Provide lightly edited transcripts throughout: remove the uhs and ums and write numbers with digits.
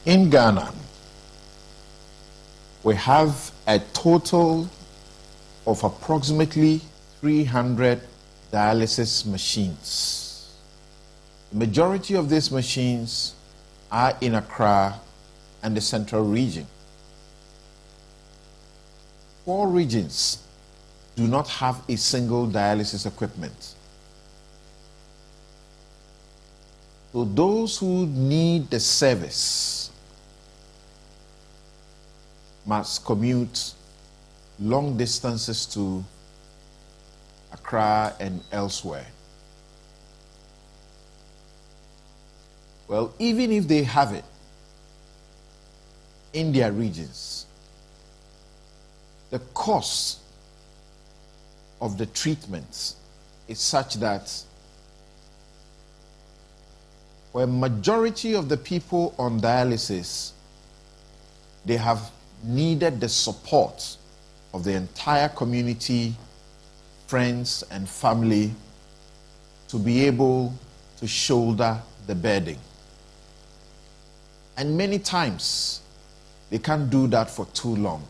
In Ghana, we have a total of approximately 300 dialysis machines. The majority of these machines are in Accra and the Central Region. 4 regions do not have a single dialysis equipment. So those who need the service must commute long distances to Accra and elsewhere. Well, even if they have it in their regions, the cost of the treatment is such that for a majority of the people on dialysis, they have needed the support of the entire community, friends and family to be able to shoulder the burden. And many times, they can't do that for too long.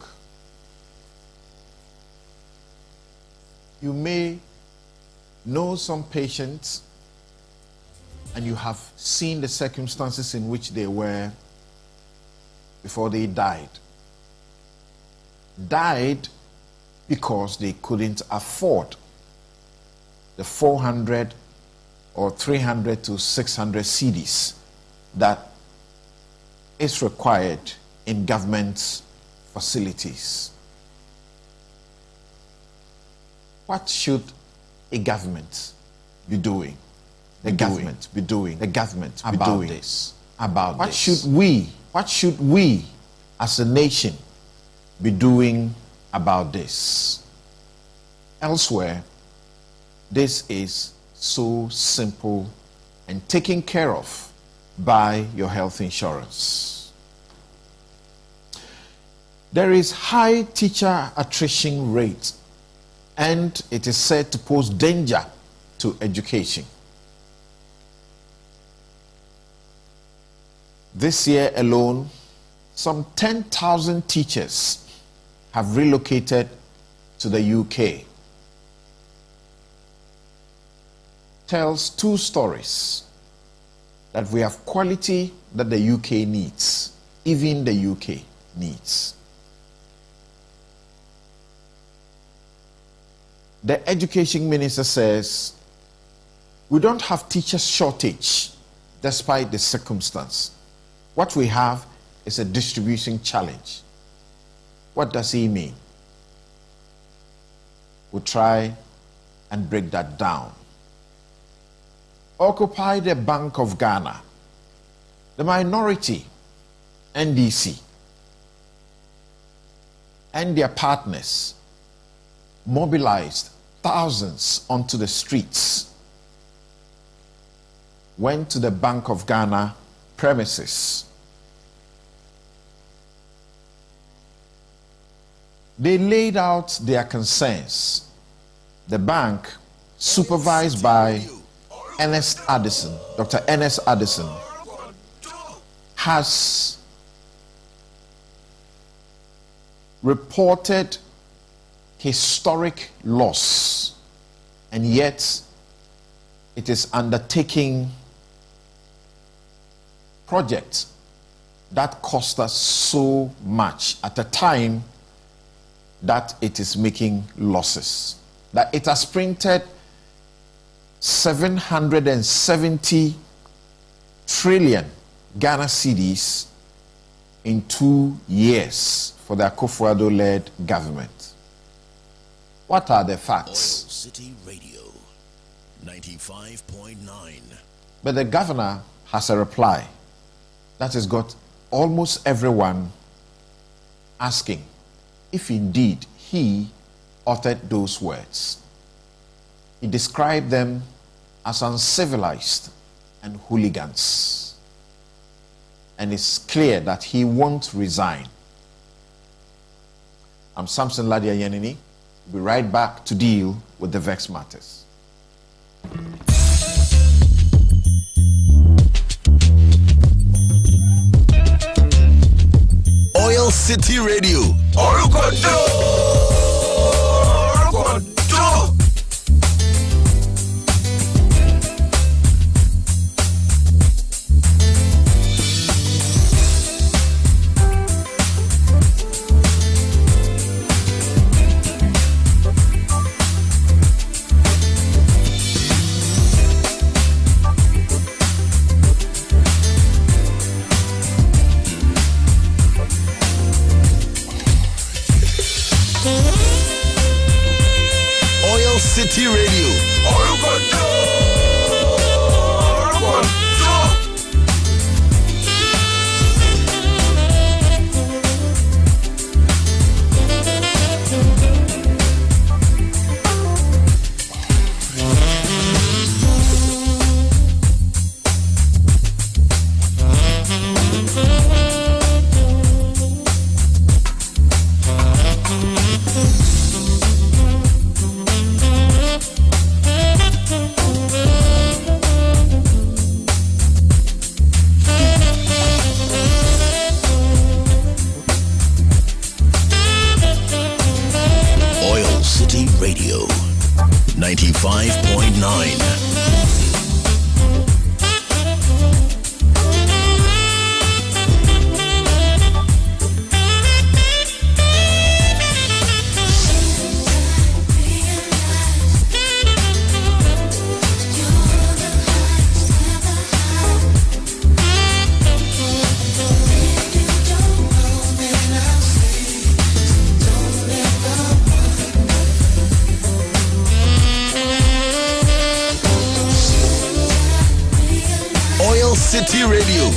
You may know some patients and you have seen the circumstances in which they were before they died. Died because they couldn't afford the 400 or 300 to 600 cedis that is required in government facilities. What should a government be doing? The government be doing about this. What should we as a nation be doing about this? Elsewhere, this is so simple and taken care of by your health insurance. There is high teacher attrition rate, and it is said to pose danger to education. This year alone, some 10,000 teachers have relocated to the UK. Tells 2 stories that we have quality that the UK needs, even the UK needs. The education minister says we don't have teacher shortage despite the circumstance. What we have is a distribution challenge. What does he mean? We'll try and break that down. Occupy the Bank of Ghana. The minority, NDC, and their partners mobilized thousands onto the streets, went to the Bank of Ghana premises. They laid out their concerns. The bank, supervised by Dr. Ernest Addison, has reported historic loss, and yet it is undertaking projects that cost us so much at a time that it is making losses. That it has printed 770 trillion Ghana cedis in 2 years for the Akufo-Addo-led government. What are the facts? Oilcity Radio 95.9. But the governor has a reply that has got almost everyone asking if indeed he uttered those words. He described them as uncivilized and hooligans. And it's clear that he won't resign. I'm Samson Ladia Yenini. We'll be right back to deal with the vexed matters. Oilcity Radio. Oilcity Radio. Oilcity Radio 95.9. Oilcity Radio.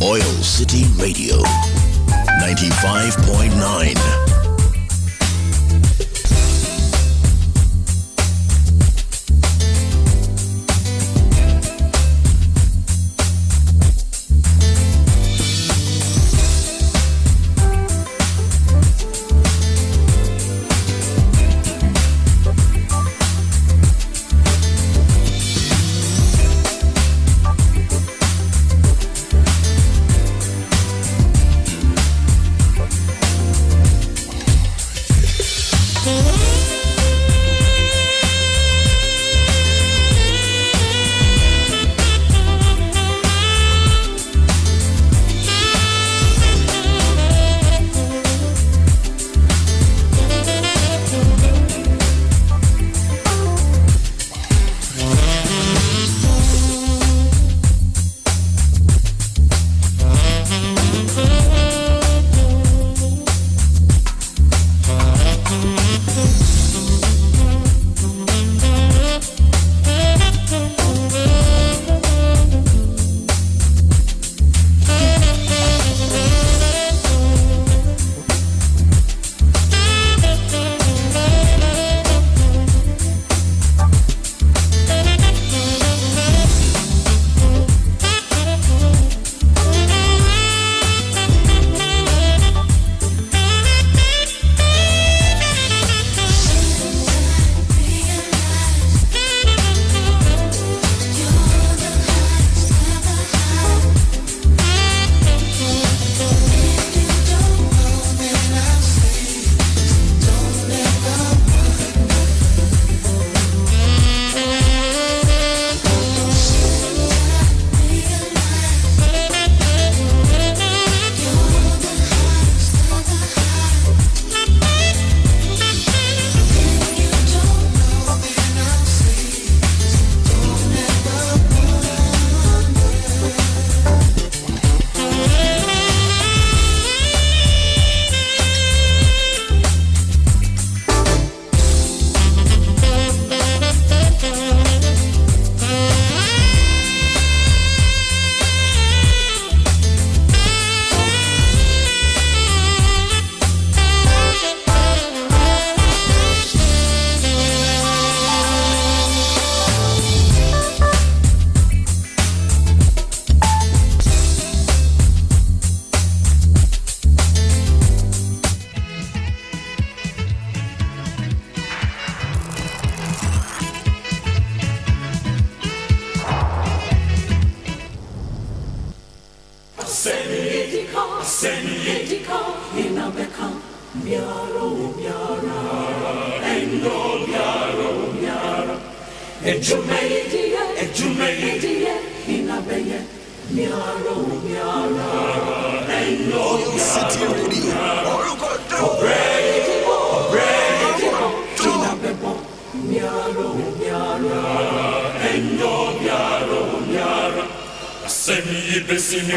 Oilcity Radio 95.9. Oilcity Radio. Assembly, Bessini,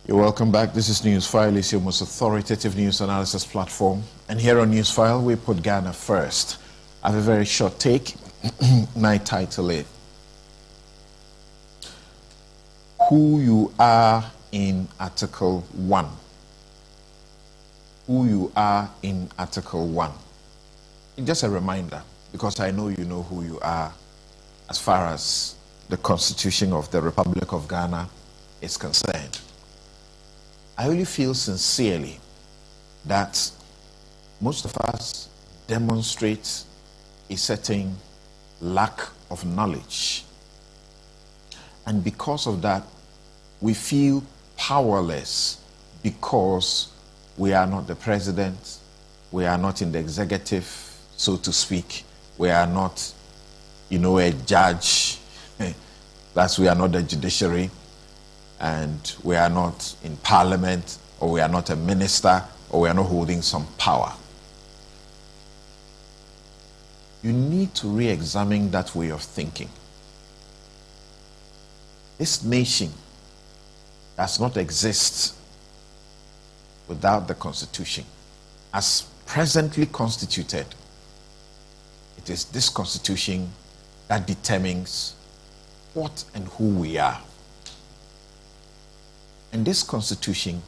You're welcome back. This is Newsfile. It's your most authoritative news analysis platform. And here on Newsfile, we put Ghana first. I have a very short take. My title is Who You Are in Article 1. Who you are in Article 1. Just a reminder, because I know you know who you are as far as the Constitution of the Republic of Ghana is concerned. I really feel sincerely that most of us demonstrate a certain lack of knowledge. And because of that, we feel powerless because we are not the president, we are not in the executive, so to speak, we are not, a judge, plus we are not the judiciary, and we are not in parliament, or we are not a minister, or we are not holding some power. You need to re-examine that way of thinking. This nation does not exist without the Constitution. As presently constituted, it is this Constitution that determines what and who we are. And this Constitution,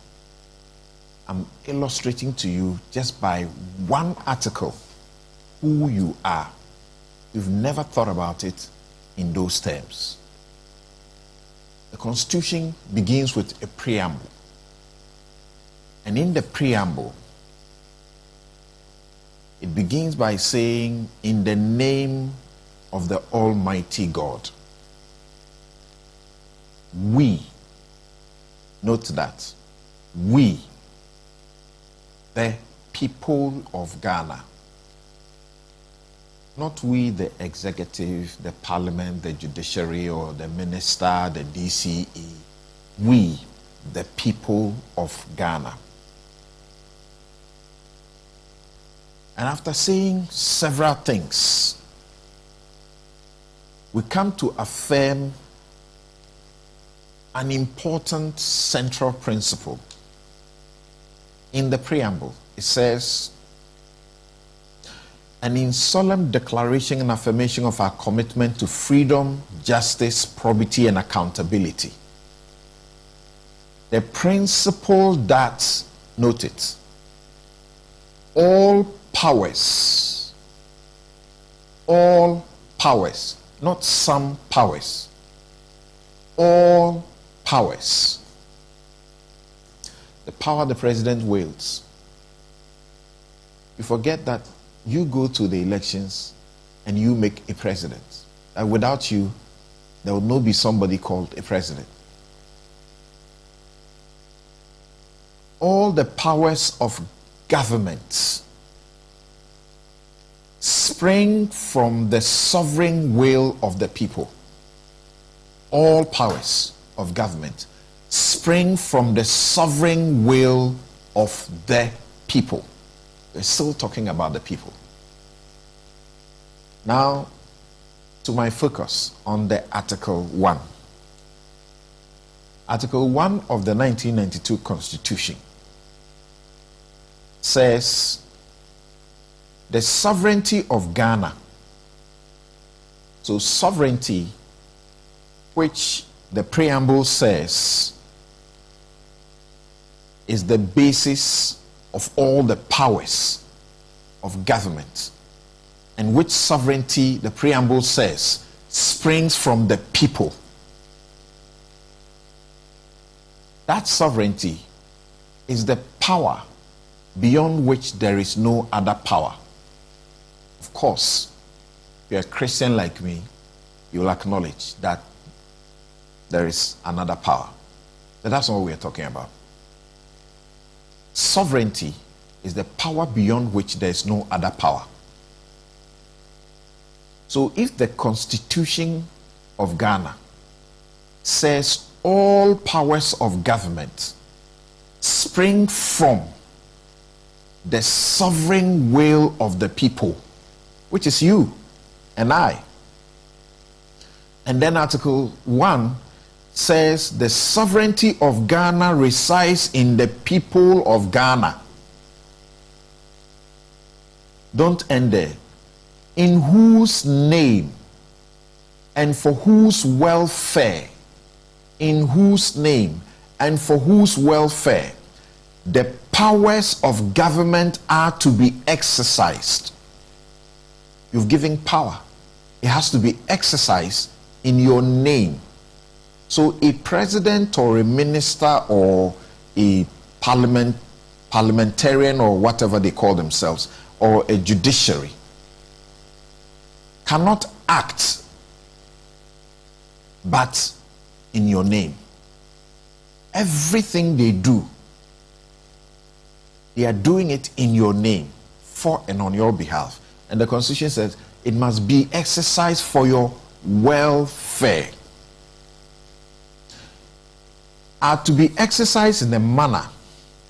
I'm illustrating to you just by one article, who you are. You've never thought about it in those terms. The Constitution begins with a preamble. And in the preamble, it begins by saying, in the name of the Almighty God. We, note that, we, the people of Ghana, not we, the executive, the parliament, the judiciary, or the minister, the DCE, we, the people of Ghana. And after saying several things, we come to affirm an important central principle. In the preamble, it says, and in solemn declaration and affirmation of our commitment to freedom, justice, probity, and accountability. The principle that, note it, all powers, not some powers, all powers. The power the president wields. You forget that you go to the elections and you make a president. And without you, there will not be somebody called a president. All the powers of government spring from the sovereign will of the people. All powers of government spring from the sovereign will of the people. We're still talking about the people. Now, to my focus on the Article 1. Article 1 of the 1992 Constitution says the sovereignty of Ghana. So sovereignty, which the preamble says is the basis of all the powers of government, and which sovereignty, the preamble says, springs from the people. That sovereignty is the power beyond which there is no other power. Of course, if you're a Christian like me, you will acknowledge that there is another power. But that's not what we're talking about. Sovereignty is the power beyond which there is no other power. So if the Constitution of Ghana says all powers of government spring from the sovereign will of the people, which is you and I, and then Article 1 says the sovereignty of Ghana resides in the people of Ghana. Don't end there. In whose name and for whose welfare, in whose name and for whose welfare the powers of government are to be exercised. You've given power. It has to be exercised in your name. So a president or a minister or a parliamentarian or whatever they call themselves, or a judiciary cannot act but in your name. Everything they do, they are doing it in your name, for and on your behalf. And the Constitution says it must be exercised for your welfare. Are to be exercised in a manner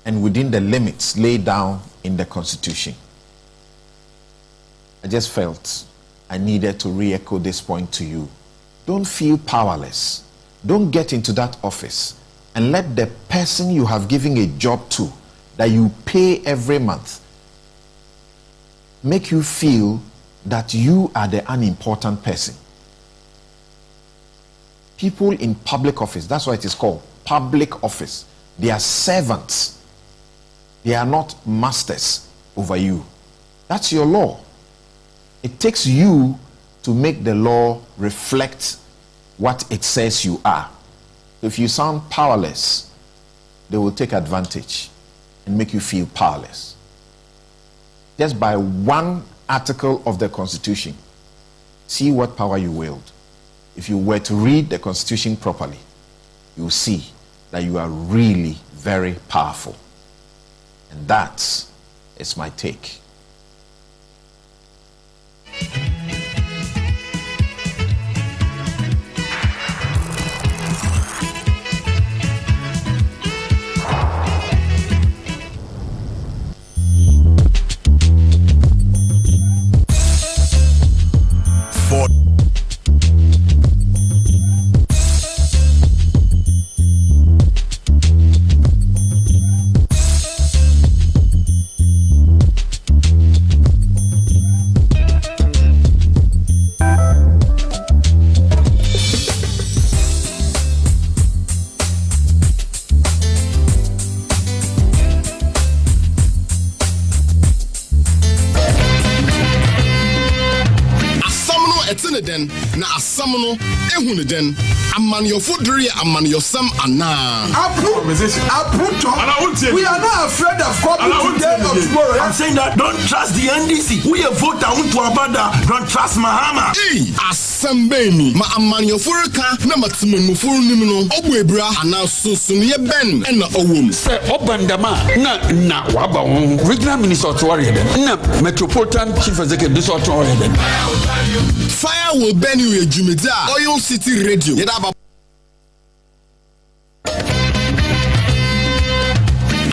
and within the limits laid down in the Constitution. I just felt I needed to re-echo this point to you. Don't feel powerless. Don't get into that office and let the person you have given a job to, that you pay every month, make you feel that you are the unimportant person. People in public office, that's why it is called public office. They are servants. They are not masters over you. That's your law. It takes you to make the law reflect what it says you are. If you sound powerless, they will take advantage and make you feel powerless. Just by one article of the Constitution, see what power you wield. If you were to read the Constitution properly, you will see that you are really very powerful. And that is my take. Na asamono ehunu den aman your foodry aman your sam ana we are not afraid of copy today or tomorrow. I'm saying that don't trust the NDC. We a vote down to Abada. Don't trust Mahama. Asambeni ma aman your furka na matsimu furu nimno obwebra ana susun ye ben na owum se obandama na waba regional minister to worry them na metropolitan chief executive this to worry them. Fire will burn you a Jumeda Oilcity Radio.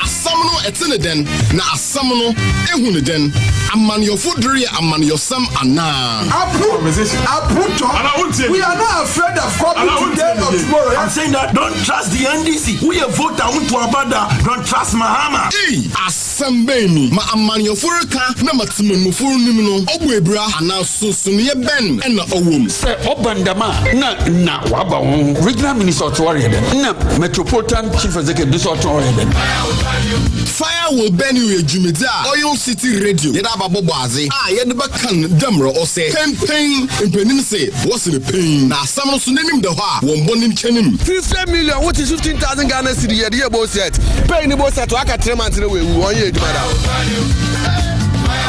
Asamono etene den na asamono ehunu den Amanyofudri Amanyosam Anna. We are not afraid of copy today or tomorrow. I'm saying that don't trust the NDC. We a vote I want to abada. Don't trust Mahama. Hey, Asambeni. Ma Amanyofurka na Matimufuru Nimino. Obwebra Anasusuni Ben and Owum. Say Obandama na waba regional minister to worry na metropolitan chief executive this or Fire will burn you a Jumida. Oilcity Radio. Yedaba Bobazi. Yedaba can Demro or say campaign in Peninse. What's the pain? Now someone to name the ha. One boning chenim. 50 million. What is 15,000 Ghana city a year boss set? Paying the boss at Waka 3 months away. 1 year.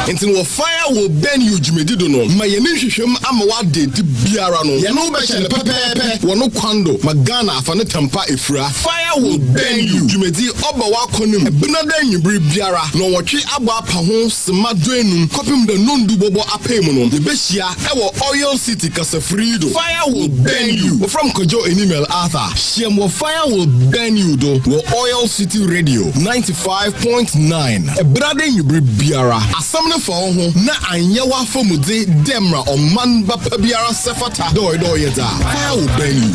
Until fire will burn you, Jimmy Didono. My initiation, I'm what did the Biarano. Yano Bashan, Pepe, Wano Kwando, Magana, Fanatampa Ifra. Fire will burn you, Jimmy D. Obawa Konim, Benadan, you breathe Biara, no watching Abba Pahon, Samadrenum, copying the non dubobo apemono, the Bessia, our Oilcity Casafrido. Fire will burn you. From Kojo and email Arthur. Shemo fire will burn you, though. Oilcity Radio 95.9. A brother, you breathe Biara. Asamna for na anyawa fomude demra o man ba pabiara sefata do yeda fire will burn you.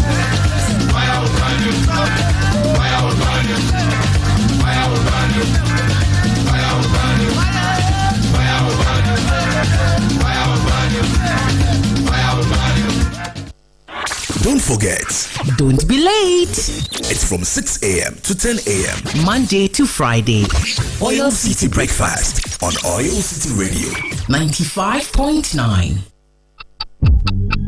Don't forget. Don't be late. It's from 6 a.m. to 10 a.m. Monday to Friday. Oilcity Breakfast on Oilcity Radio 95.9.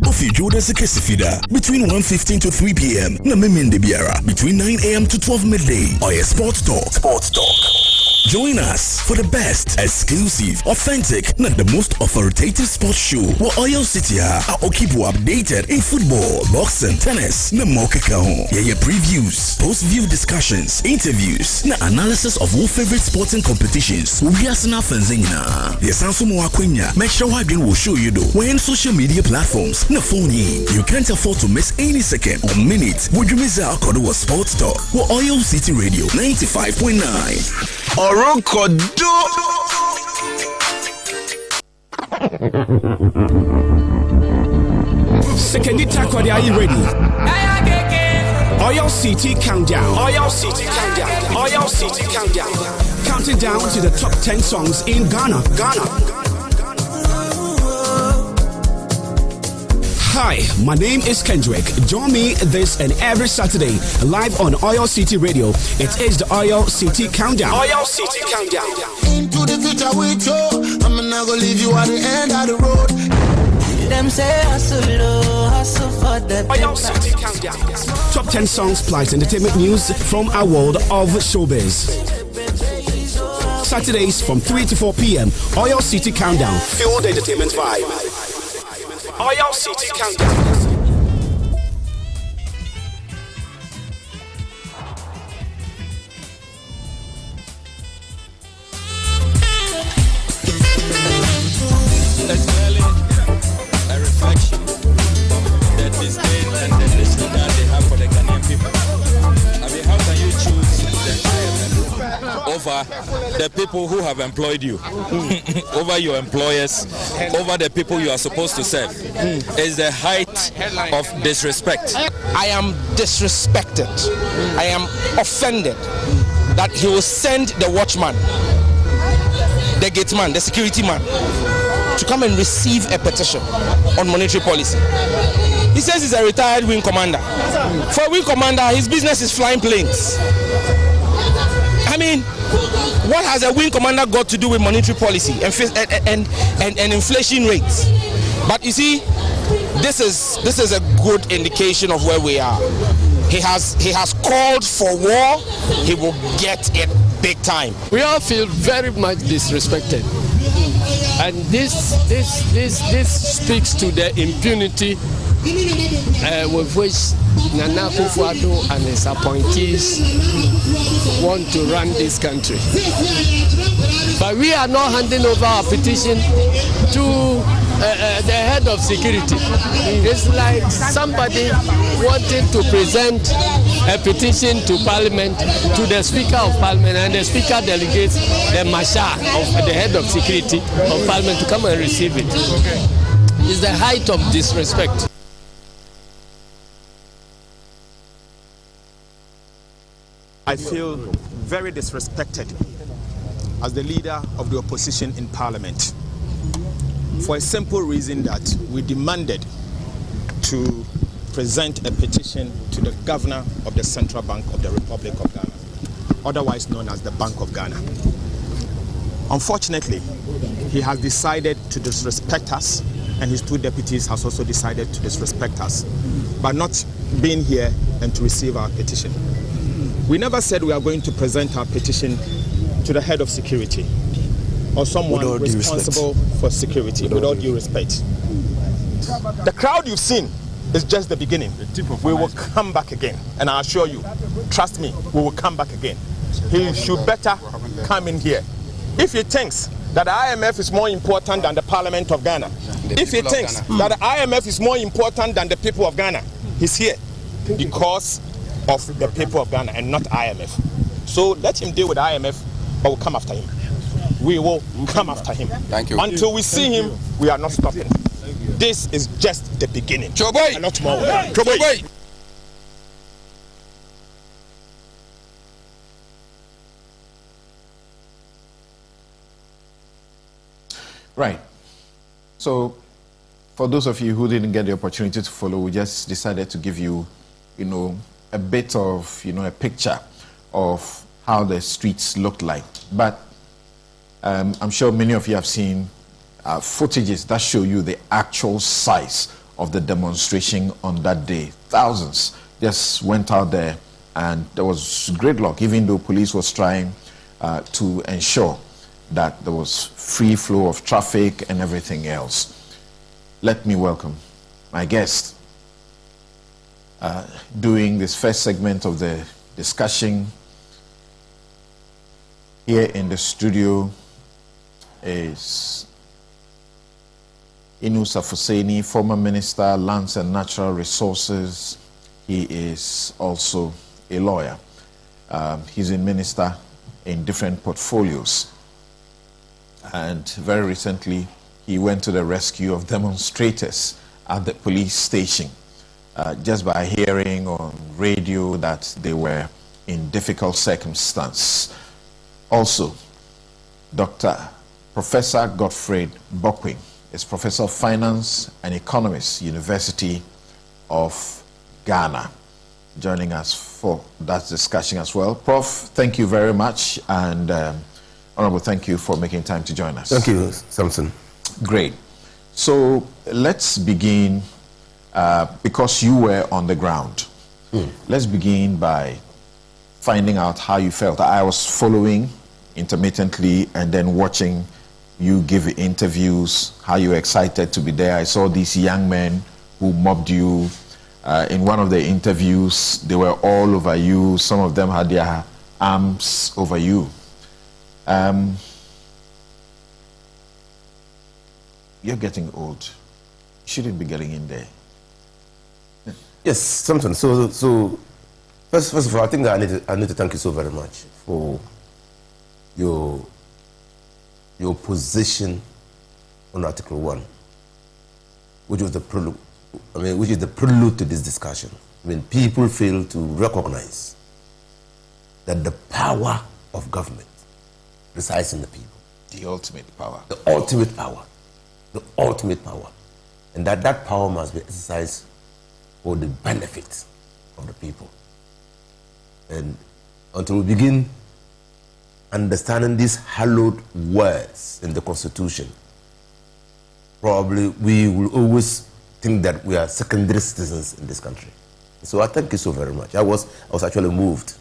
Ofi Jordan Sekesifida between 1:15 to 3 p.m. Na Memende Biara between 9 a.m. to 12 midday. Oya Sports Talk. Join us for the best, exclusive, authentic, not the most authoritative sports show where Oilcity are keep you updated in football, boxing, tennis, na mokeka. Yeah, previews, post-view discussions, interviews, na analysis of all favorite sporting competitions. Ubiasana Fenzina. Yes, Ansumo Aquina. Make sure Wadrin will show you though. We're in social media platforms. Na phone in. You can't afford to miss any second or minute. Would you miss our Kodowa Sports Talk? Where Oilcity Radio 95.9. Orokodo. Second tackle, are you ready? Oilcity countdown. Oilcity countdown. Oilcity countdown. Counting down to the top 10 songs in Ghana. Hi, my name is Kendrick. Join me this and every Saturday live on Oilcity Radio. It is the Oilcity Countdown. Oilcity Countdown. Into the future with you. I'm not gonna leave you at the end of the road. Them say hustle for the Oilcity Countdown. Top 10 songs plus entertainment news from our world of showbiz. Saturdays from 3 to 4 p.m. Oilcity Countdown. Feel the entertainment vibe. Oilcity Countdown. That's clearly a reflection of the disdain and the disregard they have for the Ghanaian people. I mean, how can you choose the over the people who have employed you, over your employers, over the people you are supposed to serve? Is the height of disrespect. I am disrespected. I am offended that he will send the watchman, the gate man, the security man, to come and receive a petition on monetary policy. He says he's a retired wing commander. For a wing commander, his business is flying planes. I mean, what has a wing commander got to do with monetary policy and inflation rates? But you see, this is a good indication of where we are. He has called for war. He will get it big time. We all feel very much disrespected, and this speaks to the impunity with which Nana Akufo-Addo and his appointees want to run this country. But we are not handing over our petition to the head of security. It's like somebody wanting to present a petition to Parliament, to the Speaker of Parliament, and the Speaker delegates the Marshal of the head of security of Parliament to come and receive it. It's the height of disrespect. I feel very disrespected as the leader of the opposition in Parliament for a simple reason that we demanded to present a petition to the Governor of the Central Bank of the Republic of Ghana, otherwise known as the Bank of Ghana. Unfortunately, he has decided to disrespect us, and his two deputies has also decided to disrespect us by not being here and to receive our petition. We never said we are going to present our petition to the head of security or someone responsible for security, with all due respect. The crowd you've seen is just the beginning. We will come back again, and I assure you, trust me, we will come back again. He should better come in here. If he thinks that the IMF is more important than the Parliament of Ghana, if he thinks that the IMF is more important than the people of Ghana, he's here because of the people of Ghana and not IMF. So let him deal with IMF, but we'll come after him. We will come after him. Thank you. Until we see him, we are not stopping. This is just the beginning. A lot more. Right. So, for those of you who didn't get the opportunity to follow, we just decided to give you, a bit of, a picture of how the streets looked like. But I'm sure many of you have seen footages that show you the actual size of the demonstration on that day. Thousands just went out there, and there was great luck, even though police was trying to ensure that there was free flow of traffic and everything else. Let me welcome my guest. Doing this first segment of the discussion here in the studio is Inusa Fuseni, former Minister, Lands and Natural Resources. He is also a lawyer. He's a minister in different portfolios. And very recently, he went to the rescue of demonstrators at the police station. Just by hearing on radio that they were in difficult circumstance. Also, Professor Godfred Bokwin is Professor of Finance and Economist, University of Ghana, joining us for that discussion as well. Prof, thank you very much, and Honorable, thank you for making time to join us. Thank you, Samson. Great. So let's begin. Because you were on the ground, let's begin by finding out how you felt. I was following intermittently and then watching you give interviews, how you were excited to be there. I saw these young men who mobbed you. In one of the interviews, they were all over you. Some of them had their arms over you. You're getting old. You shouldn't be getting in there. Yes, something. So first of all, I think I need to thank you so very much for your position on Article 1, which was the prelude. Which is the prelude to this discussion. People fail to recognize that the power of government resides in the people. The ultimate power. The ultimate power. The ultimate power. And that power must be exercised for the benefit of the people. And until we begin understanding these hallowed words in the Constitution, probably we will always think that we are secondary citizens in this country. So I thank you so very much. I was actually moved.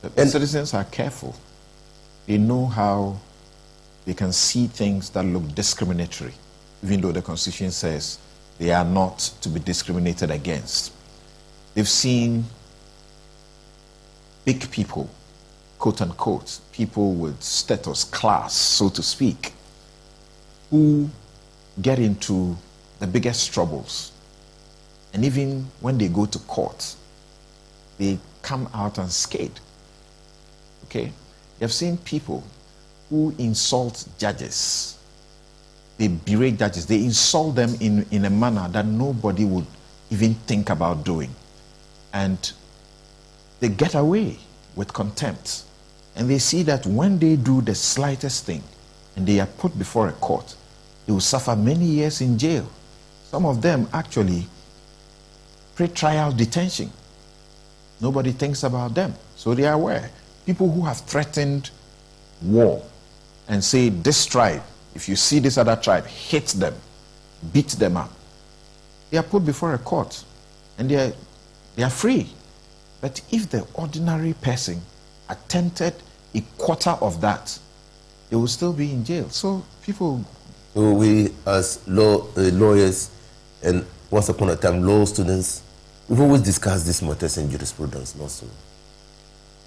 The citizens are careful. They know how they can see things that look discriminatory, even though the Constitution says they are not to be discriminated against. They've seen big people, quote unquote, people with status, class, so to speak, who get into the biggest troubles. And even when they go to court, they come out unscathed. Okay? You've seen people who insult judges. They berate judges. They insult them in a manner that nobody would even think about doing. And they get away with contempt. And they see that when they do the slightest thing and they are put before a court, they will suffer many years in jail. Some of them actually pre-trial detention. Nobody thinks about them. So they are aware. People who have threatened war and say, this tribe, if you see this other tribe, hit them, beat them up. They are put before a court and they are free. But if the ordinary person attempted a quarter of that, they will still be in jail. So people... So we as lawyers and once upon a time law students, we've always discussed this matters in jurisprudence, not so.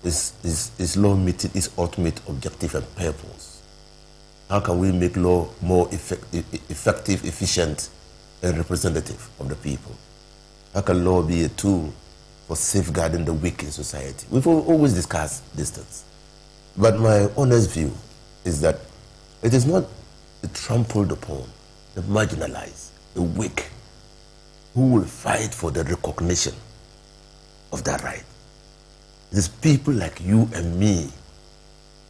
Is law meeting its ultimate objective and purpose? How can we make law more effective, efficient, and representative of the people? How can law be a tool for safeguarding the weak in society? We've always discussed these things. But my honest view is that it is not the trampled upon, the marginalized, the weak, who will fight for the recognition of that right. It is people like you and me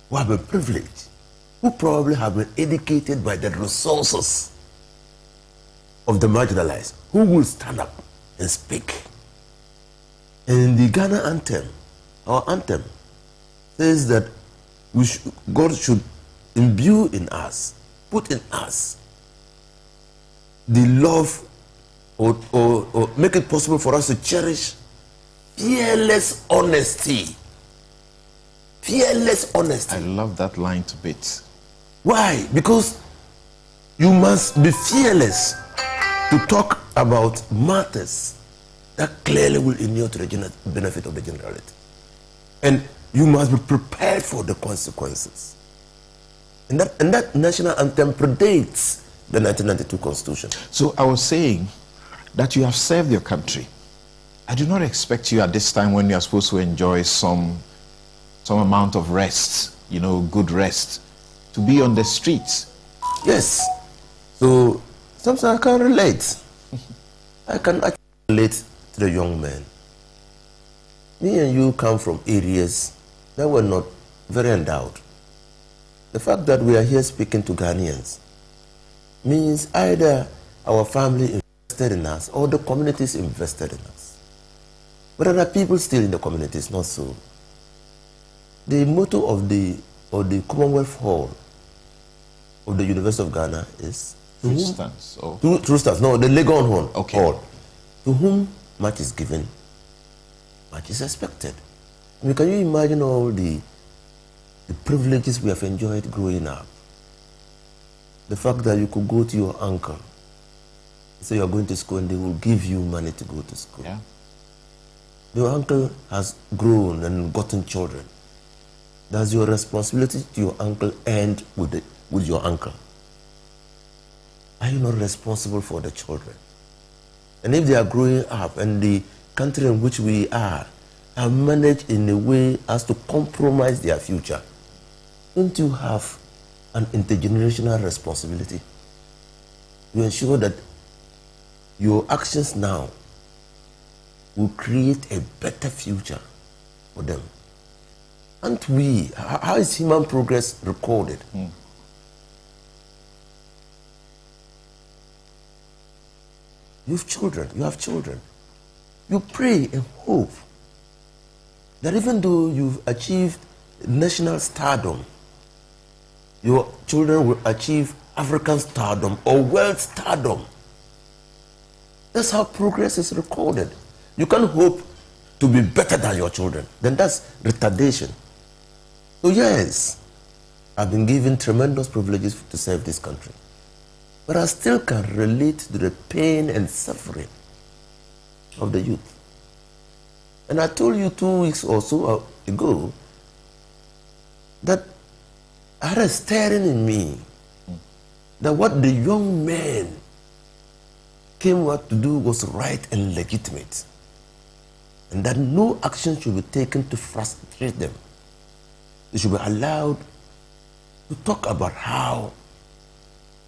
who have been privileged, who probably have been educated by the resources of the marginalized, who will stand up and speak. And the Ghana anthem, our anthem, says that God should imbue in us, put in us the love or make it possible for us to cherish fearless honesty. Fearless honesty. I love that line to bits. Why? Because you must be fearless to talk about matters that clearly will inure to the benefit of the generality. And you must be prepared for the consequences. And that national anthem predates the 1992 Constitution. So I was saying that you have served your country. I do not expect you at this time when you are supposed to enjoy some amount of rest, good rest, to be on the streets. Yes. So sometimes I can relate. I can actually relate to the young men. Me and you come from areas that were not very endowed. The fact that we are here speaking to Ghanaians means either our family invested in us or the communities invested in us. But there are people still in the communities, not so. The motto of the Commonwealth Hall of the University of Ghana is True Stance. True Stance. No, the Legon Hall. Okay. Hall. To whom much is given, much is expected. I mean, can you imagine all the privileges we have enjoyed growing up? The fact that you could go to your uncle, say you're going to school and they will give you money to go to school. Yeah. Your uncle has grown and gotten children. Does your responsibility to your uncle end with your uncle? Are you not responsible for the children? And if they are growing up and the country in which we are managed in a way as to compromise their future, don't you have an intergenerational responsibility to ensure that your actions now will create a better future for them? Aren't we? How is human progress recorded? You have children. You pray and hope that even though you've achieved national stardom, your children will achieve African stardom or world stardom. That's how progress is recorded. You can't hope to be better than your children. Then that's retardation. So yes, I've been given tremendous privileges to serve this country. But I still can relate to the pain and suffering of the youth. And I told you 2 weeks or so ago that I had a stirring in me that what the young men came out to do was right and legitimate, and that no action should be taken to frustrate them. They should be allowed to talk about how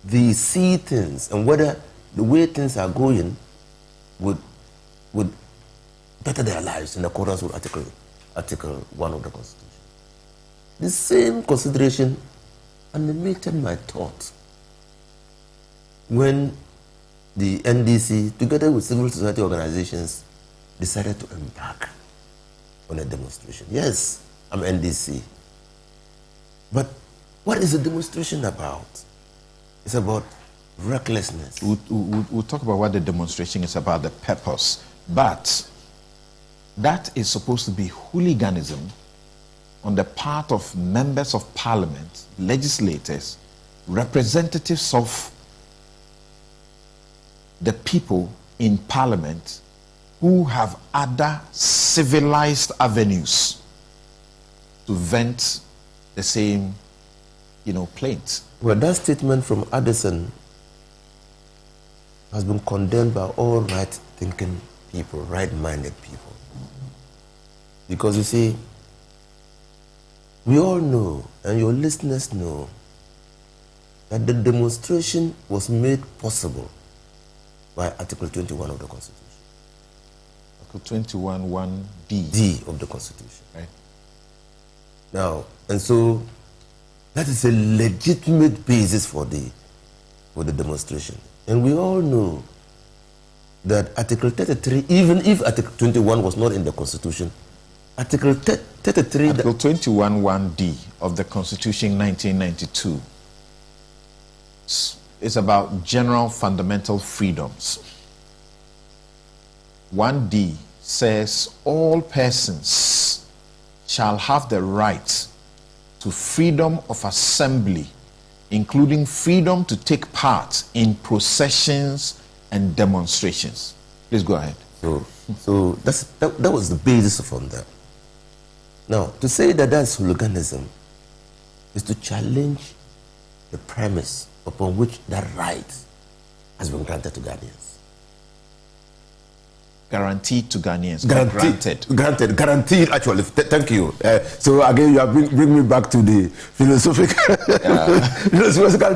they see things and whether the way things are going would better their lives in accordance with Article 1 of the Constitution. The same consideration animated my thoughts when the NDC, together with civil society organizations, decided to embark on a demonstration. Yes, I'm NDC. But what is the demonstration about? It's about recklessness. We'll talk about what the demonstration is about, the purpose. But that is supposed to be hooliganism on the part of members of parliament, legislators, representatives of the people in parliament who have other civilized avenues to vent the same, plaints. Well, that statement from Addison has been condemned by all right-thinking people, right-minded people. Because you see, we all know, and your listeners know, that the demonstration was made possible by Article 21 of the Constitution. Article 21(1)(d). D of the Constitution. Right. Now, and so that is a legitimate basis for the demonstration. And we all know that Article 33, even if Article 21 was not in the Constitution, Article 33... Article 21(1)(d) of the Constitution 1992 is about general fundamental freedoms. 1D says all persons shall have the right to freedom of assembly, including freedom to take part in processions and demonstrations. Please go ahead. So that was the basis from that. Now, to say that that's hooliganism is to challenge the premise upon which that right has been granted to Ghanaians. Guaranteed to Ghanaians. Guaranteed, actually. Thank you. So again, you have bring me back to the philosophical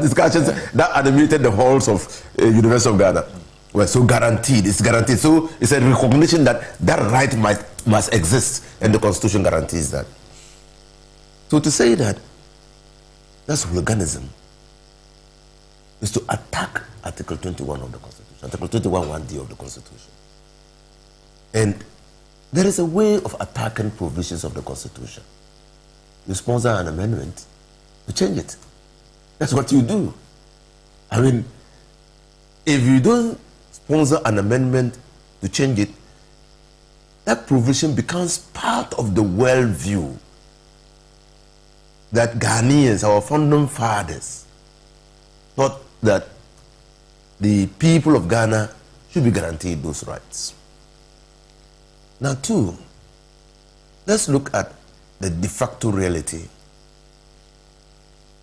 discussions that animated the halls of University of Ghana. Well, so guaranteed. It's guaranteed. So it's a recognition that that right must exist, and the Constitution guarantees that. So to say that that's hooliganism is to attack Article 21 of the Constitution, Article 21(1)(d) of the Constitution. And there is a way of attacking provisions of the Constitution. You sponsor an amendment to change it. That's what you do. I mean, if you don't sponsor an amendment to change it, that provision becomes part of the worldview that Ghanaians, our founding fathers, thought that the people of Ghana should be guaranteed those rights. Now, two, let's look at the de facto reality.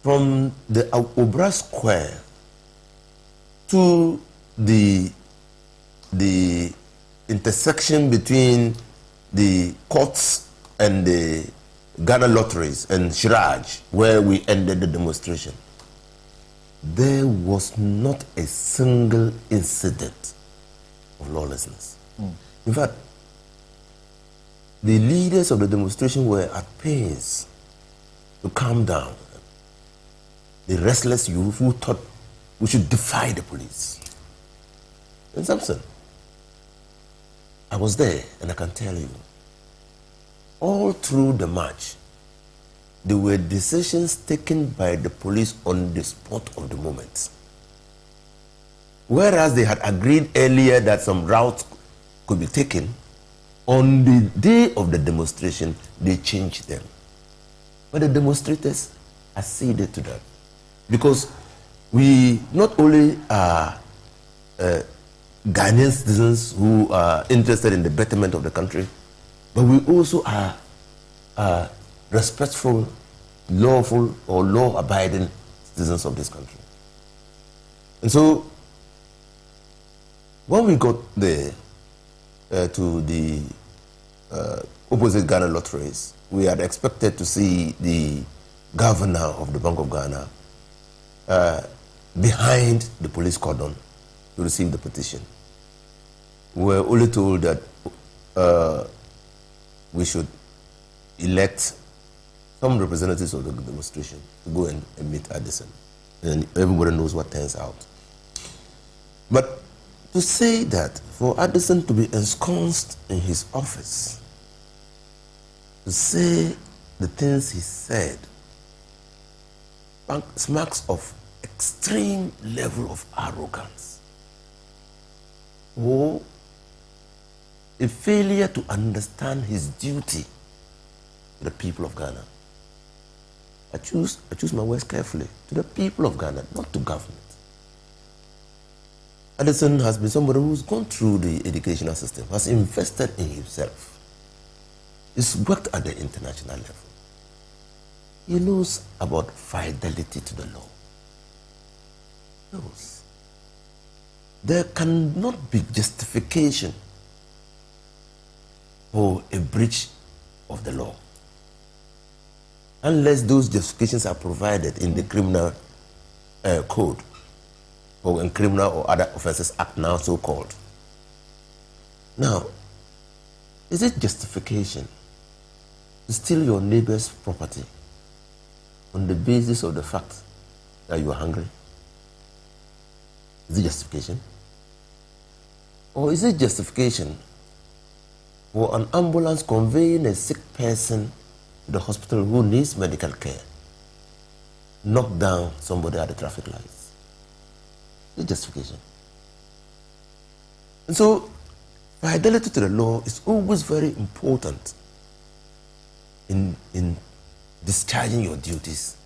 From the Obra Square to the intersection between the courts and the Ghana lotteries and Shiraj, where we ended the demonstration, there was not a single incident of lawlessness. In fact, the leaders of the demonstration were at pains to calm down the restless youth who thought we should defy the police. In Samson, I was there, and I can tell you, all through the march, there were decisions taken by the police on the spot of the moment. Whereas they had agreed earlier that some routes could be taken, on the day of the demonstration, they changed them. But the demonstrators acceded to that. Because we not only are Ghanaian citizens who are interested in the betterment of the country, but we also are respectful, lawful, or law-abiding citizens of this country. And so, when we got there to the opposite Ghana lotteries, we had expected to see the governor of the Bank of Ghana behind the police cordon to receive the petition. We were only told that we should elect some representatives of the demonstration to go and meet Addison. And everybody knows what turns out. But to say that for Addison to be ensconced in his office, to say the things he said, smacks of extreme level of arrogance, or a failure to understand his duty to the people of Ghana. I choose my words carefully. To the people of Ghana, not to government. Addison has been somebody who's gone through the educational system, has invested in himself. He's worked at the international level. He knows about fidelity to the law. He knows. There cannot be justification for a breach of the law unless those justifications are provided in the criminal code or in Criminal or Other Offences Act, now so called. Now, is it justification to steal your neighbor's property on the basis of the fact that you are hungry? Is it justification? Or is it justification for an ambulance conveying a sick person to the hospital who needs medical care, knock down somebody at the traffic lights? It's justification. And so, fidelity to the law is always very important in discharging your duties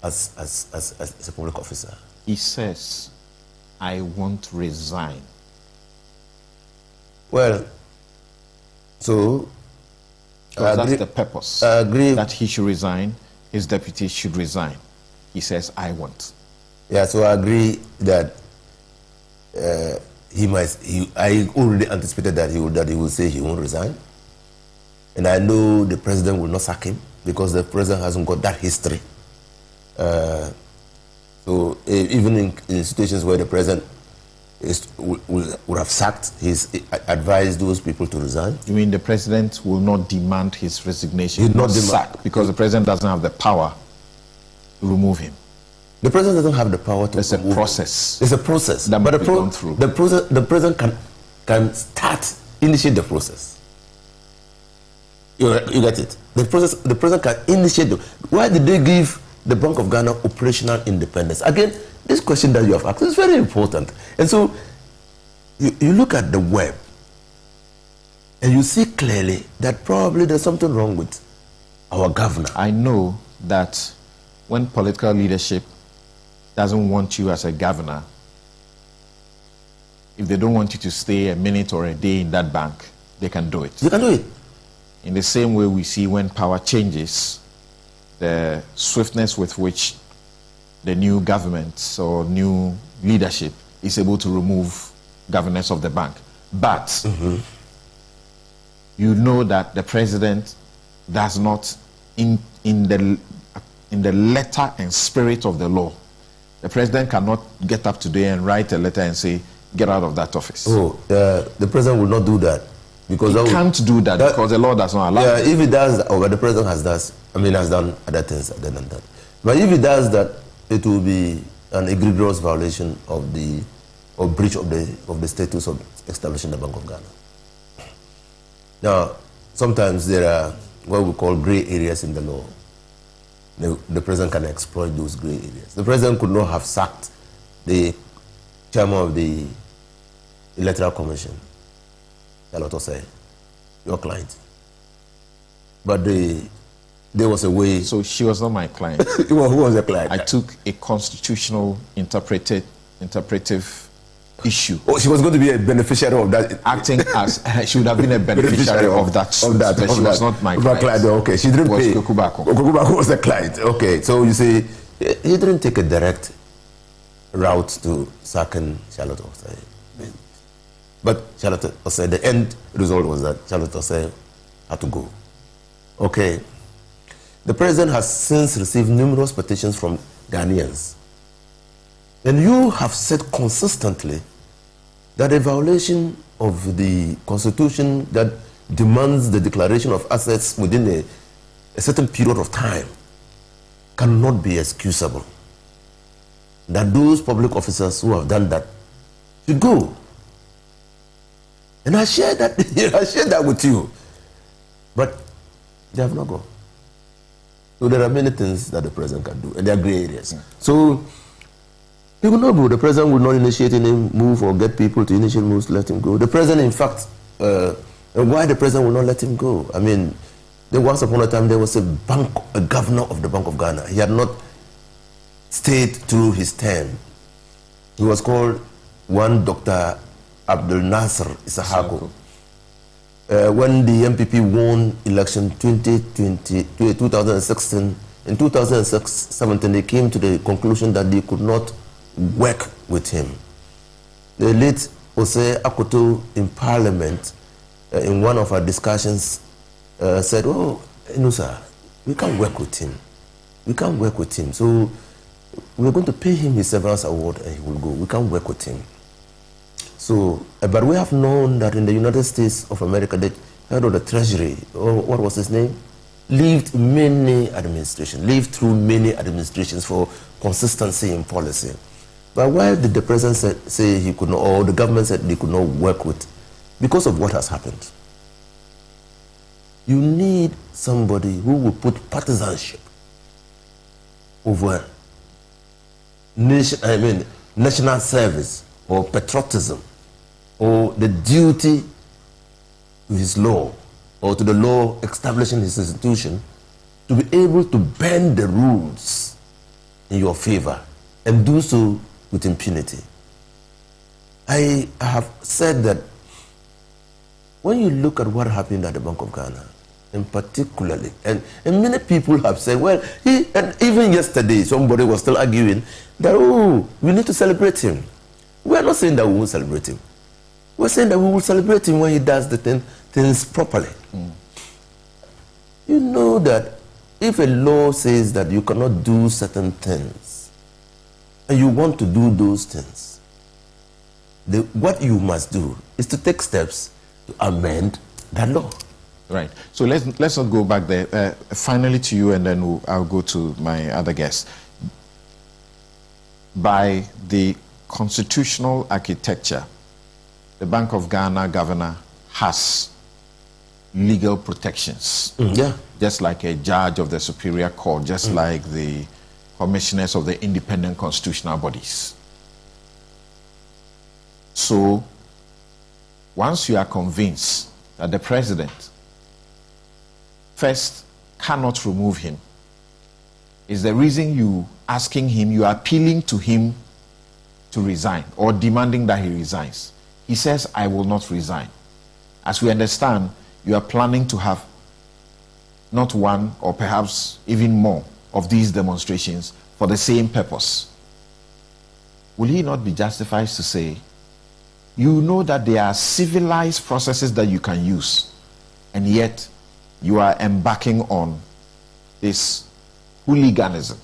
as a public officer. He says, I won't resign. Well, so that's the purpose. I agree that he should resign, his deputy should resign. He says, I won't. Yeah, so I agree that I already anticipated that he will say he won't resign. And I know the president will not sack him because the president hasn't got that history. So even in situations where the president would have sacked, he's advised those people to resign. You mean the president will not demand his resignation? He will not sack because the president doesn't have the power to remove him. The president doesn't have the power to. There's a process. There's a process. That but the president can initiate the process. You get it? The president can initiate the. Why did they give the Bank of Ghana operational independence? Again, this question that you have asked is very important. And so you look at the web and you see clearly that probably there's something wrong with our governor. I know that when political leadership doesn't want you as a governor, if they don't want you to stay a minute or a day in that bank, they can do it. They can do it. In the same way we see when power changes, the swiftness with which the new government or new leadership is able to remove governance of the bank. But you know that the president does not, in the letter and spirit of the law, the president cannot get up today and write a letter and say, get out of that office. Oh, the president will not do that. Because he can't do that because the law does not allow it. If he does, but the president has done other things other than that. But if he does that, it will be an egregious violation of breach of the status of establishing the Bank of Ghana. Now, sometimes there are what we call gray areas in the law. The president can exploit those gray areas. The president could not have sacked the chairman of the Electoral Commission, say, your client. But there was a way. So she was not my client. Who was the client? I took a constitutional interpretive issue. Oh, she was going to be a beneficiary of that. Acting as she would have been a beneficiary of that. But she was not my client. Okay, she didn't pay. Kokubako. Kokubako was the client. Okay, so you see, he didn't take a direct route to sacking Charlotte Osei. But Charlotte Osei, the end result was that Charlotte Osei had to go. Okay. The president has since received numerous petitions from Ghanaians. And you have said consistently that a violation of the constitution that demands the declaration of assets within a certain period of time cannot be excusable. That those public officers who have done that should go. And I share that, I share that with you. But they have not gone. So there are many things that the president can do, and there are gray areas. So he will not go. The president will not initiate any move or get people to initiate moves to let him go. The president, in fact, why the president will not let him go? I mean, once upon a time there was a governor of the Bank of Ghana. He had not stayed through his term. He was called one Dr. Abdul Nasser Isahako. When the MPP won election 2016, in 2017 they came to the conclusion that they could not work with him. The late Osei Akoto in Parliament, in one of our discussions, said, "Oh, no, sir, we can't work with him. We can't work with him. So we're going to pay him his severance award and he will go. We can't work with him." So, but we have known that in the United States of America, the head of the Treasury, or what was his name, lived through many administrations for consistency in policy. But why did the president say he could not, or the government said they could not work with? Because of what has happened. You need somebody who will put partisanship over national service or patriotism or the duty to his law or to the law establishing his institution to be able to bend the rules in your favor and do so with impunity. I have said that when you look at what happened at the Bank of Ghana, in particularly, and many people have said, well, and even yesterday somebody was still arguing that, oh, we need to celebrate him. We're not saying that we won't celebrate him. We're saying that we will celebrate him when he does the things properly. You know that if a law says that you cannot do certain things and you want to do those things, what you must do is to take steps to amend that law. Right. So let's not go back there. Finally to you, and then I'll go to my other guests. By the constitutional architecture, the Bank of Ghana governor has legal protections. Yeah. Just like a judge of the Superior Court, just like the commissioners of the independent constitutional bodies. So, once you are convinced that the president first cannot remove him, is the reason you asking him, you are appealing to him to resign or demanding that he resigns. He says, I will not resign. As we understand, you are planning to have not one or perhaps even more of these demonstrations for the same purpose. Will he not be justified to say, you know that there are civilized processes that you can use, and yet you are embarking on this hooliganism?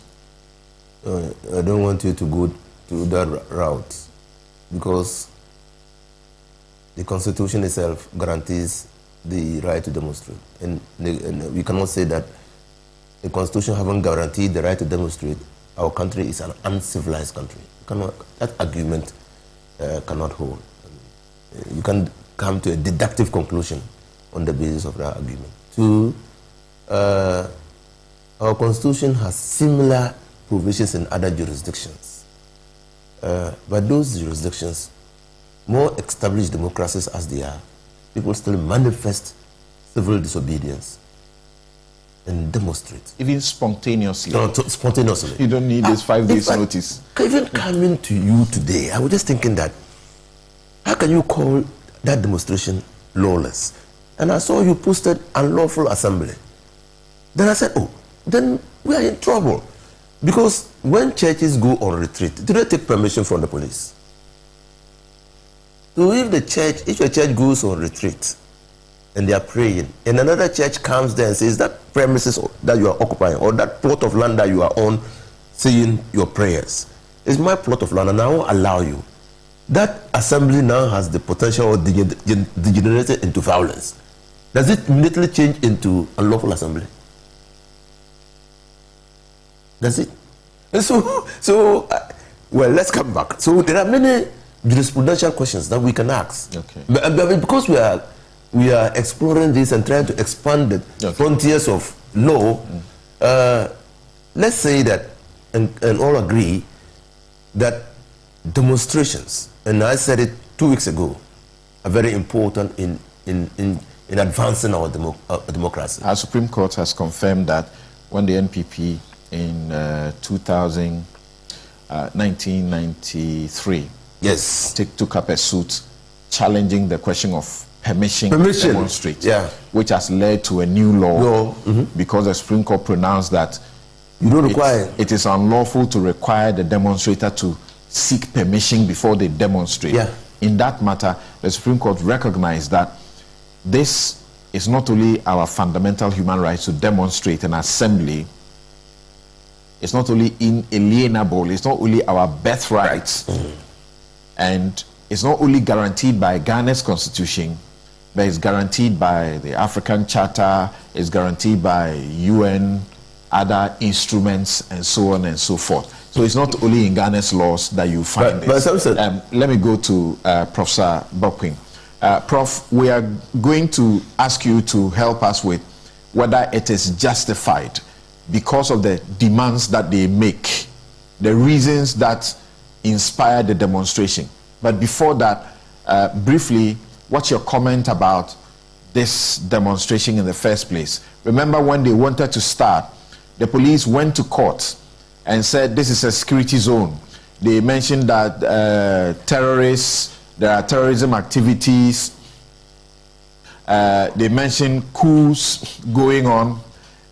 I don't want you to go to that route, because the Constitution itself guarantees the right to demonstrate. And we cannot say that the Constitution haven't guaranteed the right to demonstrate. Our country is an uncivilized country. That argument cannot hold. You can come to a deductive conclusion on the basis of that argument. Two, our Constitution has similar provisions in other jurisdictions. But those jurisdictions, more established democracies as they are, people still manifest civil disobedience and demonstrate. Even spontaneously? No, spontaneously. You don't need this 5 days notice. Even coming to you today, I was just thinking that, how can you call that demonstration lawless? And I saw you posted unlawful assembly. Then I said, oh, then we are in trouble. Because when churches go on retreat, do they take permission from the police? So if a church goes on retreat and they are praying, and another church comes there and says that premises that you are occupying or that plot of land that you are on saying your prayers is my plot of land and I won't allow you. That assembly now has the potential of degenerating into violence. Does it immediately change into unlawful assembly? Does it? And well, let's come back. So there are many jurisprudential questions that we can ask. Okay. But because we are exploring this and trying to expand the frontiers of law, let's say that and all agree that demonstrations, and I said it 2 weeks ago, are very important in advancing our democracy. Our Supreme Court has confirmed that when the NPP in 1993 took up a suit challenging the question of permission to demonstrate, which has led to a new law because the Supreme Court pronounced that it is unlawful to require the demonstrator to seek permission before they demonstrate. In that matter, the Supreme Court recognized that this is not only our fundamental human rights to demonstrate and assembly, it's not only inalienable, it's not only our birthrights, and it's not only guaranteed by Ghana's constitution, but it's guaranteed by the African Charter, it's guaranteed by UN, other instruments, and so on and so forth. So it's not only in Ghana's laws that you find this. Let me go to Professor Bokwin. Prof, we are going to ask you to help us with whether it is justified because of the demands that they make, the reasons that inspire the demonstration. But before that, briefly, what's your comment about this demonstration in the first place? Remember when they wanted to start, the police went to court and said this is a security zone. They mentioned that there are terrorism activities. They mentioned coups going on,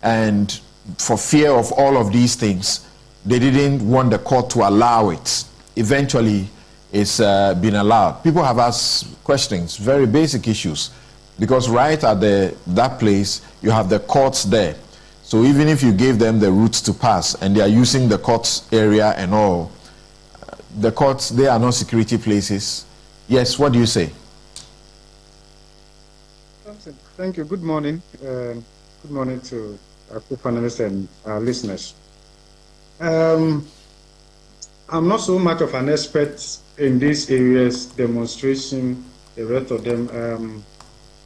and for fear of all of these things, they didn't want the court to allow it. Eventually, it's been allowed. People have asked questions, very basic issues, because right at that place, you have the courts there. So even if you gave them the routes to pass and they are using the courts area and all, the courts, they are not security places. Yes, what do you say? Thank you. Good morning. Good morning to our co-panelists and our listeners. I'm not so much of an expert in these areas, demonstration, the rest of them.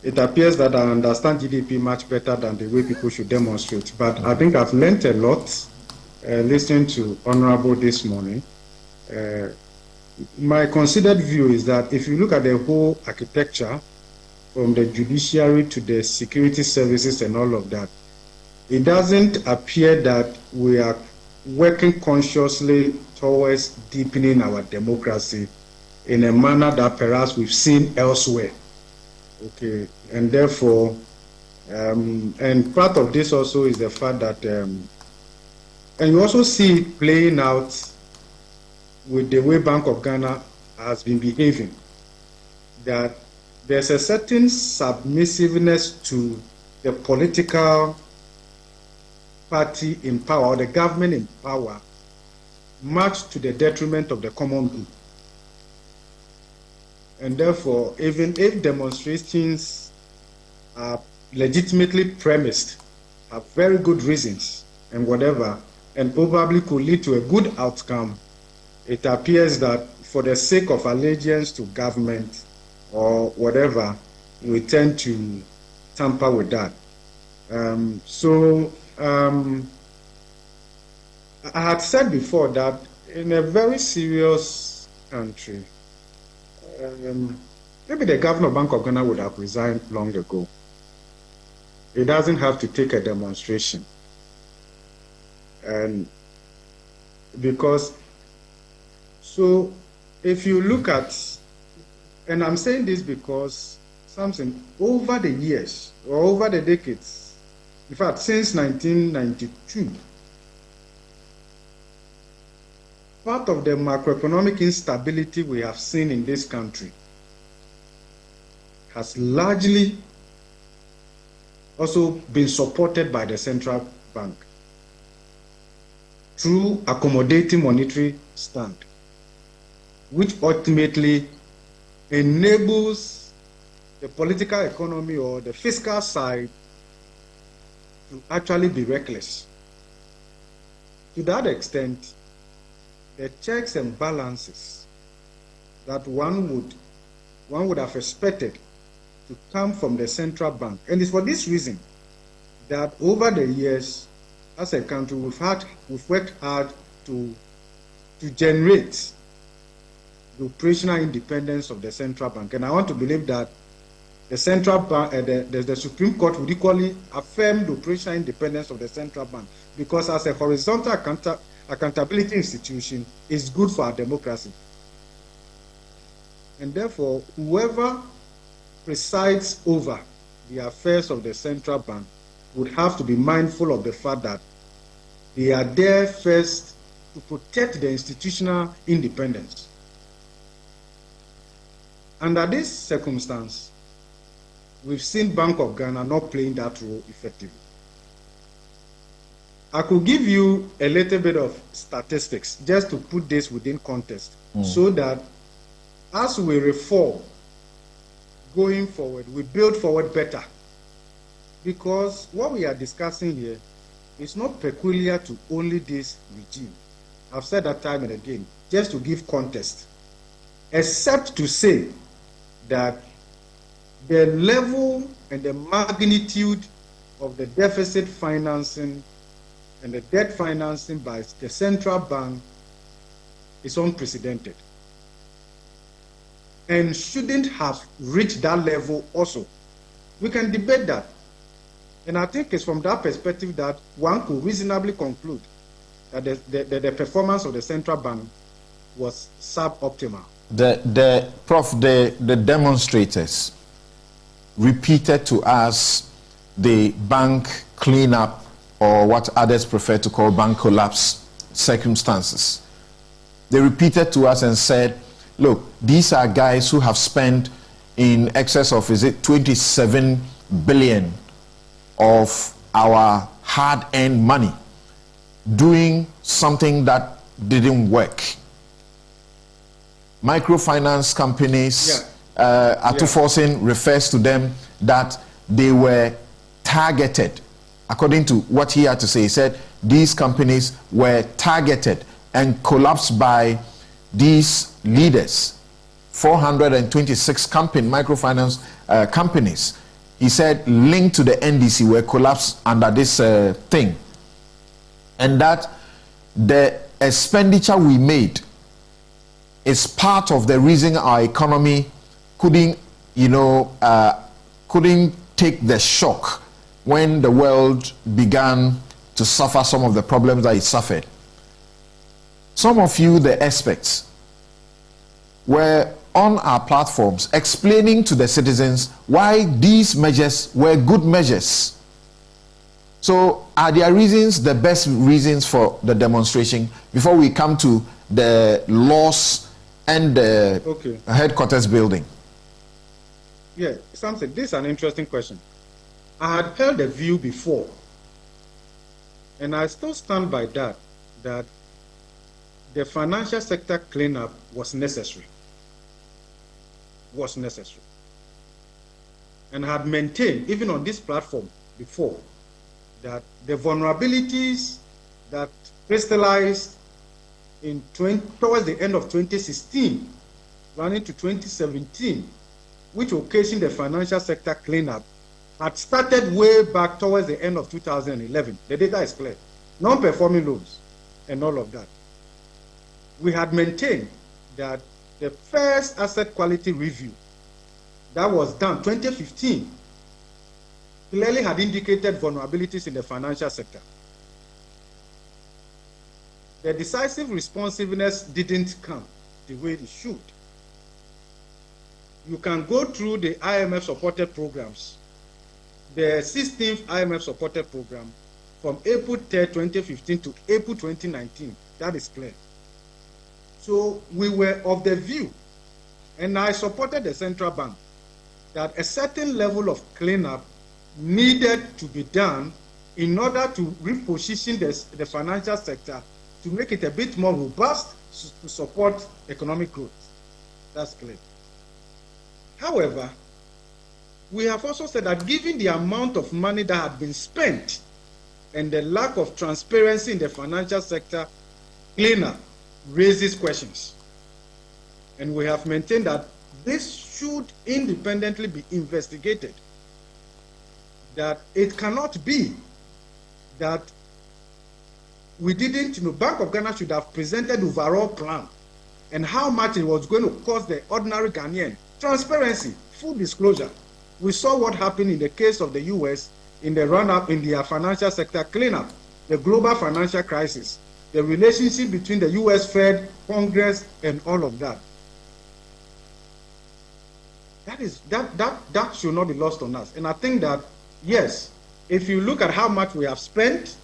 It appears that I understand GDP much better than the way people should demonstrate. But I think I've learned a lot listening to Honorable this morning. My considered view is that if you look at the whole architecture, from the judiciary to the security services and all of that, it doesn't appear that we are working consciously towards deepening our democracy in a manner that perhaps we've seen elsewhere. Okay, and therefore, and part of this also is the fact that, and you also see it playing out with the way Bank of Ghana has been behaving, that there's a certain submissiveness to the political party in power, or the government in power, much to the detriment of the common good. And therefore, even if demonstrations are legitimately premised, have very good reasons and whatever, and probably could lead to a good outcome, it appears that for the sake of allegiance to government or whatever, we tend to tamper with that. I had said before that in a very serious country, maybe the governor of Bank of Ghana would have resigned long ago. It doesn't have to take a demonstration. And because, so if you look at, and I'm saying this because something over the years or over the decades, in fact, since 1992, part of the macroeconomic instability we have seen in this country has largely also been supported by the central bank through accommodating monetary stand, which ultimately enables the political economy or the fiscal side to actually be reckless. To that extent, the checks and balances that one would have expected to come from the central bank. And it's for this reason that over the years, as a country, we've worked hard to generate the operational independence of the central bank. And I want to believe that the central bank, the Supreme Court would equally affirm the operational independence of the central bank, because as a horizontal accountability institution, it's good for our democracy. And therefore, whoever presides over the affairs of the central bank would have to be mindful of the fact that they are there first to protect the institutional independence. Under this circumstance, we've seen Bank of Ghana not playing that role effectively. I could give you a little bit of statistics just to put this within context, so that as we reform going forward, we build forward better. Because what we are discussing here is not peculiar to only this regime. I've said that time and again, just to give context, except to say that the level and the magnitude of the deficit financing and the debt financing by the central bank is unprecedented and shouldn't have reached that level also. We can debate that. And I think it's from that perspective that one could reasonably conclude that the performance of the central bank was suboptimal. The demonstrators repeated to us the bank cleanup, or what others prefer to call bank collapse circumstances. They repeated to us and said, look, these are guys who have spent in excess of, 27 billion of our hard-earned money doing something that didn't work. Microfinance companies, Atuforcing refers to them that they were targeted. According to what he had to say, he said these companies were targeted and collapsed by these leaders. 426 microfinance companies, he said, linked to the NDC were collapsed under this thing. And that the expenditure we made is part of the reason our economy couldn't take the shock when the world began to suffer some of the problems that it suffered. Some of you, the experts, were on our platforms explaining to the citizens why these measures were good measures. So are there reasons, the best reasons for the demonstration, before we come to the laws and the headquarters building? Yeah, something. This is an interesting question. I had held a view before, and I still stand by that the financial sector cleanup was necessary. And I had maintained, even on this platform before, that the vulnerabilities that crystallized towards the end of 2016, running to 2017, which occasioned the financial sector cleanup, had started way back towards the end of 2011. The data is clear. Non-performing loans and all of that. We had maintained that the first asset quality review that was done 2015 clearly had indicated vulnerabilities in the financial sector. The decisive responsiveness didn't come the way it should. You can go through the IMF supported programs, the 16th IMF supported program from April 3, 2015 to April 2019. That is clear. So we were of the view, and I supported the central bank, that a certain level of cleanup needed to be done in order to reposition the financial sector to make it a bit more robust to support economic growth. That's clear. However, we have also said that given the amount of money that had been spent and the lack of transparency in the financial sector, cleanup raises questions. And we have maintained that this should independently be investigated. That it cannot be that we didn't, Bank of Ghana should have presented overall plan and how much it was going to cost the ordinary Ghanaian. Transparency, full disclosure. We saw what happened in the case of the US in the run-up in their financial sector cleanup, the global financial crisis, the relationship between the US Fed, Congress, and all of that. That should not be lost on us. And I think that, yes, if you look at how much we have spent,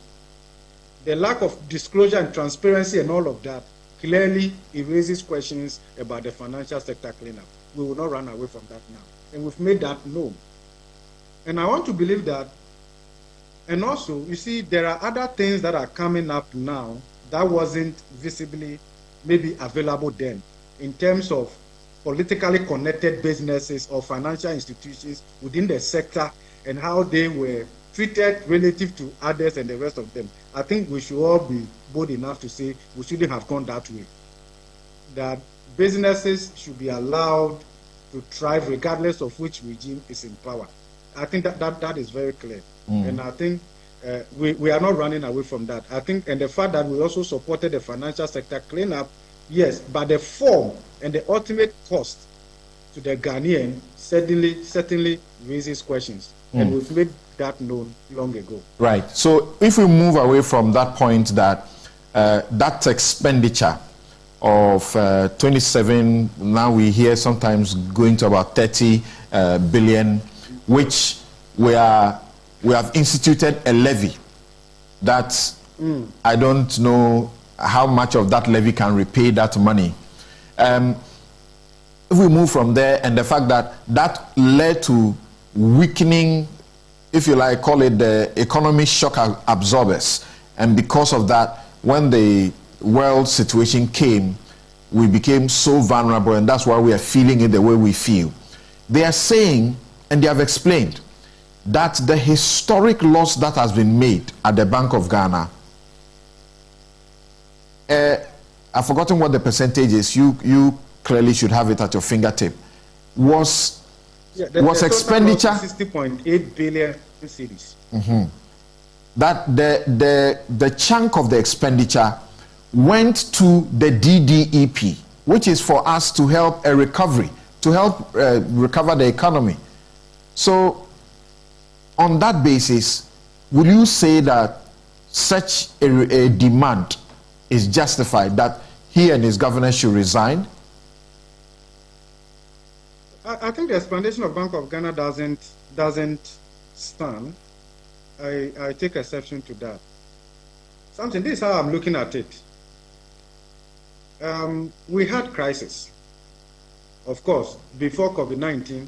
the lack of disclosure and transparency and all of that, clearly it raises questions about the financial sector cleanup. We will not run away from that now. And we've made that known. And I want to believe that, and also, you see, there are other things that are coming up now that wasn't visibly maybe available then, in terms of politically connected businesses or financial institutions within the sector and how they were treated relative to others and the rest of them. I think we should all be bold enough to say we shouldn't have gone that way. That businesses should be allowed to thrive regardless of which regime is in power. I think that is very clear. And I think we are not running away from that. I think, and the fact that we also supported the financial sector cleanup, yes, but the form and the ultimate cost to the Ghanaian certainly raises questions. And we've made that known long ago. Right. So if we move away from that point that that expenditure of 27, now we hear sometimes going to about 30 billion, which we have instituted a levy that I don't know how much of that levy can repay that money. If we move from there, and the fact that that led to weakening, if you like, call it the economic shock absorbers, and because of that, when the world situation came, we became so vulnerable, and that's why we are feeling it the way we feel. They are saying, and they have explained, that the historic loss that has been made at the Bank of Ghana, I've forgotten what the percentage is, you clearly should have it at your fingertip, was expenditure 60.8 billion cedis. That the chunk of the expenditure went to the DDEP, which is for us to help a recovery, to help recover the economy. So on that basis, would you say that such a demand is justified, that he and his governor should resign? I think the explanation of Bank of Ghana doesn't stand. I take exception to that. This is how I'm looking at it. We had crisis. Of course, before COVID-19,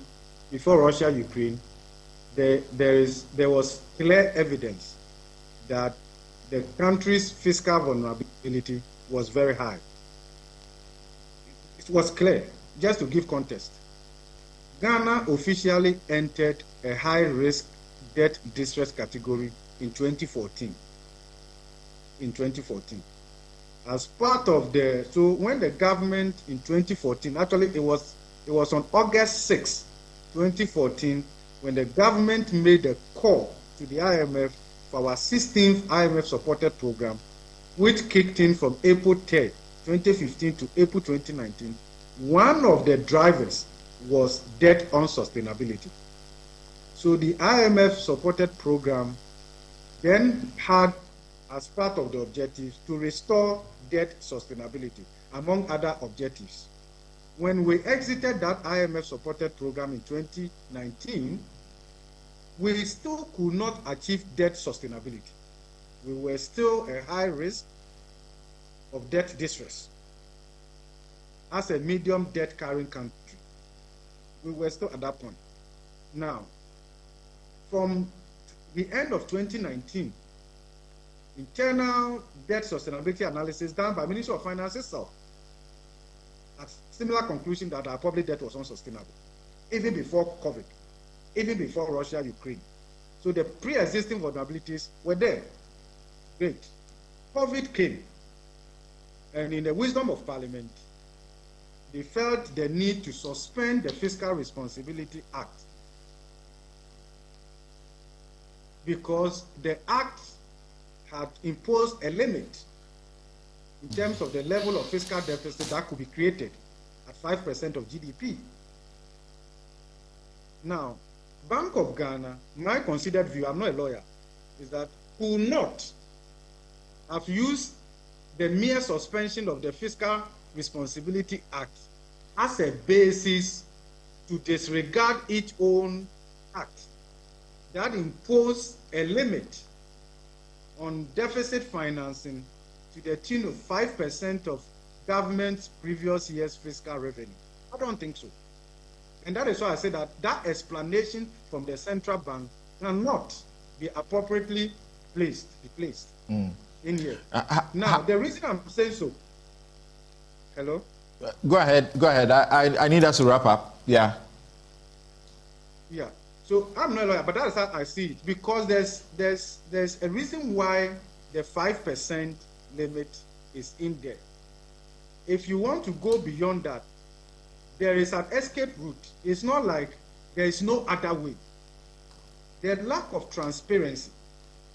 before Russia, Ukraine, there was clear evidence that the country's fiscal vulnerability was very high. It was clear. Just to give context, Ghana officially entered a high-risk debt distress category in 2014. As part of so when the government in 2014, actually it was on August 6, 2014, when the government made a call to the IMF for our 16th IMF supported program, which kicked in from April 3, 2015 to April 2019. One of the drivers was debt unsustainability. So the IMF supported program then had as part of the objectives to restore debt sustainability, among other objectives. When we exited that IMF supported program in 2019, we still could not achieve debt sustainability. We were still a high risk of debt distress. as a medium debt carrying country. We were still at that point. Now, from the end of 2019, internal debt sustainability analysis done by Ministry of Finance itself had similar conclusion that our public debt was unsustainable, even before COVID, even before Russia, Ukraine. So the pre-existing vulnerabilities were there. Great. COVID came, and in the wisdom of Parliament, they felt the need to suspend the Fiscal Responsibility Act because the Act had imposed a limit in terms of the level of fiscal deficit that could be created at 5% of GDP. Now, Bank of Ghana, my considered view, I'm not a lawyer, is that could not have used the mere suspension of the Fiscal Responsibility Act as a basis to disregard its own act that imposed a limit on deficit financing to the tune of 5% of government's previous year's fiscal revenue. I don't think so. And that is why I say that that explanation from the central bank cannot be appropriately placed in here. Now, the reason I'm saying so. Hello? Go ahead. I need us to wrap up. Yeah. So I'm not a lawyer, but that is how I see it. Because there's a reason why the 5% limit is in there. If you want to go beyond that, there is an escape route. It's not like there is no other way. The lack of transparency,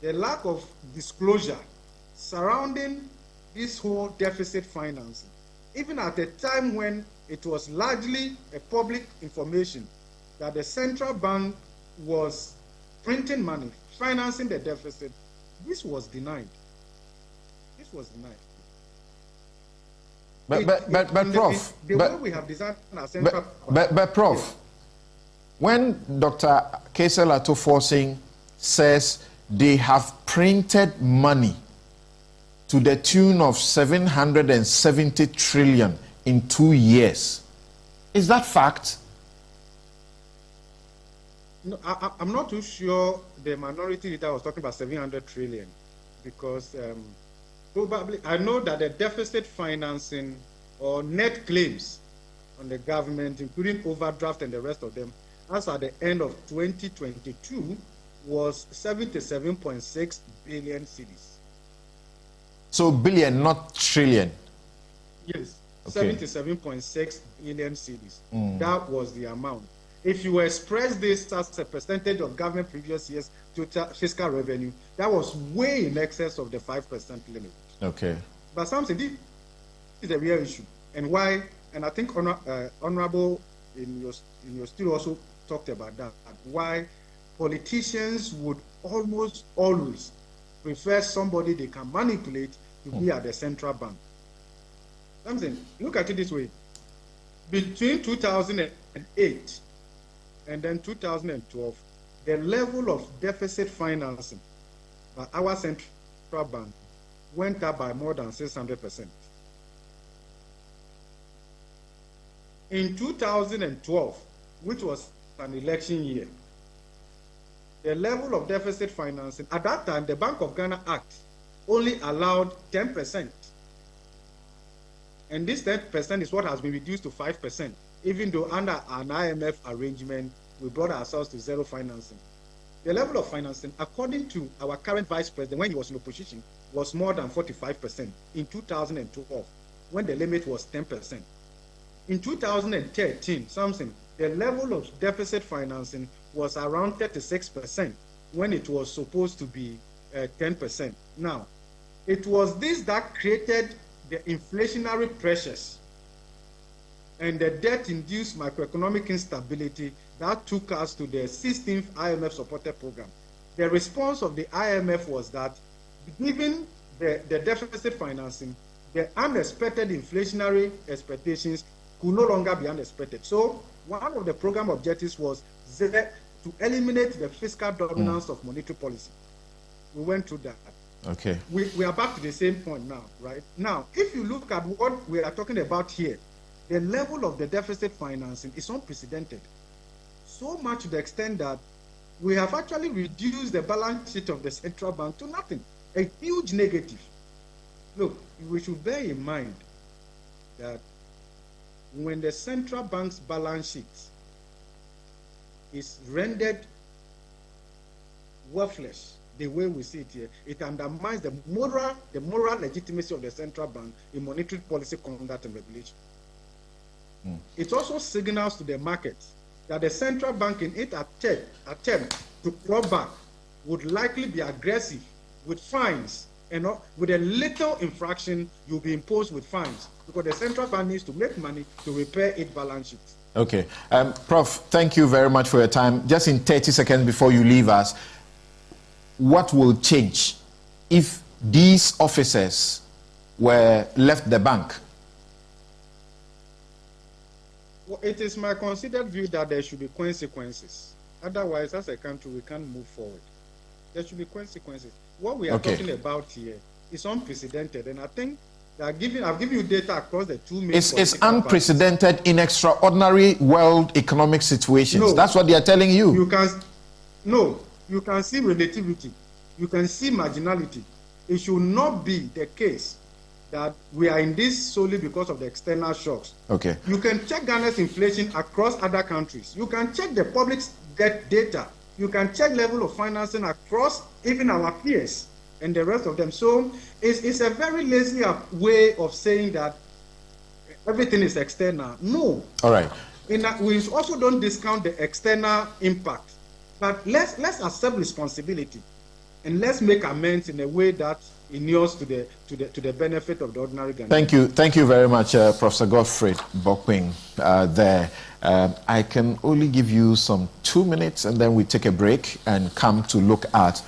the lack of disclosure surrounding this whole deficit financing, even at a time when it was largely a public information that the central bank was printing money, financing the deficit, this was denied. But Prof, the way we have designed our central but Prof, when Dr. Kaysel Ato-Forsyth says they have printed money to the tune of 770 trillion in 2 years, is that fact? No, I'm not too sure the minority leader was talking about 700 trillion because probably I know that the deficit financing or net claims on the government, including overdraft and the rest of them, as at the end of 2022 was 77.6 billion cedis. So billion, not trillion. Yes, okay. 77.6 billion cedis. That was the amount. If you express this as a percentage of government previous year's total fiscal revenue, that was way in excess of the 5% limit. Okay. But something, this is a real issue. And why, and I think Honorable in your studio also talked about that, why politicians would almost always prefer somebody they can manipulate to be at the central bank. Something, look at it this way. Between 2008 and then 2012, the level of deficit financing by our central bank went up by more than 600%. In 2012, which was an election year, the level of deficit financing, at that time, the Bank of Ghana Act only allowed 10%. And this 10% is what has been reduced to 5%, even though under an IMF arrangement, we brought ourselves to zero financing. The level of financing, according to our current vice president, when he was in opposition, was more than 45% in 2012, when the limit was 10%. In 2013, the level of deficit financing was around 36%, when it was supposed to be 10%. Now, it was this that created the inflationary pressures and the debt-induced macroeconomic instability that took us to the 16th IMF supported program. The response of the IMF was that, given the deficit financing, the unexpected inflationary expectations could no longer be unexpected. So one of the program objectives was to eliminate the fiscal dominance of monetary policy. We went through that. Okay. We are back to the same point now, right? Now, if you look at what we are talking about here, the level of the deficit financing is unprecedented. So much to the extent that we have actually reduced the balance sheet of the central bank to nothing, a huge negative. Look, we should bear in mind that when the central bank's balance sheet is rendered worthless, the way we see it here, it undermines the moral legitimacy of the central bank in monetary policy conduct and regulation. It also signals to the market that the central bank in its attempt to claw back would likely be aggressive with fines, and with a little infraction you'll be imposed with fines, because the central bank needs to make money to repair its balance sheet. Okay. Prof, thank you very much for your time. Just in 30 seconds before you leave us, what will change if these officers were left the bank? Well, it is my considered view that there should be consequences. Otherwise, as a country, we can't move forward. There should be consequences. What we are talking about here is unprecedented, and I think that I've given you data across the two main. It's unprecedented parties. In extraordinary world economic situations. No, that's what they are telling you. You can see relativity. You can see marginality. It should not be the case that we are in this solely because of the external shocks. Okay. You can check Ghana's inflation across other countries. You can check the public debt data. You can check level of financing across even our peers and the rest of them. So it's a very lazy way of saying that everything is external. No. All right. We also don't discount the external impact. But let's accept responsibility and let's make amends in a way that inures to the benefit of the ordinary Ghanaian. Thank you very much, Professor Godfrey Bokwing. There, I can only give you some 2 minutes, and then we take a break and come to look at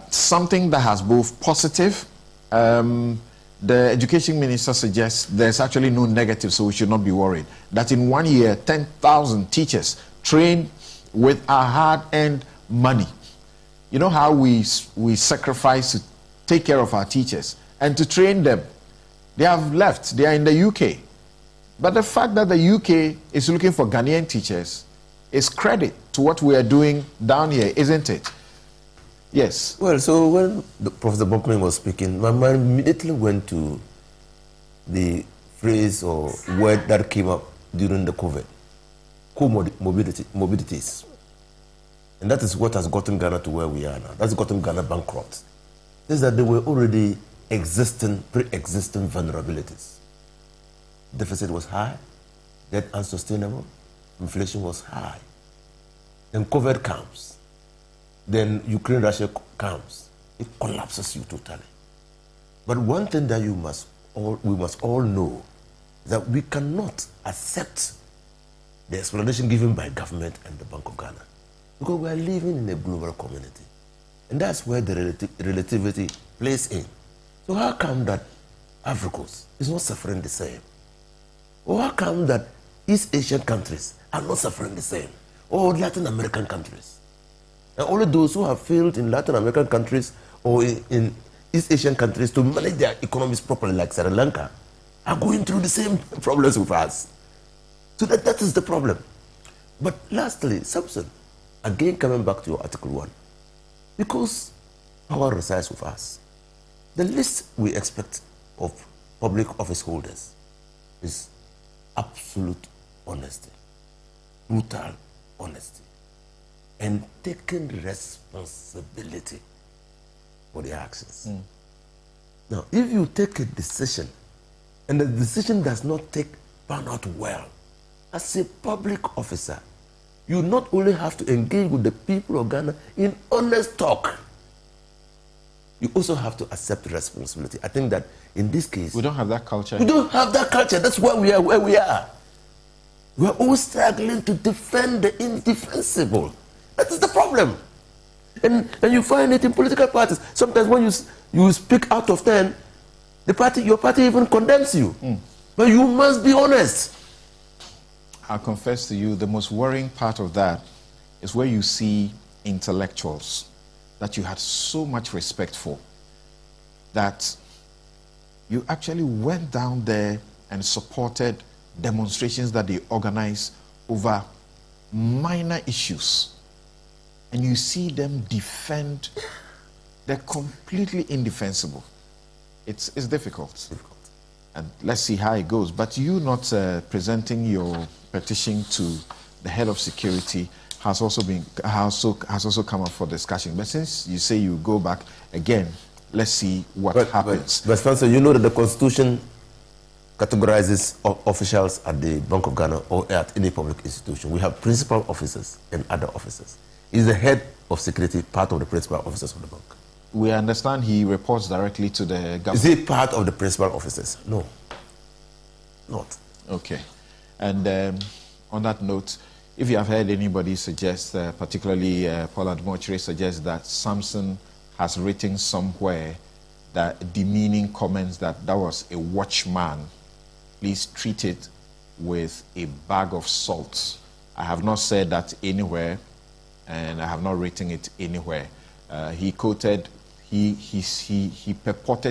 something that has both positive. The education minister suggests there's actually no negative, so we should not be worried. That in 1 year, 10,000 teachers trained with our hard-earned money. You know how we sacrifice to take care of our teachers and to train them. They have left. They are in the UK. But the fact that the UK is looking for Ghanaian teachers is credit to what we are doing down here, isn't it? Yes. Well, so when Professor Bokwing was speaking, my mind immediately went to the phrase or word that came up during the COVID. Comorbidities. And that is what has gotten Ghana to where we are now. That's gotten Ghana bankrupt. Is that there were already pre-existing vulnerabilities. Deficit was high, debt unsustainable, inflation was high. Then COVID comes, then Ukraine-Russia comes. It collapses you totally. But one thing that we must all know is that we cannot accept the explanation given by government and the Bank of Ghana, because we are living in a global community. And that's where the relativity plays in. So how come that Africa is not suffering the same? Or how come that East Asian countries are not suffering the same? Or Latin American countries? And only those who have failed in Latin American countries or in East Asian countries to manage their economies properly, like Sri Lanka, are going through the same problems with us. So that is the problem. But lastly, Samson, again coming back to your Article 1, because power resides with us, the least we expect of public office holders is absolute honesty, brutal honesty, and taking responsibility for their actions. Now, if you take a decision and the decision does not pan out well, as a public officer, you not only have to engage with the people of Ghana in honest talk, you also have to accept responsibility. I think that in this case, we don't have that culture. We don't have that culture. That's why we are where we are. We are always struggling to defend the indefensible. That is the problem. And you find it in political parties. Sometimes when you speak out of turn, your party even condemns you. But you must be honest. I'll confess to you, the most worrying part of that is where you see intellectuals that you had so much respect for, that you actually went down there and supported demonstrations that they organize over minor issues, and you see them defend, they're completely indefensible. It's difficult. And let's see how it goes. But you not presenting your petition to the head of security has also come up for discussion. But since you say you go back again, let's see what happens. But Spencer, you know that the Constitution categorizes officials at the Bank of Ghana or at any public institution. We have principal officers and other officers. Is the head of security part of the principal officers of the bank? We understand he reports directly to the government. Is he part of the principal officers? No. Not. Okay. And on that note, if you have heard anybody suggest, particularly Paul Admochire suggests that Samson has written somewhere that demeaning comments that was a watchman, please treat it with a bag of salt. I have not said that anywhere, and I have not written it anywhere. He purported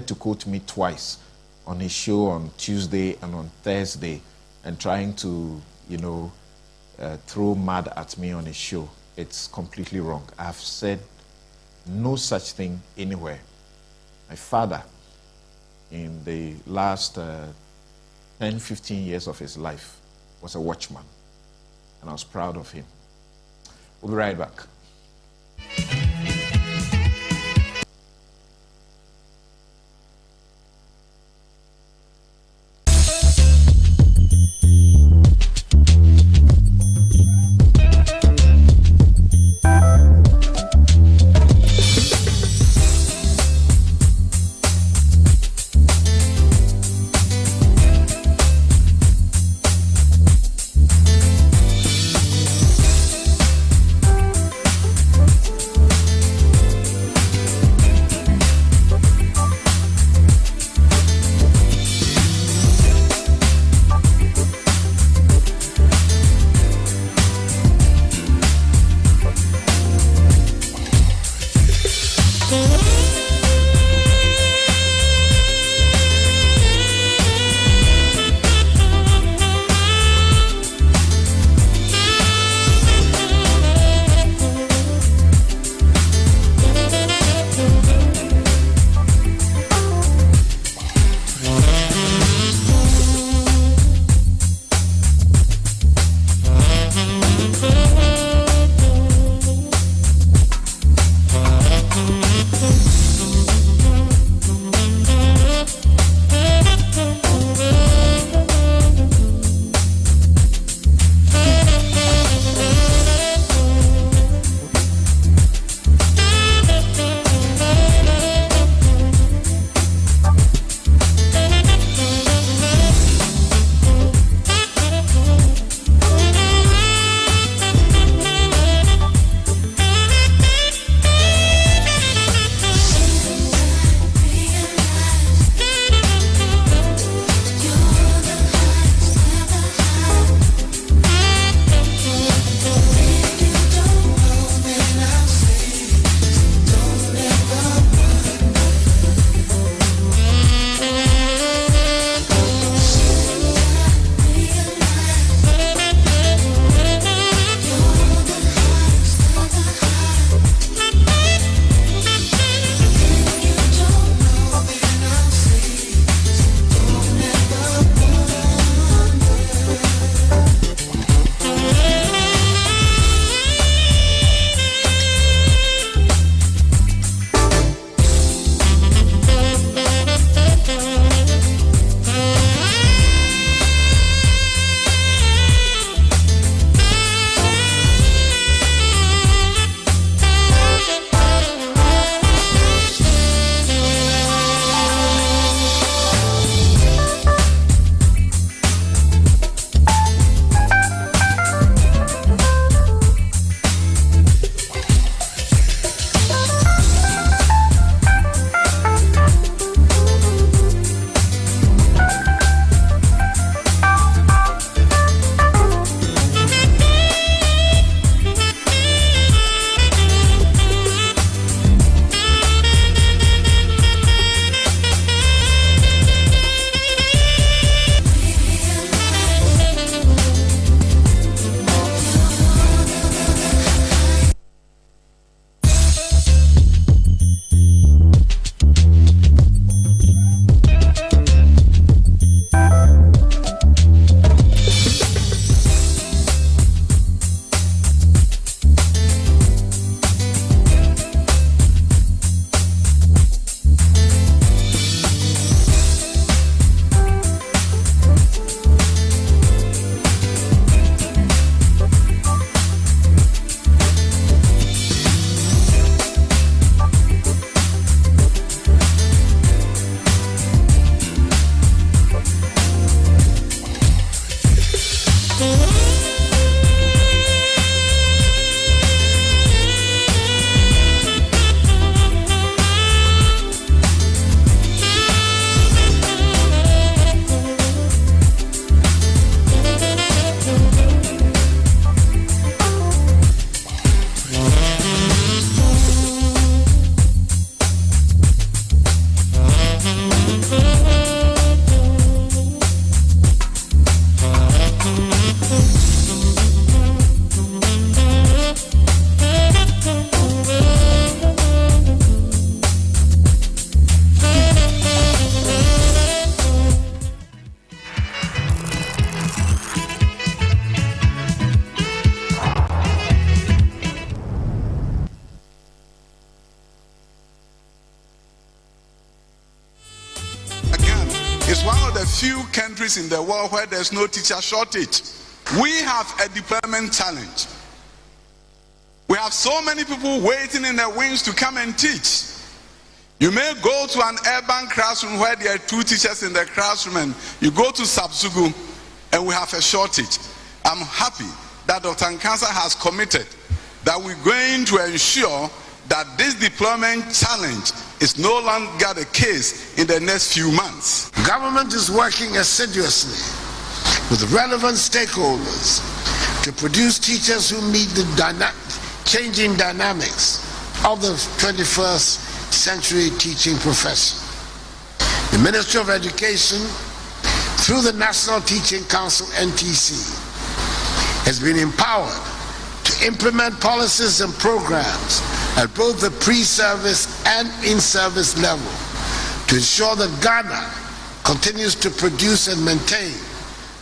to quote me twice on his show on Tuesday and on Thursday, and trying to, throw mud at me on his show. It's completely wrong. I have said no such thing anywhere. My father, in the last 10, 15 years of his life, was a watchman, and I was proud of him. We'll be right back. few countries in the world where there's no teacher shortage. We have a deployment challenge. We have so many people waiting in the wings to come and teach. You may go to an urban classroom where there are 2 teachers in the classroom, and you go to Sabsugu and we have a shortage. I'm happy that Dr. Nkansa has committed that we're going to ensure that this deployment challenge is no longer the case in the next few months. Government is working assiduously with relevant stakeholders to produce teachers who meet the changing dynamics of the 21st century teaching profession. The Ministry of Education, through the National Teaching Council, NTC, has been empowered to implement policies and programs at both the pre-service and in-service level to ensure that Ghana continues to produce and maintain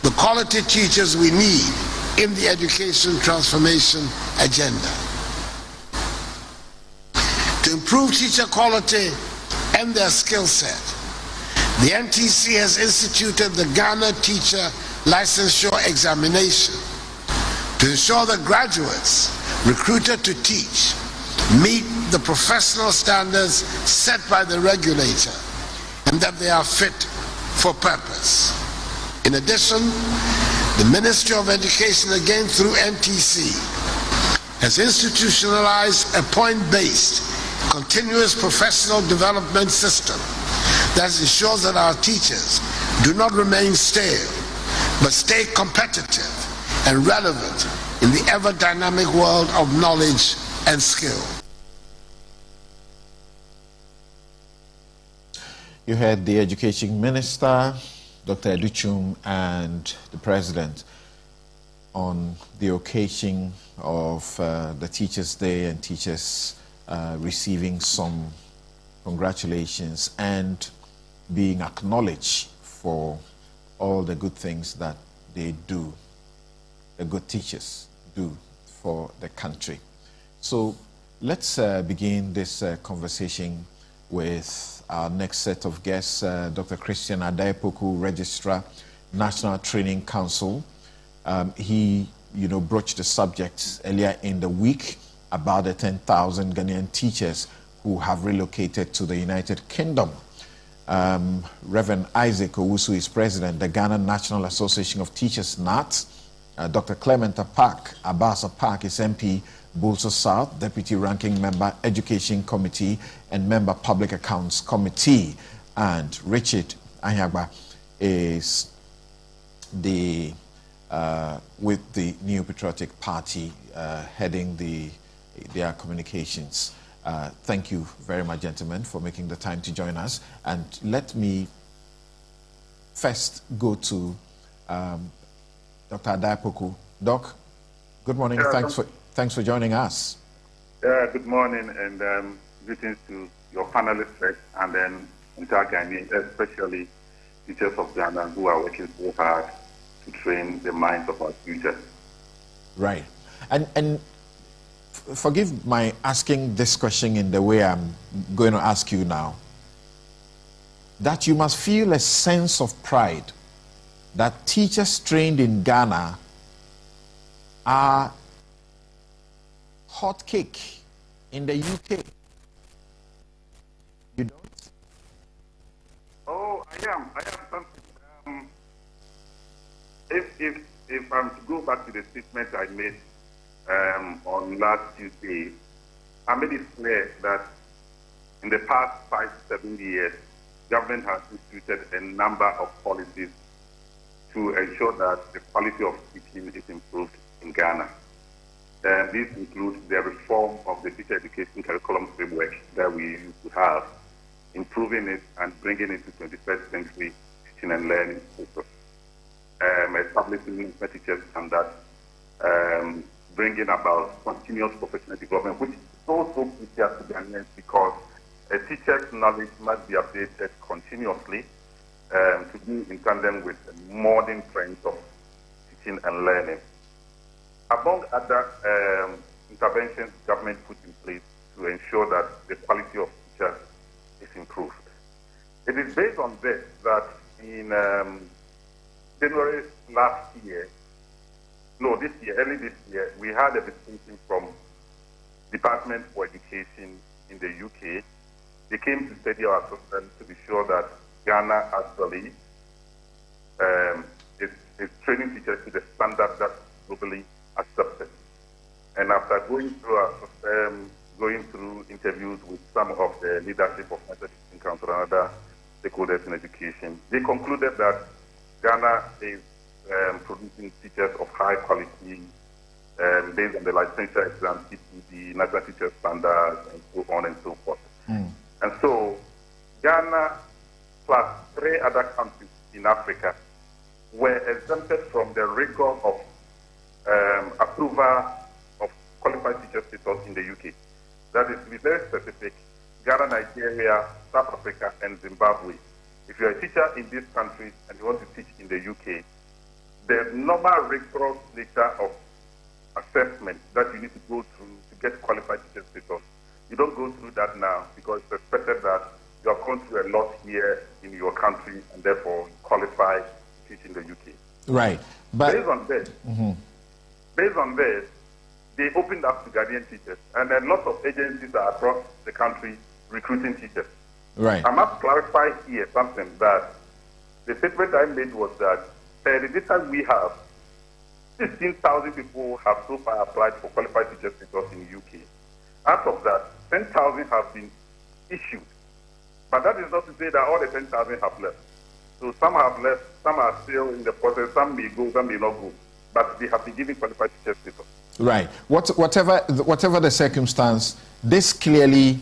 the quality teachers we need in the education transformation agenda. To improve teacher quality and their skill set, the NTC has instituted the Ghana Teacher Licensure Examination to ensure that graduates recruited to teach meet the professional standards set by the regulator and that they are fit for purpose. In addition, the Ministry of Education, again through NTC, has institutionalized a point-based continuous professional development system that ensures that our teachers do not remain stale but stay competitive and relevant in the ever-dynamic world of knowledge and skill. You heard the Education Minister, Dr. Educhum, and the President on the occasion of the Teachers' Day and teachers receiving some congratulations and being acknowledged for all the good things that they do, the good teachers do for the country. So let's begin this conversation with our next set of guests, Dr. Christian Adaipoku, Registrar, National Training Council. He, broached the subject earlier in the week about the 10,000 Ghanaian teachers who have relocated to the United Kingdom. Reverend Isaac Owusu is president, the Ghana National Association of Teachers, NAT. Dr. Clement Abbas Park is MP, Bulso South, Deputy Ranking Member, Education Committee, and Member, Public Accounts Committee. And Richard Anyagba is the with the New Patriotic Party, heading their communications. Thank you very much, gentlemen, for making the time to join us. And let me first go to Dr. Adaipoku. Doc, good morning. Thanks for joining us. Good morning, and greetings to your panelists and then entire Ghanaians, especially teachers of Ghana who are working so hard to train the minds of our future. Right. And forgive my asking this question in the way I'm going to ask you now. That you must feel a sense of pride that teachers trained in Ghana are hot cake in the UK. You don't? Oh, I am something. If I'm to go back to the statement I made on last Tuesday, I made it clear that in the past 5 to 7 years, government has instituted a number of policies to ensure that the quality of teaching is improved in Ghana. This includes the reform of the teacher education curriculum framework that we used to have, improving it and bringing it to 21st century teaching and learning process, establishing teachers standards, bringing about continuous professional development, which is so crucial to Ghanaians because a teacher's knowledge must be updated continuously to be in tandem with modern trends of teaching and learning. Among other interventions government put in place to ensure that the quality of teachers is improved. It is based on this that in January last year, no, this year, early this year, we had a visitation from Department for Education in the UK. They came to study our system to be sure that Ghana actually is training teachers to the standard that's globally accepted. And after going through our system, going through interviews with some of the leadership of Methodist Teaching Council and other stakeholders in education, they concluded that Ghana is producing teachers of high quality based on the licensure exam, the National Teacher Standards, and so on and so forth. And so Ghana plus 3 other countries in Africa were exempted from the rigor of approval of qualified teacher status in the UK. That is, to be very specific, Ghana, Nigeria, South Africa, and Zimbabwe. If you're a teacher in these countries and you want to teach in the UK, the normal rigorous nature of assessment that you need to go through to get qualified teacher status, you don't go through that now because it's expected that you have gone through a lot here in your country and therefore you qualify to teach in the UK. Right. But based on this, they opened up to Ghanaian teachers, and a lot of agencies are across the country recruiting teachers. Right. I must clarify here something that the statement I made was that the data we have, 16,000 people have so far applied for qualified teacher status in the UK. Out of that, 10,000 have been issued. But that is not to say that all the 10,000 have left. So some have left, some are still in the process, some may go, some may not go. But they have been given qualified teacher status. Right. Whatever the circumstance, this clearly,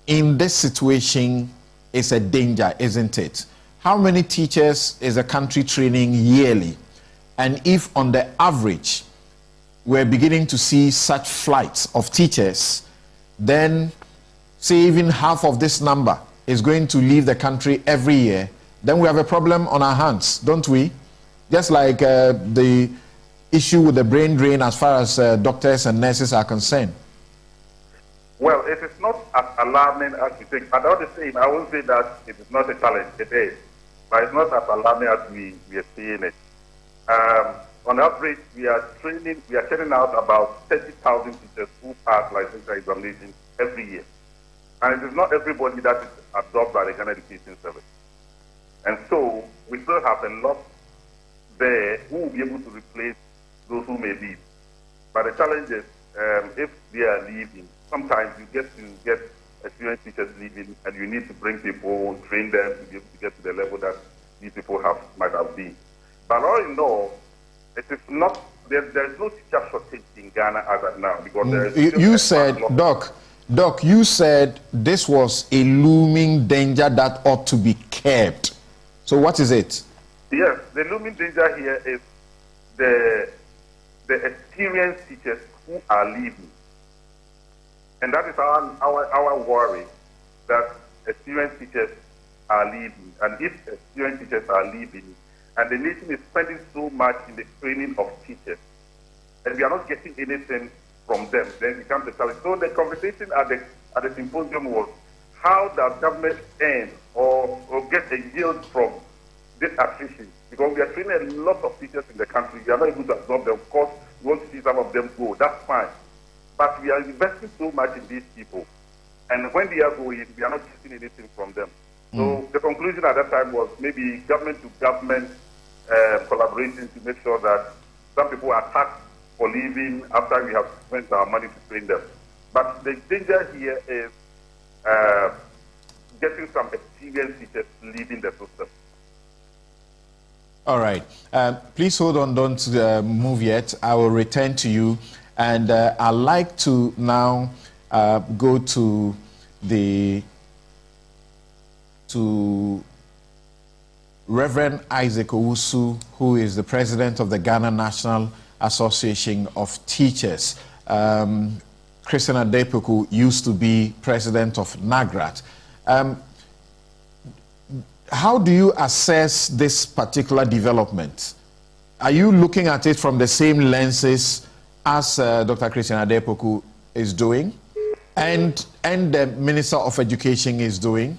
in this situation, is a danger, isn't it? How many teachers is a country training yearly? And if on the average, we're beginning to see such flights of teachers, then say even half of this number is going to leave the country every year, then we have a problem on our hands, don't we? Just like the issue with the brain drain as far as doctors and nurses are concerned. Well, it is not as alarming as you think. But all the same, I won't say that it is not a challenge. It is. But it's not as alarming as we are seeing it. On average, we are turning out about 30,000 teachers who pass licensure examinations every year. And it is not everybody that is absorbed by the Ghana Education Service. And so we still have a lot there who will be able to replace those who may leave. But the challenge is, if they are leaving, sometimes you get experienced teachers leaving, and you need to bring people, train them to be able to get to the level that these people might have been. But all in all, it is not. There is no teacher shortage in Ghana as of now because there is. You said, Doc, you said this was a looming danger that ought to be kept. So what is it? Yes, the looming danger here is the experienced teachers who are leaving. And that is our worry, that experienced teachers are leaving. And if experienced teachers are leaving, and the nation is spending so much in the training of teachers, and we are not getting anything from them, then it becomes a challenge. So the conversation at the symposium was, how does government earn or get a yield from this attrition? Because we are training a lot of teachers in the country. We are not able to absorb them. Of course, we want to see some of them go. That's fine. But we are investing so much in these people. And when they are going, we are not getting anything from them. So the conclusion at that time was maybe government-to-government collaboration to make sure that some people are taxed for leaving after we have spent our money to train them. But the danger here is getting some experienced teachers leaving the system. All right. Please hold on, don't move yet. I will return to you. And I'd like to now go to Reverend Isaac Owusu, who is the president of the Ghana National Association of Teachers. Christian Adepoku used to be president of NAGRAT. How do you assess this particular development? Are you looking at it from the same lenses as Dr. Christian Adepoku is doing and the Minister of Education is doing?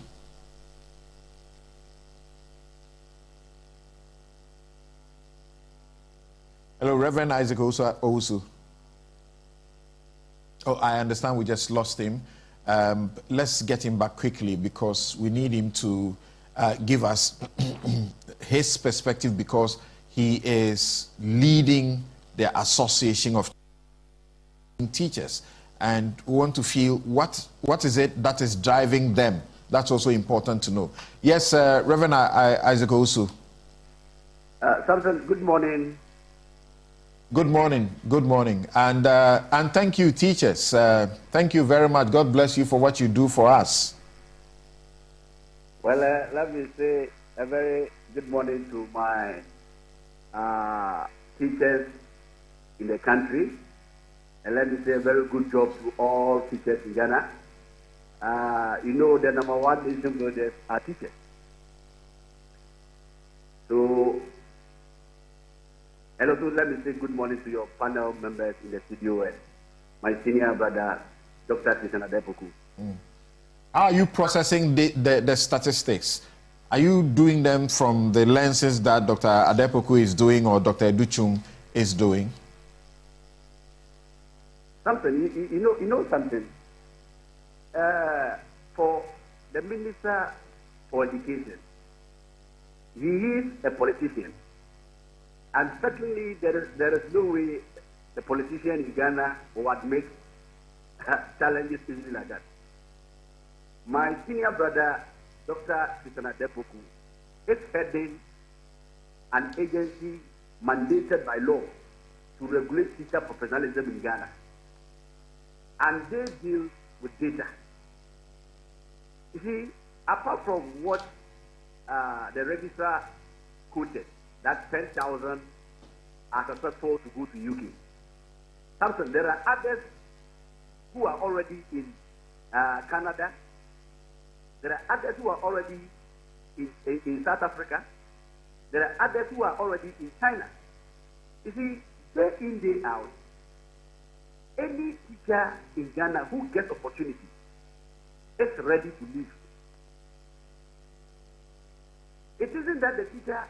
Hello, Reverend Isaac Owusu. Oh, I understand we just lost him. Let's get him back quickly because we need him to give us his perspective because he is leading the Association of Teachers. And we want to feel what is it that is driving them. That's also important to know. Yes, Reverend Isaac Owusu. Samson, good morning. Good morning. Good morning. And thank you, teachers. Thank you very much. God bless you for what you do for us. Well, let me say a very good morning to my teachers in the country. And let me say a very good job to all teachers in Ghana. You know, the number one nation builders are teachers. So, and also let me say good morning to your panel members in the studio and my senior brother, Dr. Christian Adepoku. How are you processing the statistics? Are you doing them from the lenses that Dr. Adepoku is doing or Dr. Educhum is doing? Something, you know something. For the Minister for Education, he is a politician. And certainly there is no way the politician in Ghana will admit challenges easily like that. My senior brother, Dr. Christian Adepoku, is heading an agency mandated by law to regulate teacher professionalism in Ghana. And they deal with data. You see, apart from what the registrar quoted, that 10,000 are successful to go to UK. Samson, there are others who are already in Canada. There are others who are already in South Africa. There are others who are already in China. You see, day in, day out, any teacher in Ghana who gets opportunity is ready to leave. It isn't that the teacher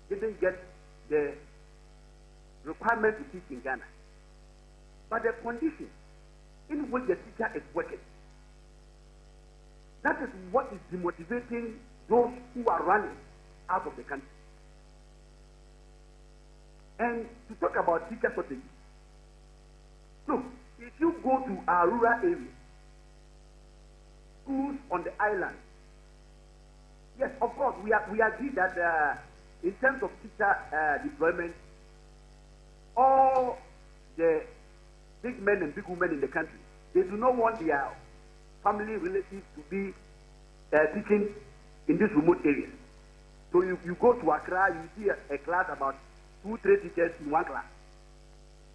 didn't get the requirement to teach in Ghana, but the condition in which the teacher is working. That is what is demotivating those who are running out of the country. And to talk about teacher shortage, look, if you go to our rural areas, schools on the island, yes, of course, we agree that in terms of teacher deployment, all the big men and big women in the country, they do not want their family relatives to be teaching in these remote areas. So you go to Accra, you see a class about 2-3 teachers in one class.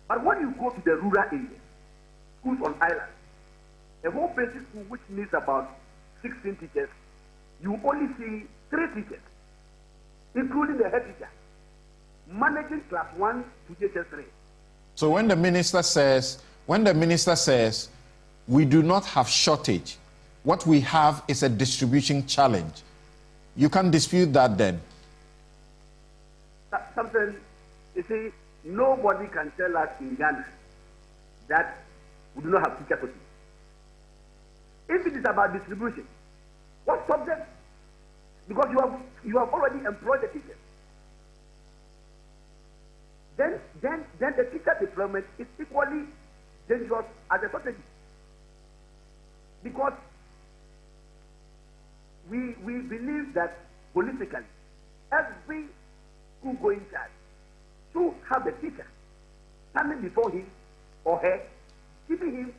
But when you go to the rural areas, schools on islands, a whole basic school which needs about 16 teachers, you only see 3 teachers, including the head teacher, managing class 1 to JS3. So when the minister says we do not have shortage, what we have is a distribution challenge. You can't dispute that then. Something, you see, nobody can tell us in Ghana that we do not have teacher shortage. If it is about distribution, what subject? Because you have already employed the teachers. Then the teacher deployment is equally dangerous as a strategy. Because we believe that politically, every school going charge should have the teacher standing before him or her, giving him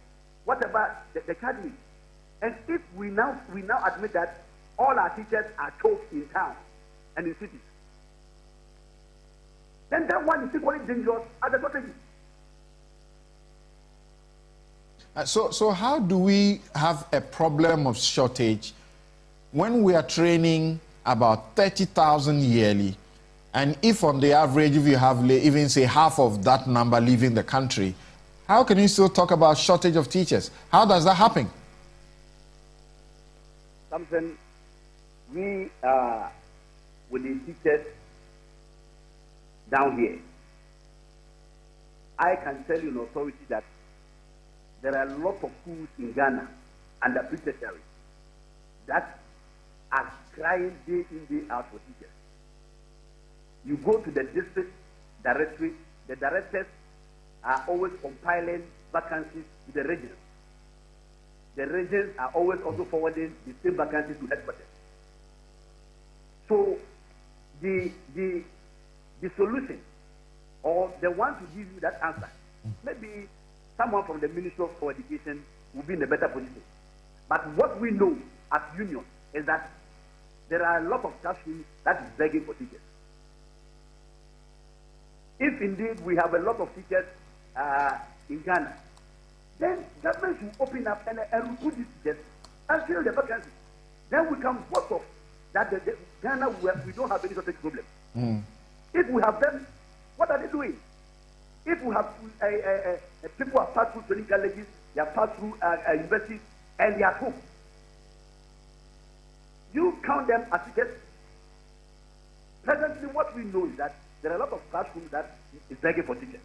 whatever the charge needs. And if we now admit that all our teachers are choked in town and in cities, then that one is equally dangerous as a strategy. So how do we have a problem of shortage when we are training about 30,000 yearly, and if on the average, if you have even say half of that number leaving the country, how can you still talk about shortage of teachers? How does that happen? Something we are with the teachers down here. I can tell you in authority that there are a lot of schools in Ghana under penitentiary that are crying day in, day out for teachers. You go to the district directorate, the directors are always compiling vacancies to the regions. The regions are always also forwarding the same vacancies to headquarters. So the solution, or the one to give you that answer, maybe someone from the Ministry of Education will be in a better position. But what we know as union is that there are a lot of classrooms that is begging for teachers. If indeed we have a lot of teachers in Ghana, then government should open up and recruit these teachers and fill the vacancy. Then we can work off that the Ghana, we don't have any such problem. If we have them, what are they doing? If we have people have passed through training colleges, they have passed through universities, and they are at home, you count them as teachers. Presently, what we know is that there are a lot of classrooms that is begging for teachers.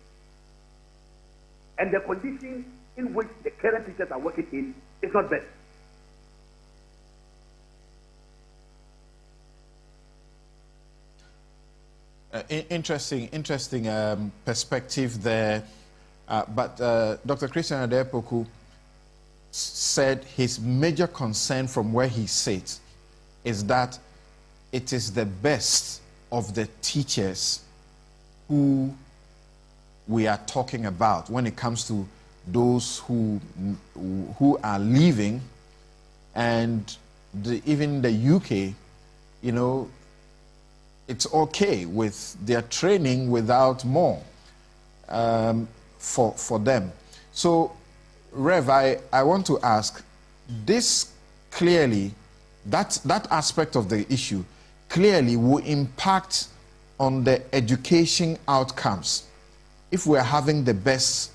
And the conditions in which the current teachers are working in is not best. Interesting perspective there. But Dr. Christian Adepoku said his major concern from where he sits is that it is the best of the teachers who we are talking about when it comes to those who are leaving, and even the UK, you know, it's okay with their training without more for them. So, Rev, I want to ask, this clearly, that aspect of the issue clearly will impact on the education outcomes if we are having the best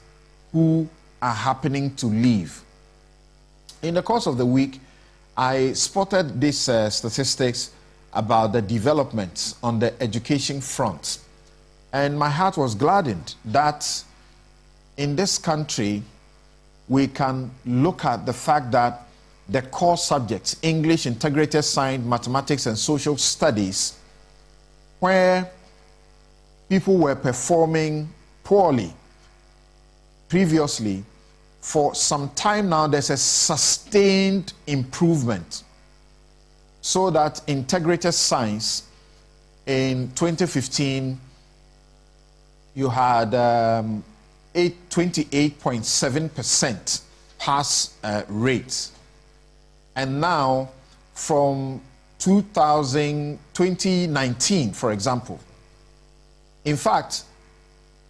who are happening to leave. In the course of the week, I spotted these statistics about the developments on the education front. And my heart was gladdened that in this country, we can look at the fact that the core subjects, English, integrated science, mathematics, and social studies, where people were performing poorly previously, for some time now, there's a sustained improvement. So that integrated science in 2015, you had 28.7% pass rate. And now, from 2019, for example, in fact,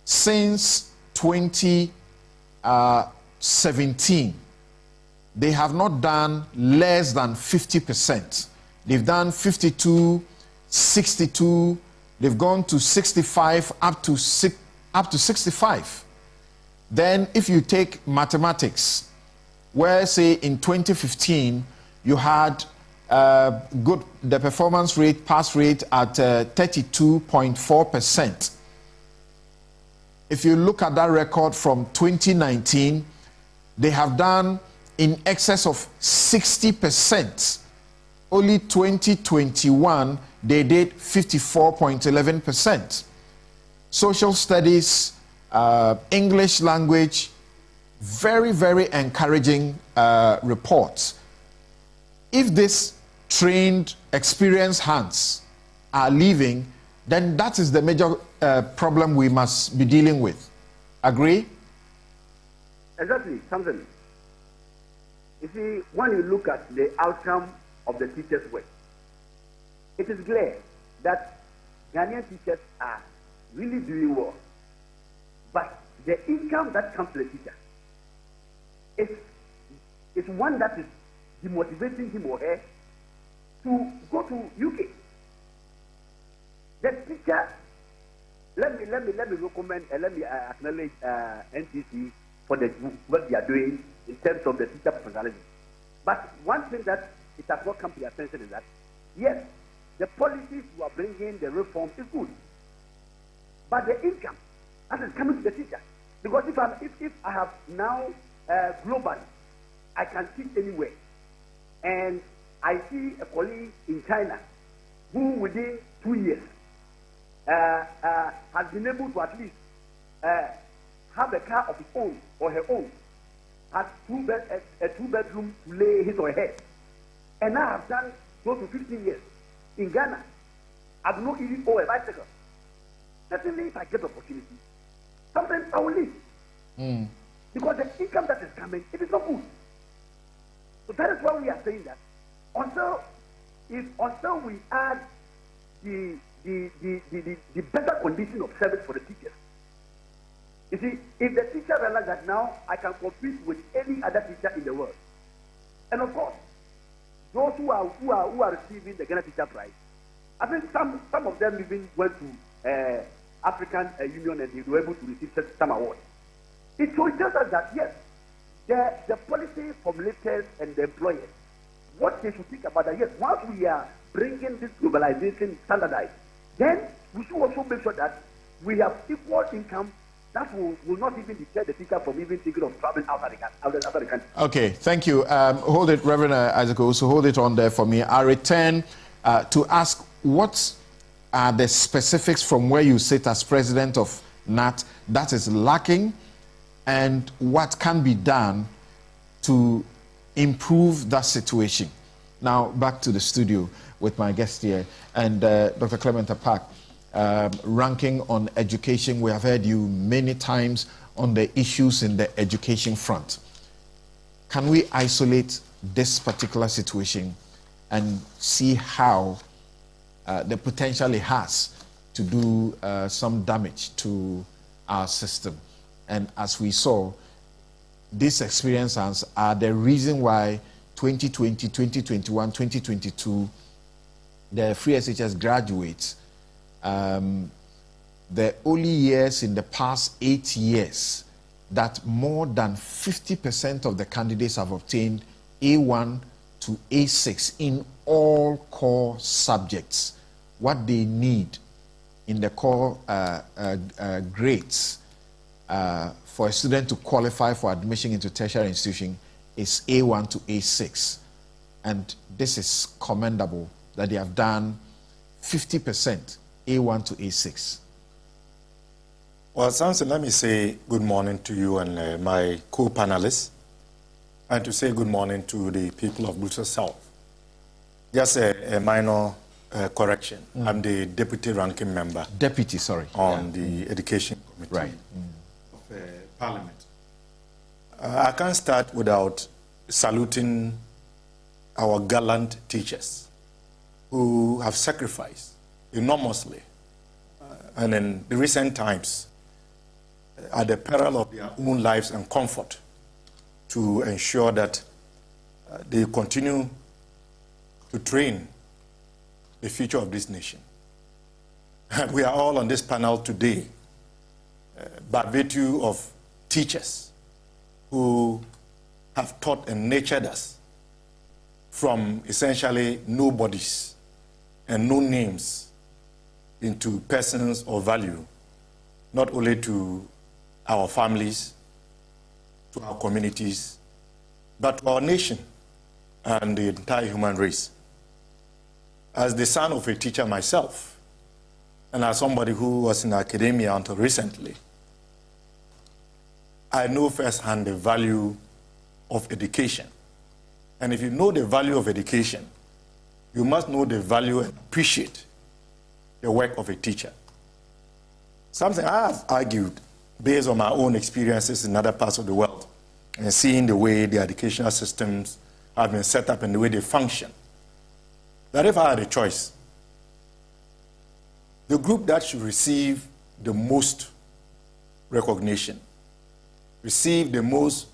since 2017, they have not done less than 50%. They've done 52, 62, they've gone to 65, up to 65. Then if you take mathematics, where say in 2015, you had the performance rate, pass rate at 32.4%. If you look at that record from 2019, they have done in excess of 60%. Only 2021, they did 54.11%. Social studies, English language, very, very encouraging reports. If this trained, experienced hands are leaving, then that is the major problem we must be dealing with. Agree? Exactly, something. You see, when you look at the outcome of the teachers' work, it is clear that Ghanaian teachers are really doing well. But the income that comes to the teacher is one that is demotivating him or her to go to UK. The teacher, let me recommend and let me acknowledge NTC for the what they are doing in terms of the teacher professionalism. But one thing that it has not come to their attention is that, yes, the policies you are bringing, the reform is good. But the income that is coming to the teacher Because if I have now globally, I can teach anywhere, and I see a colleague in China who within 2 years has been able to at least have a car of his own or her own, has a two-bedroom to lay his or her head. And I have done close to 15 years in Ghana. I do not even own a bicycle. Certainly, if I get the opportunity, sometimes I will leave. Because the income that is coming, it is not good. So that is why we are saying that until we add the better condition of service for the teachers. You see, if the teacher realizes that now I can compete with any other teacher in the world, and of course, those who are receiving the Ghana Teacher Prize, I think some of them even went to African Union and they were able to receive some awards. It shows just us that yes, the policy formulators and the employers, what they should think about that, yes, once we are bringing this globalization standardized, then we should also make sure that we have equal income that will not even deter the teacher from even thinking of traveling outside the country. Okay, thank you. Hold it, Reverend Isaac, so hold it on there for me. I return to ask what are the specifics from where you sit as president of NAT that is lacking, and what can be done to improve that situation. Now, back to the studio with my guest here, and Dr. Clement Apak, ranking on education. We have heard you many times on the issues in the education front. Can we isolate this particular situation and see how the potential it has to do some damage to our system? And as we saw, these experiences are the reason why 2020, 2021, 2022, the free SHS graduates, the only years in the past 8 years that more than 50% of the candidates have obtained A1 to A6 in all core subjects. What they need in the core grades for a student to qualify for admission into tertiary institution is A1 to A6. And this is commendable that they have done 50% A1 to A6. Well, Samson, let me say good morning to you and my co-panelists, and to say good morning to the people of Busa South. Just a minor correction. I'm the deputy ranking member. Deputy, sorry. On the education committee. Right. Of Parliament. I can't start without saluting our gallant teachers who have sacrificed enormously and in the recent times at the peril of their own lives and comfort to ensure that they continue to train the future of this nation. We are all on this panel today by virtue of teachers who have taught and nurtured us from essentially nobodies and no names into persons of value, not only to our families, to our communities, but to our nation and the entire human race. As the son of a teacher myself, and as somebody who was in academia until recently, I know firsthand the value of education. And if you know the value of education, you must know the value and appreciate the work of a teacher. Something I have argued based on my own experiences in other parts of the world and seeing the way the educational systems have been set up and the way they function, that if I had a choice, the group that should receive the most recognition, receive the most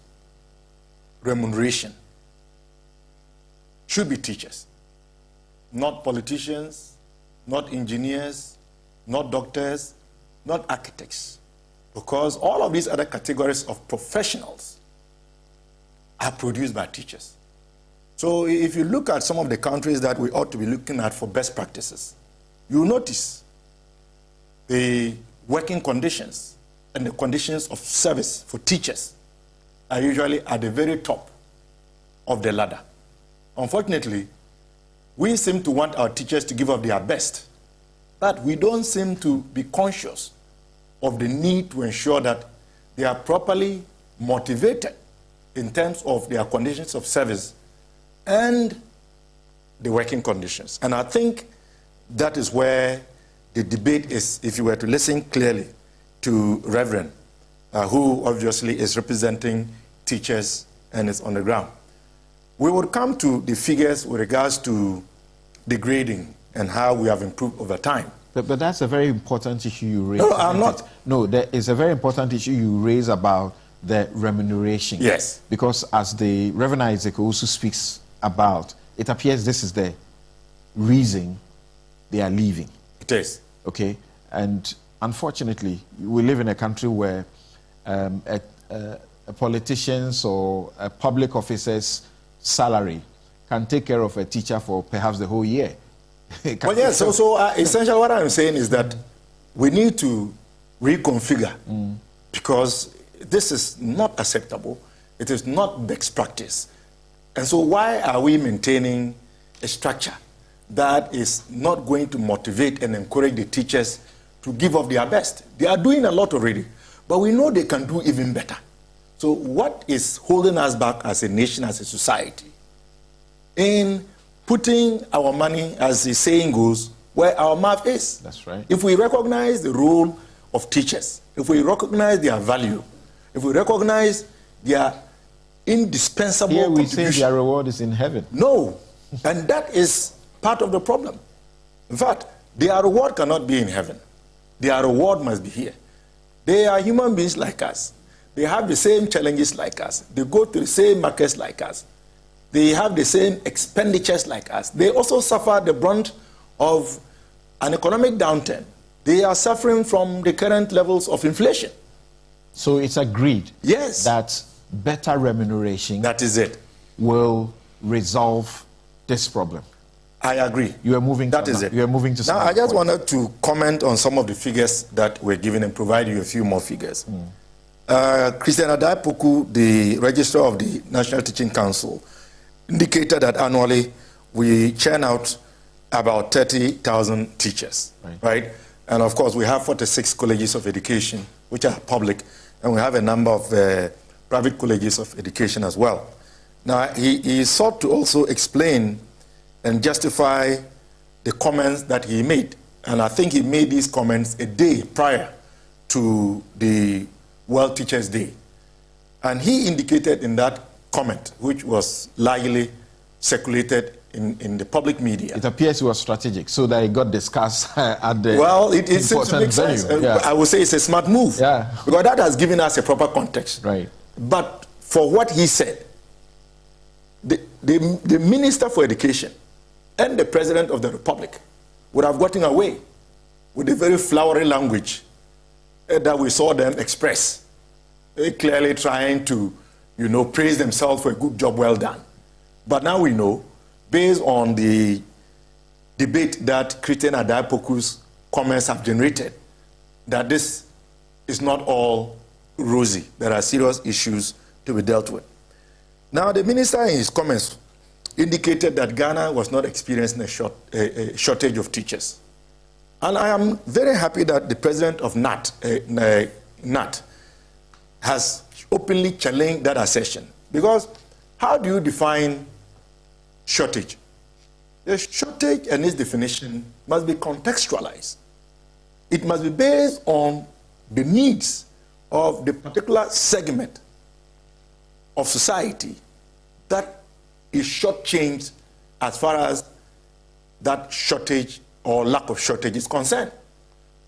remuneration, should be teachers, not politicians, not engineers, not doctors, not architects, because all of these other categories of professionals are produced by teachers. So if you look at some of the countries that we ought to be looking at for best practices, you'll notice the working conditions and the conditions of service for teachers are usually at the very top of the ladder. Unfortunately, we seem to want our teachers to give up their best, but we don't seem to be conscious of the need to ensure that they are properly motivated in terms of their conditions of service and the working conditions. And I think that is where the debate is, if you were to listen clearly to Reverend, who obviously is representing teachers and is on the ground. We would come to the figures with regards to the grading and how we have improved over time. But that's a very important issue you raise. No, I'm not. No, there is a very important issue you raise about the remuneration. Yes. Because as the Reverend Isaac also speaks about, it appears this is the reason they are leaving. It is. Okay? And unfortunately, we live in a country where a politician's or a public officer's salary can take care of a teacher for perhaps the whole year. Well, yes, so essentially what I'm saying is that we need to reconfigure because this is not acceptable. It is not best practice. And so why are we maintaining a structure that is not going to motivate and encourage the teachers to give up their best? They are doing a lot already, but we know they can do even better. So what is holding us back as a nation, as a society, in putting our money, as the saying goes, where our mouth is? That's right. If we recognize the role of teachers, if we recognize their value, if we recognize their indispensable Here we contribution, say their reward is in heaven. No, and that is part of the problem. In fact, their reward cannot be in heaven. Their reward must be here. They are human beings like us. They have the same challenges like us. They go to the same markets like us. They have the same expenditures like us. They also suffer the brunt of an economic downturn. They are suffering from the current levels of inflation. So it's agreed, yes, that better remuneration, that is it, will resolve this problem. I agree. You are moving. That is it. You are moving to. Now, I just wanted to comment on some of the figures that were given and provide you a few more figures. Christian Adaipoku, the registrar of the National Teaching Council, indicated that annually we churn out about 30,000 teachers, right? And of course, we have 46 colleges of education, which are public, and we have a number of private colleges of education as well. Now, he sought to also explain and justify the comments that he made. And I think he made these comments a day prior to the World Teachers' Day. And he indicated in that comment, which was largely circulated in the public media. It appears it was strategic, so that it got discussed at the Well, it seems to make sense. Yeah. I would say it's a smart move. Yeah. Because that has given us a proper context. Right. But for what he said, the Minister for Education and the President of the Republic would have gotten away with the very flowery language that we saw them express, clearly trying to, praise themselves for a good job well done. But now we know, based on the debate that Christian Adaipoku's comments have generated, that this is not all rosy. There are serious issues to be dealt with. Now, the minister in his comments indicated that Ghana was not experiencing a shortage of teachers. And I am very happy that the president of NAT has openly challenged that assertion. Because how do you define shortage? The shortage and its definition must be contextualized. It must be based on the needs of the particular segment of society that is shortchanged as far as that shortage or lack of shortage is concerned.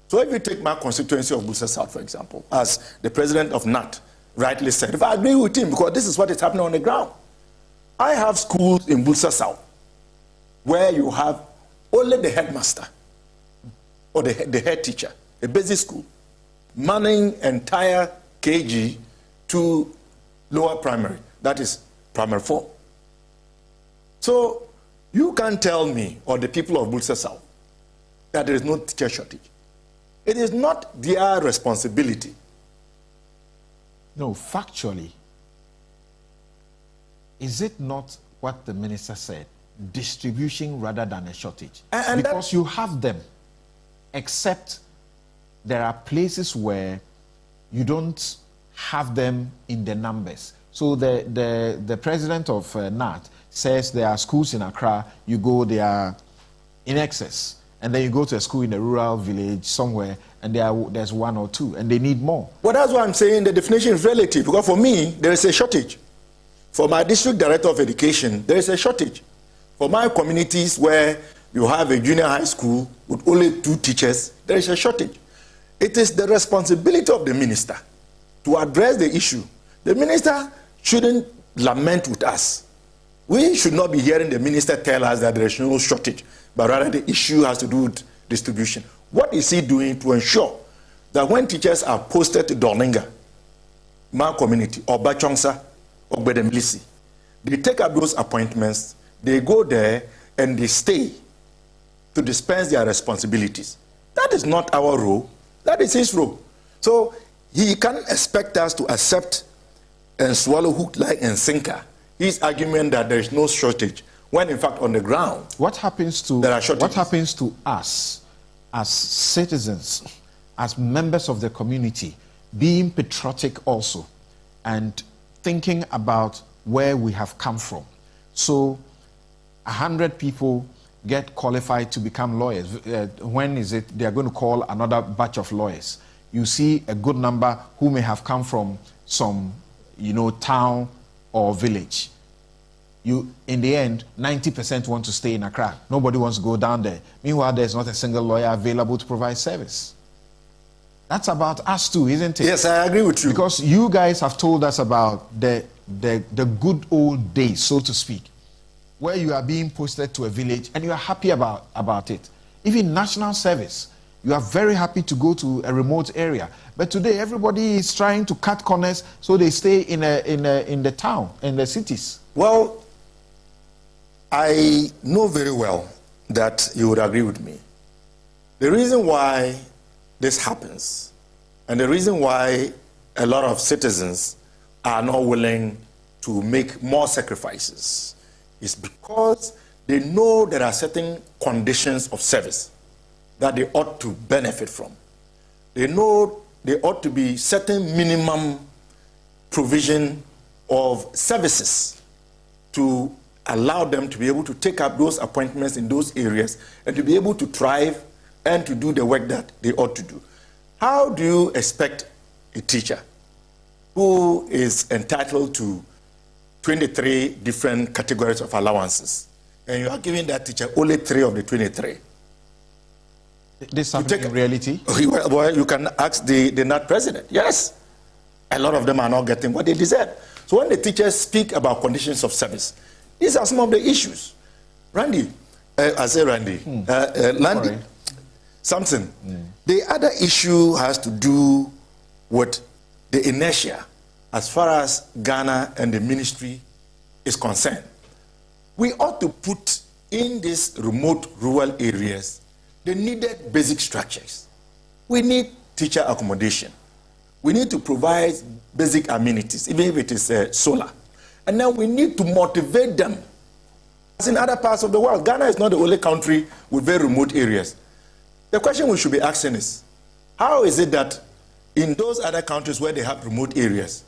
So if you take my constituency of Busa South, for example, as the president of NAT rightly said, if I agree with him, because this is what is happening on the ground. I have schools in Busa South where you have only the headmaster or the head teacher, a basic school, manning entire KG to lower primary, that is primary 4. So you can't tell me or the people of Busa South that there is no teacher shortage. It is not their responsibility No, factually, is it not what the minister said? Distribution rather than a shortage. And because you have them, except there are places where you don't have them in the numbers. So the president of NAT says there are schools in Accra, you go, they are in excess. And then you go to a school in a rural village somewhere, and there's one or two, and they need more. Well, that's why I'm saying the definition is relative, because for me, there is a shortage. For my district director of education, there is a shortage. For my communities where you have a junior high school with only 2 teachers, there is a shortage. It is the responsibility of the minister to address the issue. The minister shouldn't lament with us. We should not be hearing the minister tell us that there is no shortage, but rather the issue has to do with distribution. What is he doing to ensure that when teachers are posted to Dorninga, my community, or Bachongsa, or Bedemlisi, they take up those appointments, they go there, and they stay to dispense their responsibilities. That is not our role. That is his role. So he can't expect us to accept and swallow hook, line, and sinker his argument that there is no shortage, when in fact on the ground, what happens to there are shortages. What happens to us as citizens, as members of the community, being patriotic also, and thinking about where we have come from? So 100 people get qualified to become lawyers. When is it they are going to call another batch of lawyers? You see a good number who may have come from some, town or village. In the end, 90% want to stay in Accra. Nobody wants to go down there. Meanwhile, there's not a single lawyer available to provide service. That's about us too, isn't it? Yes, I agree with you. Because you guys have told us about the good old days, so to speak, where you are being posted to a village and you are happy about it. Even national service, you are very happy to go to a remote area. But today, everybody is trying to cut corners so they stay in the town, in the cities. Well, I know very well that you would agree with me. The reason why this happens, and the reason why a lot of citizens are not willing to make more sacrifices, is because they know there are certain conditions of service that they ought to benefit from. They know there ought to be certain minimum provision of services to allow them to be able to take up those appointments in those areas and to be able to thrive and to do the work that they ought to do. How do you expect a teacher who is entitled to 23 different categories of allowances, and you are giving that teacher only 3 of the 23? This happens in reality? Well, you can ask the NAT president. Yes. A lot of them are not getting what they deserve. So when the teachers speak about conditions of service, these are some of the issues. Landy, Samson, the other issue has to do with the inertia as far as Ghana and the ministry is concerned. We ought to put in these remote rural areas the needed basic structures. We need teacher accommodation. We need to provide basic amenities, even if it is solar. And then we need to motivate them. As in other parts of the world, Ghana is not the only country with very remote areas. The question we should be asking is, how is it that in those other countries where they have remote areas,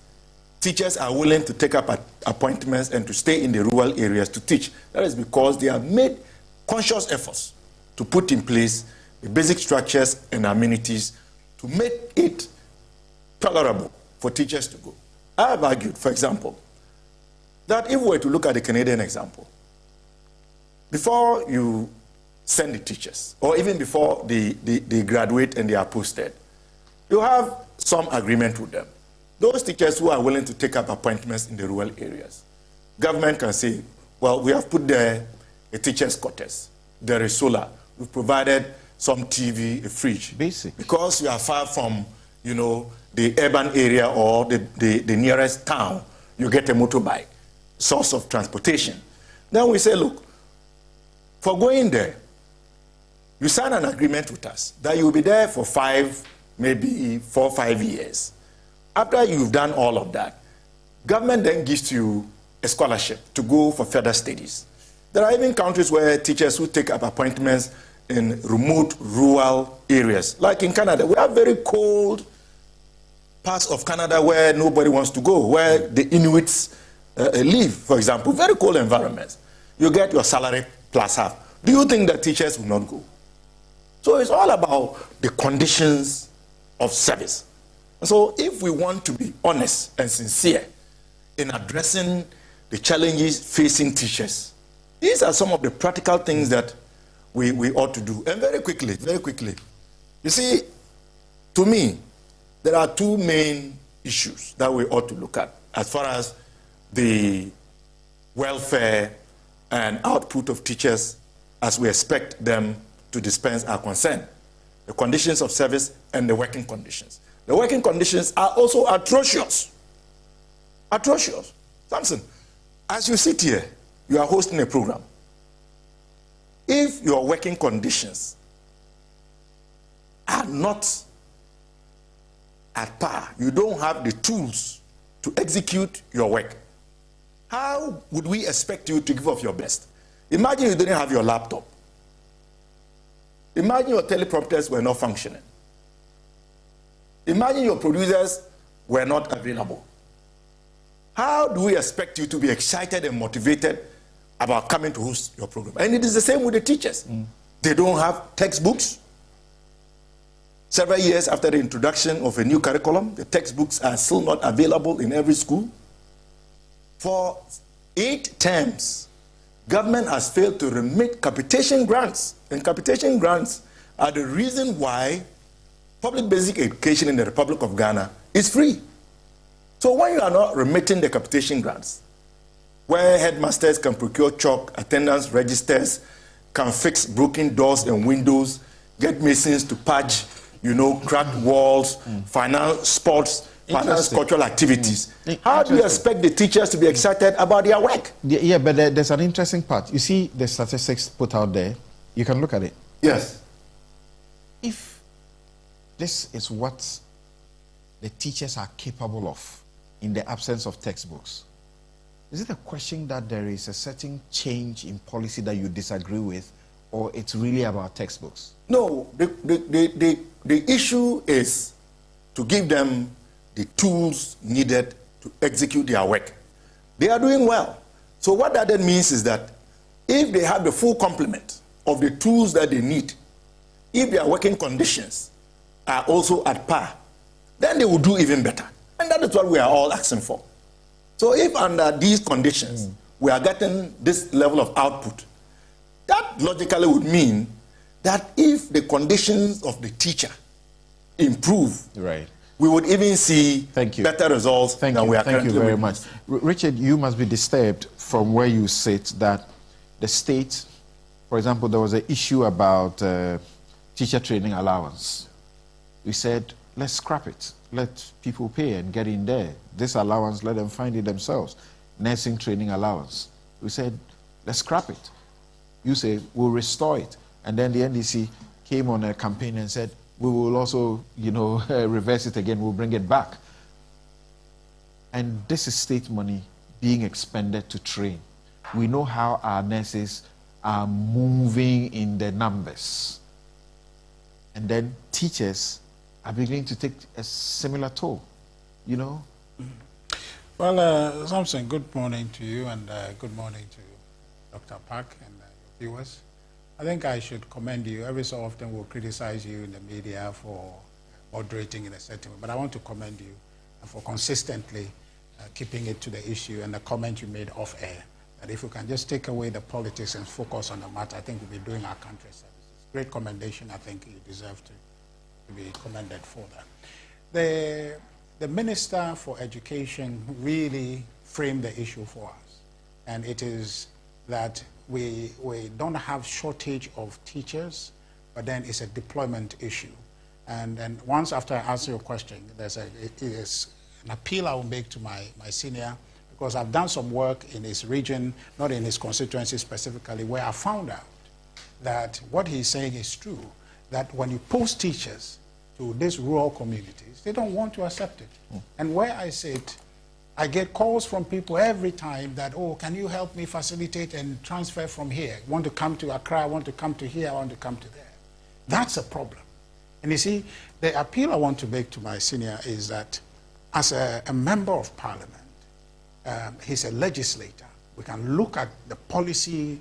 teachers are willing to take up appointments and to stay in the rural areas to teach? That is because they have made conscious efforts to put in place the basic structures and amenities to make it tolerable for teachers to go. I have argued, for example, that if we were to look at the Canadian example, before you send the teachers, or even before they graduate and they are posted, you have some agreement with them. Those teachers who are willing to take up appointments in the rural areas, government can say, well, we have put there a teacher's quarters, there is solar, we've provided some TV, a fridge. Basic. Because you are far from, the urban area or the nearest town, you get a motorbike, source of transportation. Then we say, look, for going there, you sign an agreement with us that you'll be there for 5, maybe 4 or 5 years. After you've done all of that, government then gives you a scholarship to go for further studies. There are even countries where teachers who take up appointments in remote rural areas. Like in Canada, we have very cold parts of Canada where nobody wants to go, where the Inuits live, for example, very cold environments. You get your salary plus half. Do you think that teachers will not go? So it's all about the conditions of service. So if we want to be honest and sincere in addressing the challenges facing teachers, these are some of the practical things that we ought to do. And very quickly, you see, to me, there are two main issues that we ought to look at as far as the welfare and output of teachers as we expect them to dispense are concerned. The conditions of service and the working conditions. The working conditions are also atrocious. Atrocious. Samson, as you sit here, you are hosting a program. If your working conditions are not at par, you don't have the tools to execute your work, how would we expect you to give of your best? Imagine you didn't have your laptop. Imagine your teleprompters were not functioning. Imagine your producers were not available. How do we expect you to be excited and motivated about coming to host your program? And it is the same with the teachers. They don't have textbooks. Several years after the introduction of a new curriculum, the textbooks are still not available in every school. For 8 terms, government has failed to remit capitation grants. And capitation grants are the reason why public basic education in the Republic of Ghana is free. So when you are not remitting the capitation grants, where headmasters can procure chalk, attendance registers, can fix broken doors and windows, get masons to patch, cracked walls, finance sports, finance cultural activities. How do you expect the teachers to be excited about their work? Yeah, but there's an interesting part. You see the statistics put out there. You can look at it. Yes. If this is what the teachers are capable of in the absence of textbooks, is it a question that there is a certain change in policy that you disagree with, or it's really about textbooks? No, the issue is to give them the tools needed to execute their work. They are doing well. So what that then means is that if they have the full complement of the tools that they need, if their working conditions are also at par, then they will do even better. And that is what we are all asking for. So if under these conditions, we are getting this level of output, that logically would mean that if the conditions of the teacher improve, right, we would even see better results than we are currently. Thank you very much. Richard, you must be disturbed from where you sit that the state, for example, there was an issue about teacher training allowance. We said, let's scrap it. Let people pay and get in there. This allowance, let them find it themselves. Nursing training allowance. We said, let's scrap it. You say, we'll restore it. And then the NDC came on a campaign and said, we will also, reverse it again. We'll bring it back. And this is state money being expended to train. We know how our nurses are moving in the numbers. And then teachers are beginning to take a similar toll, Well, Samson, good morning to you, and good morning to Dr. Park and your viewers. I think I should commend you. Every so often we'll criticize you in the media for moderating in a certain way, but I want to commend you for consistently keeping it to the issue, and the comment you made off air, that if we can just take away the politics and focus on the matter, I think we'll be doing our country services. Great commendation. I think you deserve to be commended for that. The Minister for Education really framed the issue for us, and it is that we don't have shortage of teachers, but then it's a deployment issue. And once after I answer your question, it is an appeal I will make to my senior, because I've done some work in his region, not in his constituency specifically, where I found out that what he's saying is true, that when you post teachers, to these rural communities, they don't want to accept it. And where I sit, I get calls from people every time that, oh, can you help me facilitate and transfer from here? I want to come to Accra, I want to come to here, I want to come to there. That's a problem. And you see, the appeal I want to make to my senior is that as a member of parliament, he's a legislator. We can look at the policy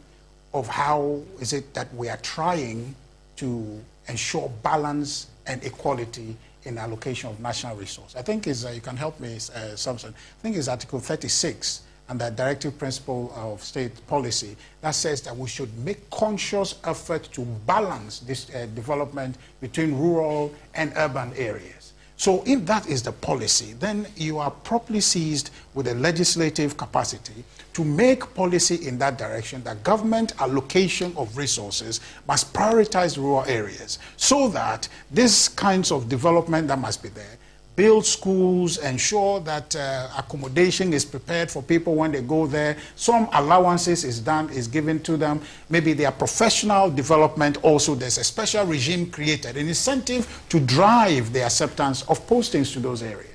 of how is it that we are trying to ensure balance and equality in allocation of national resource. I think is you can help me, Samson. I think it's Article 36 and the directive principle of state policy that says that we should make conscious effort to balance this development between rural and urban areas. So if that is the policy, then you are properly seized with a legislative capacity to make policy in that direction, that government allocation of resources must prioritize rural areas so that these kinds of development that must be there, build schools, ensure that accommodation is prepared for people when they go there, some allowances is given to them, maybe their professional development also, there's a special regime created, an incentive to drive the acceptance of postings to those areas.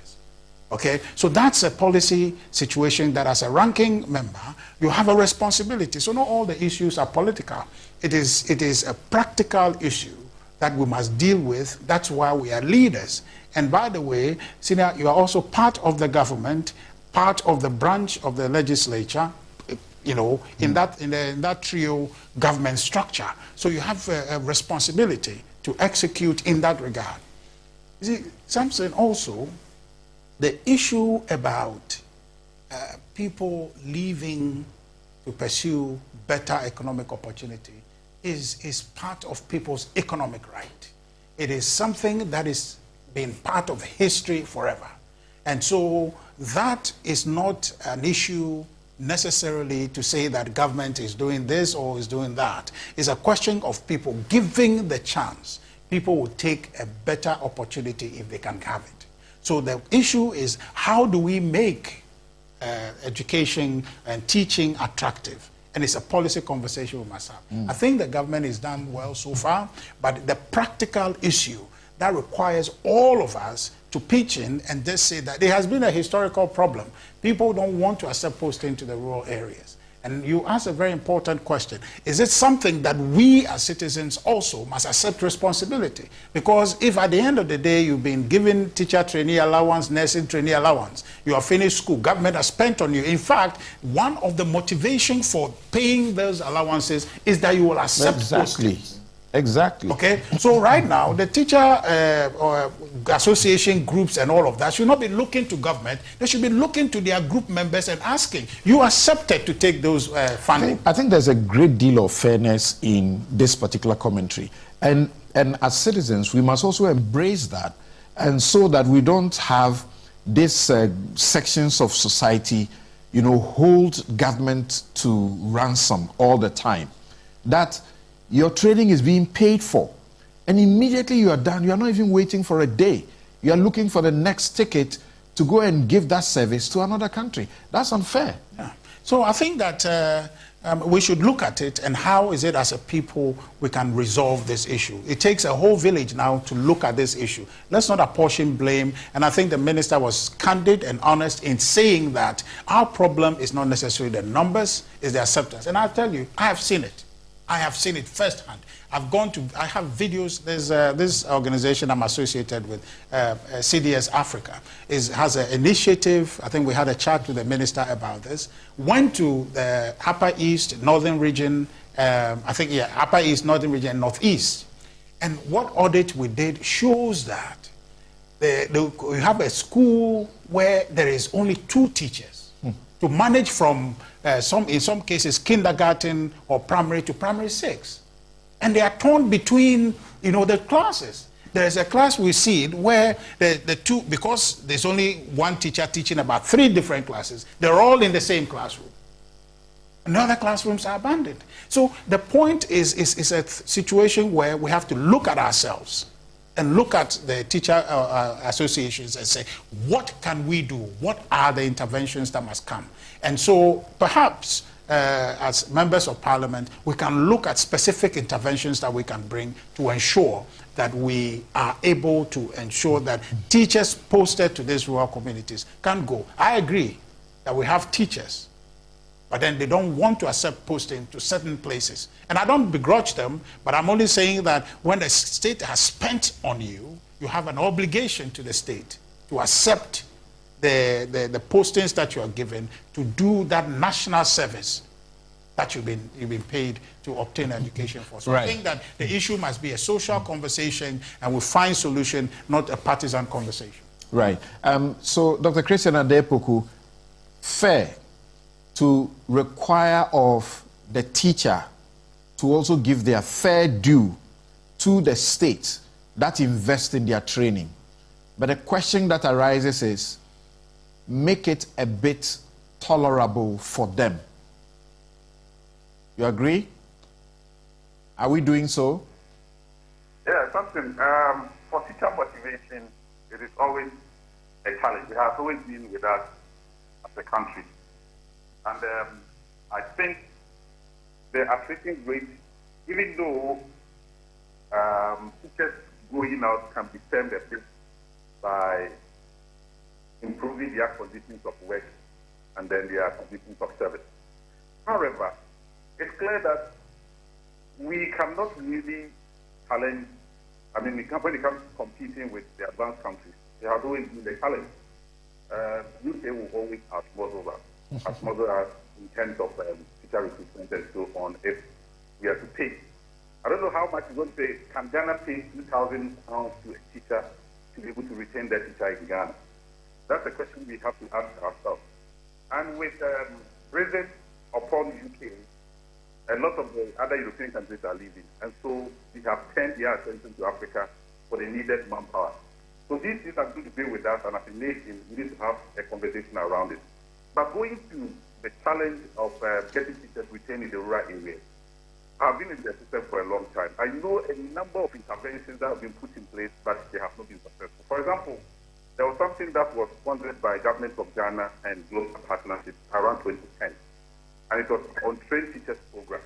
Okay, so that's a policy situation that as a ranking member, you have a responsibility. So not all the issues are political. It is a practical issue that we must deal with. That's why we are leaders. And by the way, Senior, you are also part of the government, part of the branch of the legislature, you know, in that trio government structure. So you have a responsibility to execute in that regard. You see, Samson, also, the issue about people leaving to pursue better economic opportunity is part of people's economic right. It is something that is been part of history forever. And so that is not an issue necessarily to say that government is doing this or is doing that. It's a question of people giving the chance. People will take a better opportunity if they can have it. So the issue is, how do we make education and teaching attractive? And it's a policy conversation we must have. I think the government has done well so far, but the practical issue that requires all of us to pitch in and just say that there has been a historical problem. People don't want to accept posting to the rural areas. And you ask a very important question. Is it something that we as citizens also must accept responsibility? Because if at the end of the day you've been given teacher trainee allowance, nursing trainee allowance, you have finished school, government has spent on you. In fact, one of the motivations for paying those allowances is that you will accept posting. Exactly. Okay, so right now, the teacher association groups and all of that should not be looking to government. They should be looking to their group members and asking, you accepted to take those funding? I think there's a great deal of fairness in this particular commentary. And as citizens, we must also embrace that, and so that we don't have these sections of society, you know, hold government to ransom all the time. That your training is being paid for, and immediately you are done. You are not even waiting for a day. You are looking for the next ticket to go and give that service to another country. That's unfair. Yeah. So I think that we should look at it, and how is it as a people we can resolve this issue. It takes a whole village now to look at this issue. Let's not apportion blame, and I think the minister was candid and honest in saying that our problem is not necessarily the numbers, it's the acceptance. And I'll tell you, I have seen it. I have seen it firsthand. I have videos. There's this organization I'm associated with, CDS Africa, has an initiative. I think we had a chat with the minister about this. Went to the Upper East, Northern region, Upper East, Northern region, Northeast. And what audit we did shows that we have a school where there is only 2 teachers to manage from in some cases kindergarten or primary to primary 6, and they are torn between the classes. There is a class we see where the two, because there's only one teacher teaching about 3 different classes, they're all in the same classroom, and the other classrooms are abandoned. So the point is a situation where we have to look at ourselves and look at the teacher associations and say, what can we do? What are the interventions that must come? And so perhaps as members of parliament, we can look at specific interventions that we can bring to ensure that we are able to ensure that teachers posted to these rural communities can go. I agree that we have teachers, but then they don't want to accept posting to certain places. And I don't begrudge them, but I'm only saying that when the state has spent on you, you have an obligation to the state to accept the postings that you are given to do that national service that you've been paid to obtain education for. So I think that the issue must be a social conversation, and we find solution, not a partisan conversation. Right. So, Dr. Christian Adepoku, fair to require of the teacher to also give their fair due to the state that invest in their training. But the question that arises is, make it a bit tolerable for them. You agree? Are we doing so? Yeah, something. For teacher motivation, it is always a challenge. It has always been with us as a country. And I think the attrition rate, even though teachers going out can be termed a bit by improving their conditions of work and then their conditions of service. However, it's clear that we cannot really challenge, when it comes to competing with the advanced countries, it has always been a challenge. UK will always outmuscle us in terms of teacher recruitment and so on if we are to pay. I don't know how much you're going to pay. Can Ghana pay £2,000 to a teacher to be able to retain that teacher in Ghana? That's a question we have to ask ourselves. And with Brexit upon UK, a lot of the other European countries are leaving. And so we have turned their attention to Africa for the needed manpower. So these things are going to be with us, and as a nation, we need to have a conversation around it. But going to the challenge of getting teachers retained in the rural areas, I've been in the system for a long time. I know a number of interventions that have been put in place, but they have not been successful. For example, there was something that was sponsored by government of Ghana and Global Partnership around 2010. And it was on trained teachers program,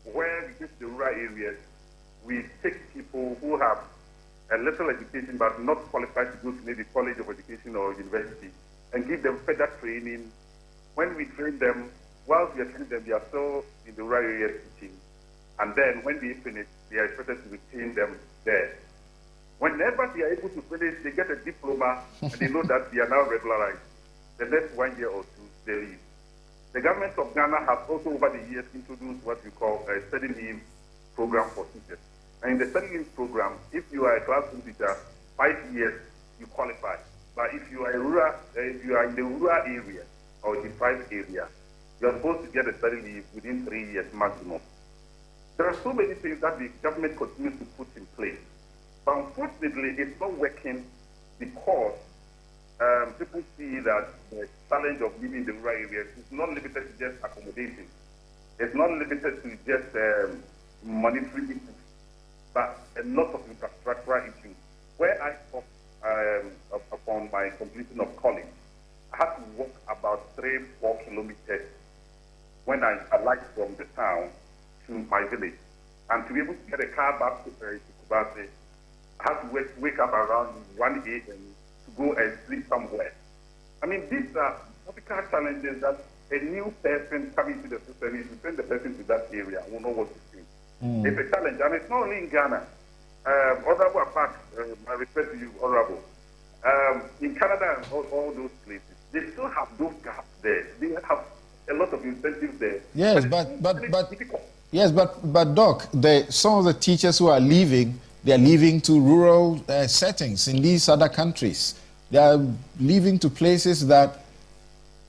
where we visit the rural areas, we take people who have a little education but not qualified to go to maybe college of education or university and give them further training. When we train them, whilst we are training them, they are still in the rural areas teaching. And then when they finish, they are expected to retain them there. Whenever they are able to finish, they get a diploma and they know that they are now regularized. The next 1 year or two, they leave. The government of Ghana has also over the years introduced what we call a study leave program for teachers. And in the study leave program, if you are a classroom teacher, 5 years, you qualify. But if you are in the rural area or deprived area, you are supposed to get a study leave within 3 years maximum. There are so many things that the government continues to put in place. But unfortunately, it's not working because people see that the challenge of living in the rural areas is not limited to just accommodation. It's not limited to just monetary issues, but a lot of infrastructural issues. Where I talked upon my completion of college, I had to walk about 3-4 kilometers when I alighted from the town to my village. And to be able to get a car back to Kubase, I had to wake up around 1 a.m. to go and sleep somewhere. I mean, these are typical challenges that a new person coming to the system, if you send the person to that area, will know what to do. It's a challenge, and it's not only in Ghana. Honorable Park, I refer to you, Honorable. In Canada and all those places, they still have those gaps there. They have a lot of incentives there. Yes, but Doc, some of the teachers who are leaving, they are leaving to rural settings in these other countries. They are leaving to places that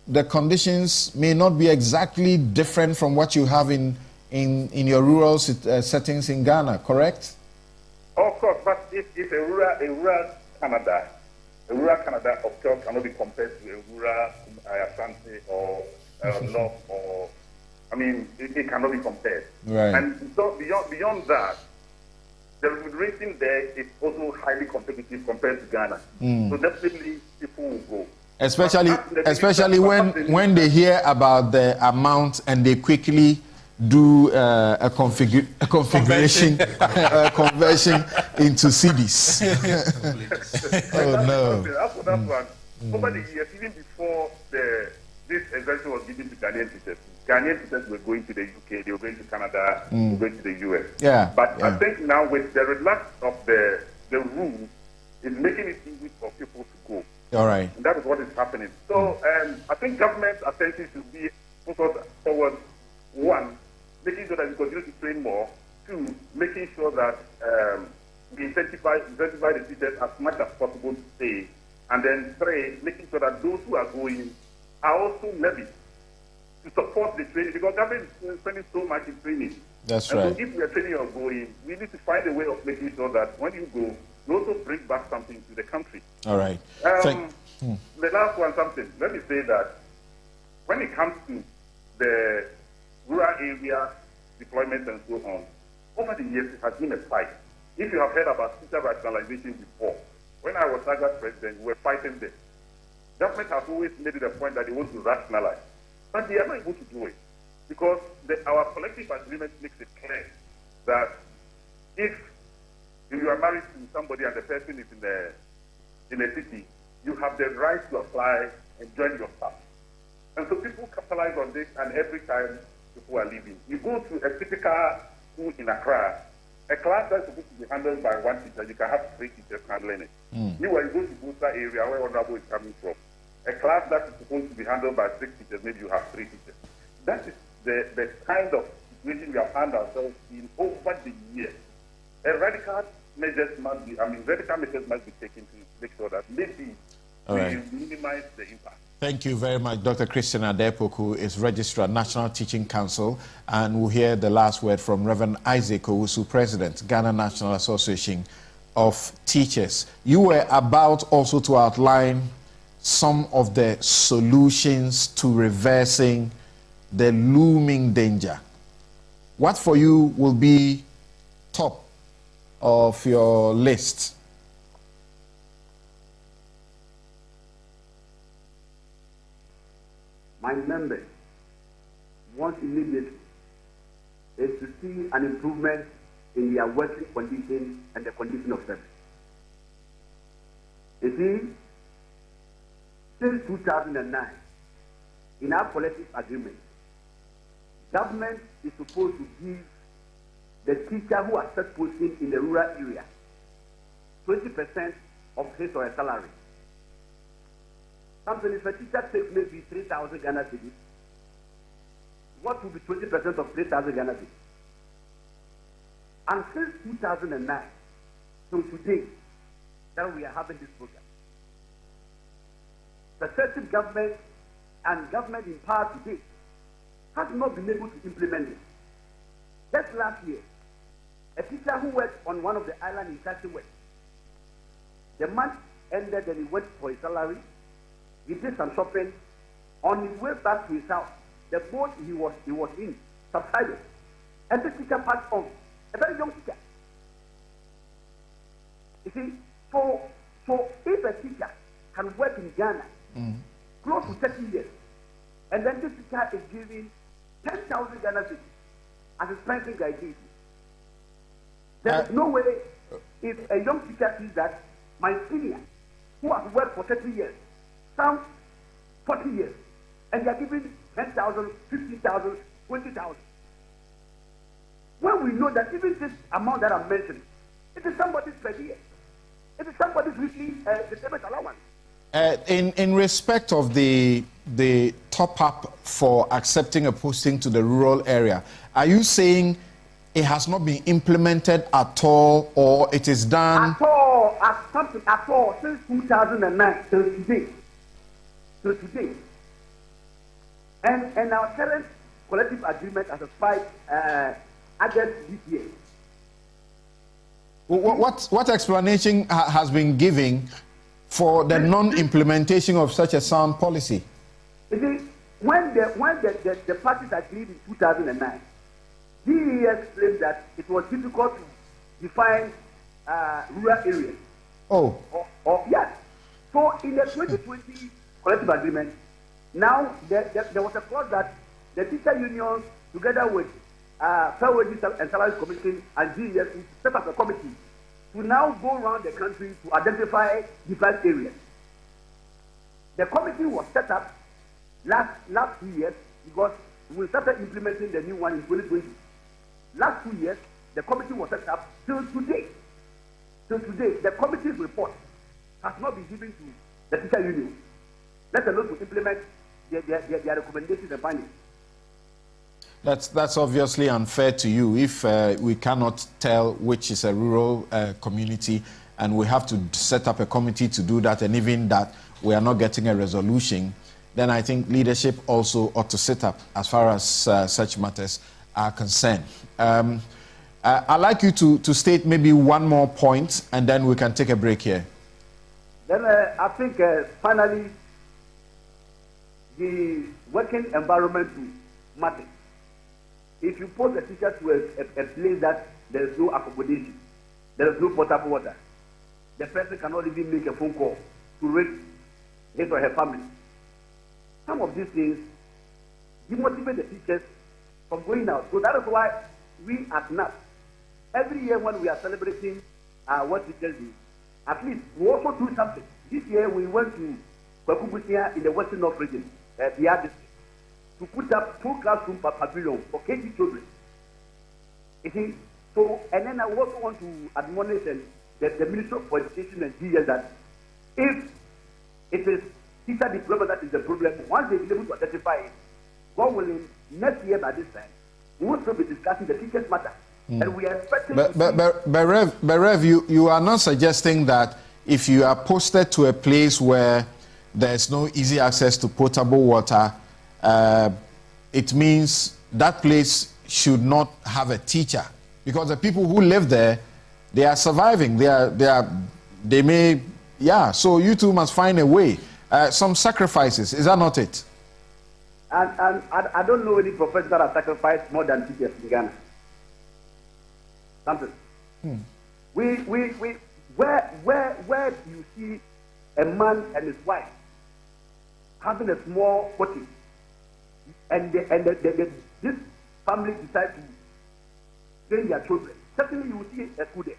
the conditions may not be exactly different from what you have in your rural settings in Ghana, correct? Of course, but if a rural Canada, of course, cannot be compared to a rural Ashanti or North, or I mean, it cannot be compared. Right. And so beyond that, the remuneration there is also highly competitive compared to Ghana. So definitely people will go. Especially when they hear about the amount and they quickly do a configuration conversion into CDs. Oh no! That's one. Over the years, even before this exemption was given to Ghanaian teachers were going to the UK, they were going to Canada, they were going to the US. Yeah. But I think now with the relax of the rule, it's making it easy for people to go. All right. And that is what is happening. So I think government's attention should be focused forward, one, making sure that we continue to train more, two, making sure that we incentivize the teachers as much as possible to stay, and then three, making sure that those who are going are also levied to support the training, because government is spending so much in training. That's right. So if we are training or going, we need to find a way of making sure that when you go, you also bring back something to the country. All right. The last one, let me say that when it comes to the rural area deployment and so on, over the years it has been a fight. If you have heard about teacher rationalization before, when I was Sagat president, we were fighting this. Government has always made it a point that they want to rationalize, but they are not able to do it because our collective agreement makes it clear that if you are married to somebody and the person is in a city, you have the right to apply and join your staff. And so people capitalize on this, and every time people are leaving. You go to a typical school in Accra, a class that's supposed to be handled by one teacher, you can have 3 teachers handling it. Meanwhile, you go to Busa area where Honorable is coming from, a class that is supposed to be handled by 6 teachers, maybe you have 3 teachers. That is the kind of situation we have found ourselves in over the years. Radical measures must be taken to make sure that maybe we minimize the impact. Thank you very much, Dr. Christian Adepoku is Registrar, National Teaching Council, and we'll hear the last word from Reverend Isaac Owusu, President, Ghana National Association of Teachers. You were about also to outline some of the solutions to reversing the looming danger. What for you will be top of your list? My members want immediately is to see an improvement in their working conditions and the condition of service. You see, since 2009, in our collective agreement, government is supposed to give the teacher who are set posting in the rural area 20% of his or her salary. Something if a teacher takes maybe 3,000 Ghana cedis, what will be 20% of 3,000 Ghana cedis? And since 2009 to today, that we are having this program, successive government and government in power today has not been able to implement it. Just last year, a teacher who worked on one of the islands in Tachi West, the month ended and he went for his salary. He did some shopping. On his way back to his house, the boat he was in subsided, and the teacher passed on. A very young teacher. You see, so if a teacher can work in Ghana close to 30 years, and then this teacher is giving 10,000 Ghana cedis as a spending guide, there is no way if a young teacher sees that my senior, who has worked for 30 years, some 40 years, and they are giving 10,000, 15,000, 20,000. When we know that even this amount that I'm mentioning, it is somebody's per year. It is somebody's weekly disturbance allowance. In respect of the top up for accepting a posting to the rural area, are you saying it has not been implemented at all, or it is done? At all, since 2009 till today. And our current collective agreement has expired August this year. What explanation has been given for the non-implementation of such a sound policy? You see, when the parties agreed in 2009, DES claimed that it was difficult to define rural areas. Oh. Yes. So in the 2020 collective agreement. Now, there was a clause that the teacher unions, together with Fair Wages and Salaries Commission and GES, set up a committee to now go around the country to identify different areas. The committee was set up last 2 years because we started implementing the new one in 2020. Last 2 years, the committee was set up till today. Till today, the committee's report has not been given to the teacher union, let alone to implement their recommendations and findings. That's obviously unfair to you if we cannot tell which is a rural community and we have to set up a committee to do that, and even that we are not getting a resolution. Then I think leadership also ought to sit up as far as such matters are concerned. I'd like you to state maybe one more point and then we can take a break here. Then I think finally the working environment matters. If you post a teacher to a place that there is no accommodation, there is no potable water, the person cannot even make a phone call to raise his or her family. Some of these things demotivate the teachers from going out. So that is why we at NAP, every year when we are celebrating what teachers do, at least we also do something. This year we went to Kwakubusia in the Western North region, the district, to put up 2 classroom pavilion for KG children. You see, so, and then I also want to admonish the Ministry of Education and GES that if it is teacher diploma that is the problem, once they be able to identify it, God willing, next year by this time, we will still be discussing the teachers matter. And we are expecting Rev, you are not suggesting that if you are posted to a place where there is no easy access to potable water, it means that place should not have a teacher, because the people who live there, they are surviving. They may, so you two must find a way. Some sacrifices, is that not it? And I don't know any professor that has sacrificed more than teachers in Ghana. Something. Where you see a man and his wife having a small cottage, and this family decides to train their children, certainly you will see a school there.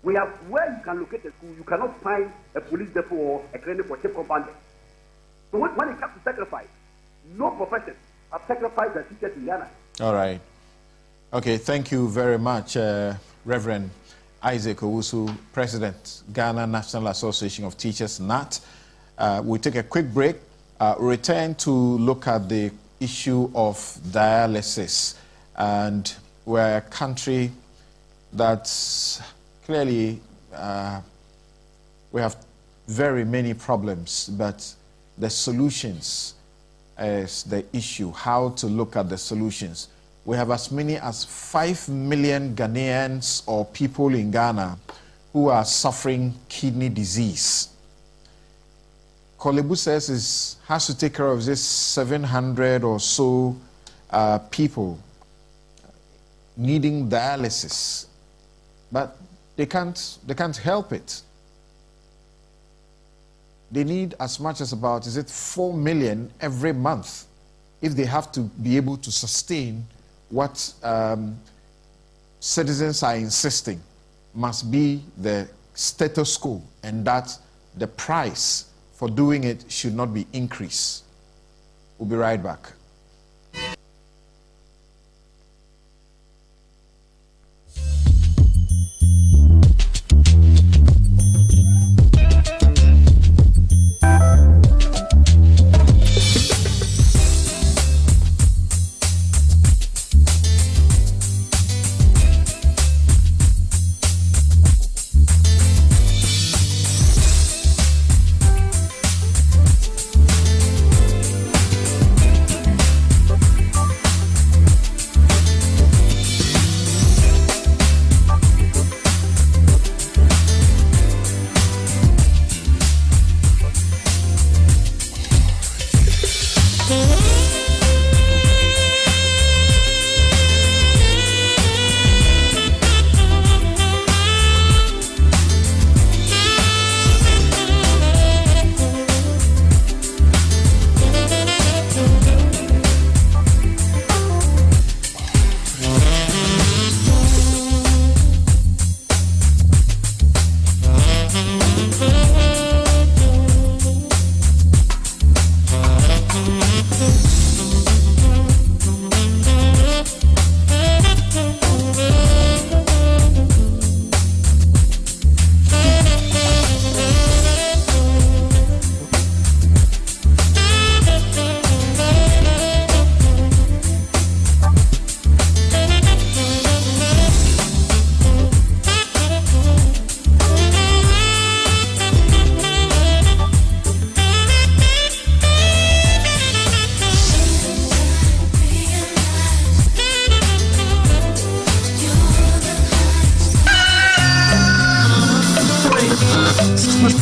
We have where you can locate a school, you cannot find a police depot or a clinic for chief commander. So when it comes to sacrifice, no profession have sacrificed the teachers in Ghana. All right. Okay, thank you very much, Reverend Isaac Owusu, President, Ghana National Association of Teachers, NAT. We'll take a quick break, return to look at the issue of dialysis. And we're a country that's clearly, we have very many problems, but the solutions is the issue, how to look at the solutions. We have as many as 5 million Ghanaians or people in Ghana who are suffering kidney disease. Kolebu says has to take care of this 700 or so people needing dialysis, but they can't help it. They need as much as about 4 million every month if they have to be able to sustain what citizens are insisting must be the status quo, and that the price for doing it should not be increased. We'll be right back.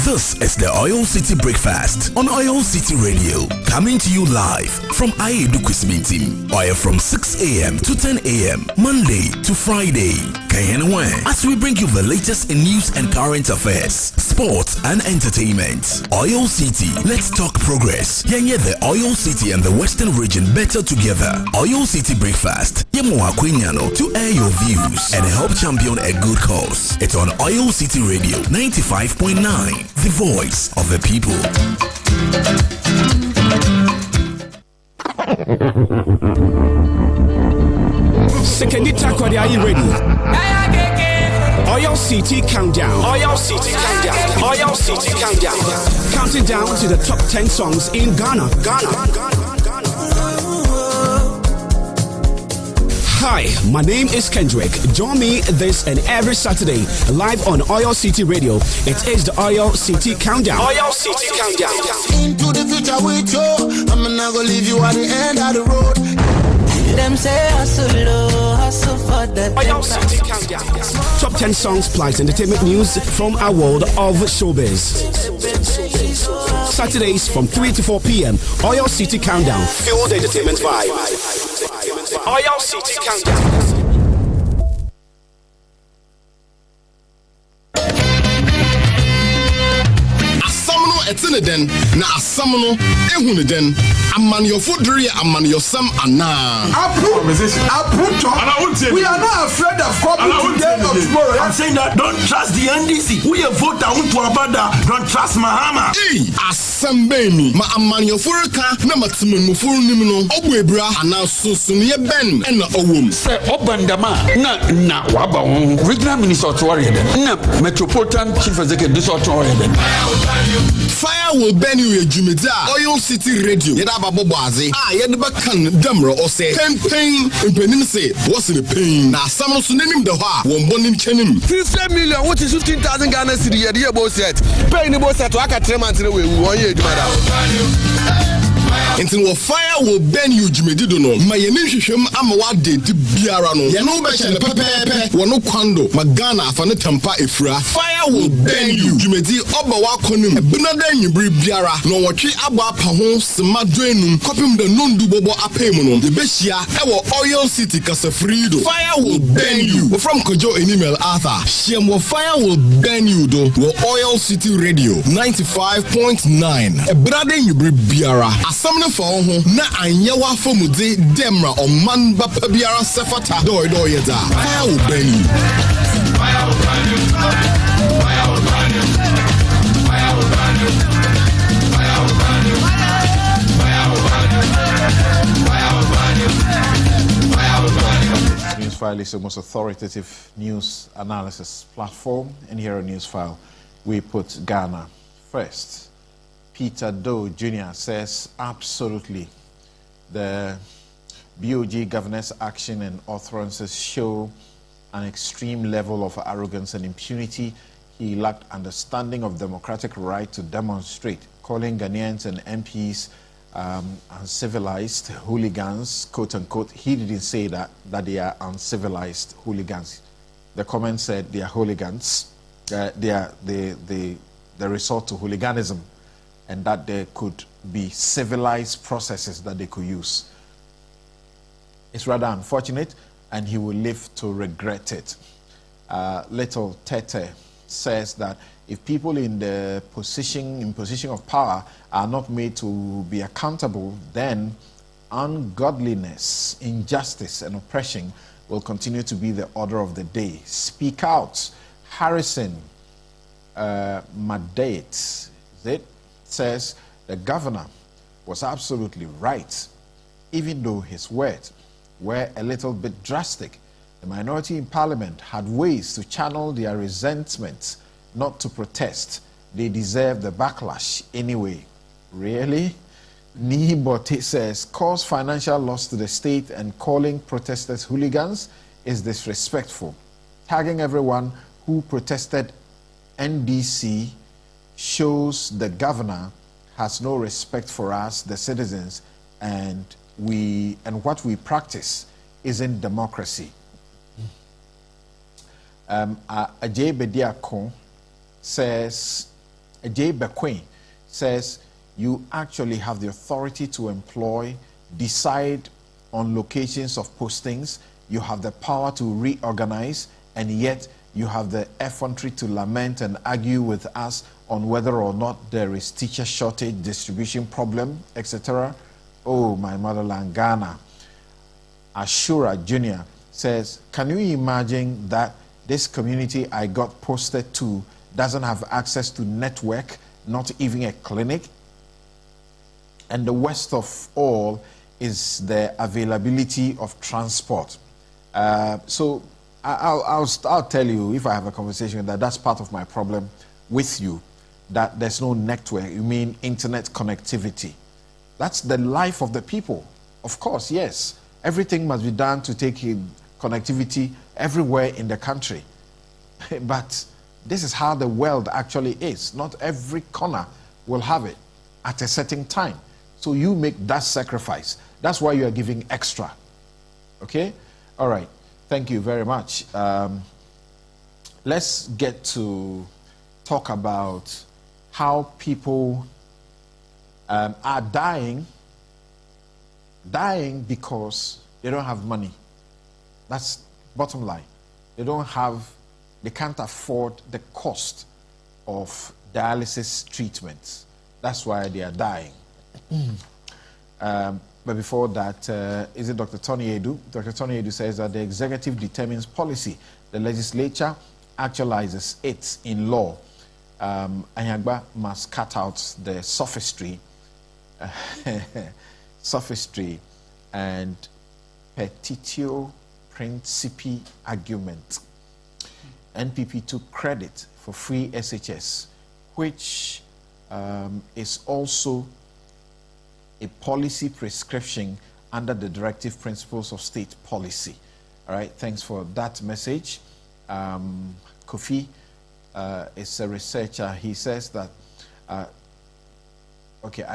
This is the Oilcity Breakfast on Oilcity Radio, coming to you live from Ayedu Kusmintim, oil from 6 a.m. to 10 a.m. Monday to Friday. As we bring you the latest in news and current affairs, sports and entertainment. Oilcity, let's talk progress. Yenye the Oilcity and the Western region better together. Oilcity Breakfast, Yemo Aquiniano to air your views and help champion a good cause. It's on Oilcity Radio 95.9. The voice of the people. Second Takwadi, are you ready? Oilcity Countdown. Oilcity Countdown. Oilcity Countdown. Counting down to the top 10 songs in Ghana. Hi, my name is Kendrick. Join me this and every Saturday live on Oilcity Radio. It is the Oilcity Countdown. Oilcity Countdown. Into the future with you. I'm not gonna leave you at the end of the road. Them say hustle for that. Oilcity Countdown. Top 10 songs plus entertainment news from our world of showbiz. Saturdays from 3 to 4 p.m. Oilcity Countdown. Feel the entertainment vibe. Oilcity Countdown. Etene den na asam no ehunu den aman your foodry aman your sam ana we are not afraid of copy today or tomorrow. I'm saying that don't trust the NDC. We a vote out to abada. Don't trust Mahama. Asam me ma aman your furka na matimun mu furu nim no obwebra ana susun ye ben na owom se obandama na waba won regional minister to worry den na metropolitan chief executive this or to worry den. Fire will burn you a Jumeda Oilcity Radio. Yeda babo bazi. Yeda kan demro or say campaign in penin say what's in the pain. Now someone to name the ha won bonim chenim. 50 million, what is 15,000 Ghana cedi a year boss set. Pay the boss set to aka 3 months away. We 1 year Jumeda. Until fire will burn you Jumedi no. My yenishim amawade di biara no. Yano be chene pepepe. Wano kwando magana afane tempa efra. Fire will burn you Jumedi obawa konim. Benada nyibri biara no watwe aba pa ho sema dwenum kopim de nondu bobo apemu no. The besia ewo Oilcity kasafrido. Fire will burn you. From Kojo email Arthur. Shemo fire will burn you do. Wo Oilcity Radio 95.9. Benada nyibri biara. Asamne for ho na anyewa fomude demra oman ba biara sefata do yeda. Fire will burn you. Fire will burn you. Fire will burn you. Fire will burn you. Fire will burn you. Fire will burn you. Fire will burn you. Fire will burn you. Newsfile is the most authoritative news analysis platform, and here on Newsfile we put Ghana first. Peter Doe Jr. says absolutely the BOG governor's action and utterances show an extreme level of arrogance and impunity. He lacked understanding of democratic right to demonstrate, calling Ghanaians and MPs uncivilized hooligans, quote unquote. He didn't say that they are uncivilized hooligans. The comment said they are hooligans. They resort to hooliganism, and that there could be civilized processes that they could use. It's rather unfortunate, and he will live to regret it. Little Tete says that if people in position of power are not made to be accountable, then ungodliness, injustice, and oppression will continue to be the order of the day. Speak out. Harrison Madate says the governor was absolutely right, even though his words were a little bit drastic. The minority in parliament had ways to channel their resentment, not to protest. They deserve the backlash anyway. Really? Nihibote says, cause financial loss to the state and calling protesters hooligans is disrespectful. Tagging everyone who protested NDC shows the governor has no respect for us, the citizens, and what we practice isn't democracy. Ajay Bediako says J. Bequin says you actually have the authority to employ, decide on locations of postings, you have the power to reorganize, and yet you have the effrontery to lament and argue with us on whether or not there is teacher shortage, distribution problem, etc. Oh, my motherland, Ghana. Ashura Jr. says, can you imagine that this community I got posted to doesn't have access to network, not even a clinic? And the worst of all is the availability of transport. So I'll tell you, if I have a conversation, that's part of my problem with you, that there's no network. You mean internet connectivity. That's the life of the people. Of course, yes. Everything must be done to take in connectivity everywhere in the country. But this is how the world actually is. Not every corner will have it at a certain time. So you make that sacrifice. That's why you are giving extra. Okay? All right. Thank you very much. Let's get to talk about how people are dying because they don't have money. That's bottom line. They can't afford the cost of dialysis treatments. That's why they are dying. But before that, is it Dr. Tony Edu? Dr. Tony Edu says that the executive determines policy. The legislature actualizes it in law. Anyagba must cut out the sophistry and petitio principi argument. NPP took credit for free SHS, which is also a policy prescription under the directive principles of state policy. All right, thanks for that message. Kofi is a researcher. He says that, I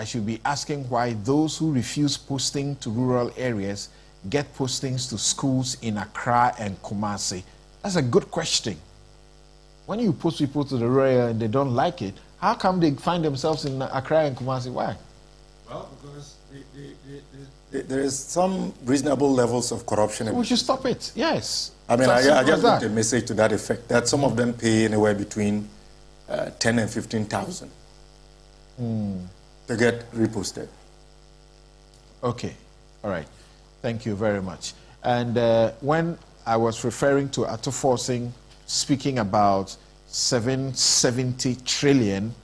should be asking why those who refuse posting to rural areas get postings to schools in Accra and Kumasi. That's a good question. When you post people to the rural area and they don't like it, how come they find themselves in Accra and Kumasi? Why? Well, because there is some reasonable levels of corruption. So we should stop it. Yes. I mean, I just got a message to that effect, that some of them pay anywhere between 10 and 15,000 to get reposted. Okay. All right. Thank you very much. And when I was referring to Ato Forcing speaking about 770 trillion,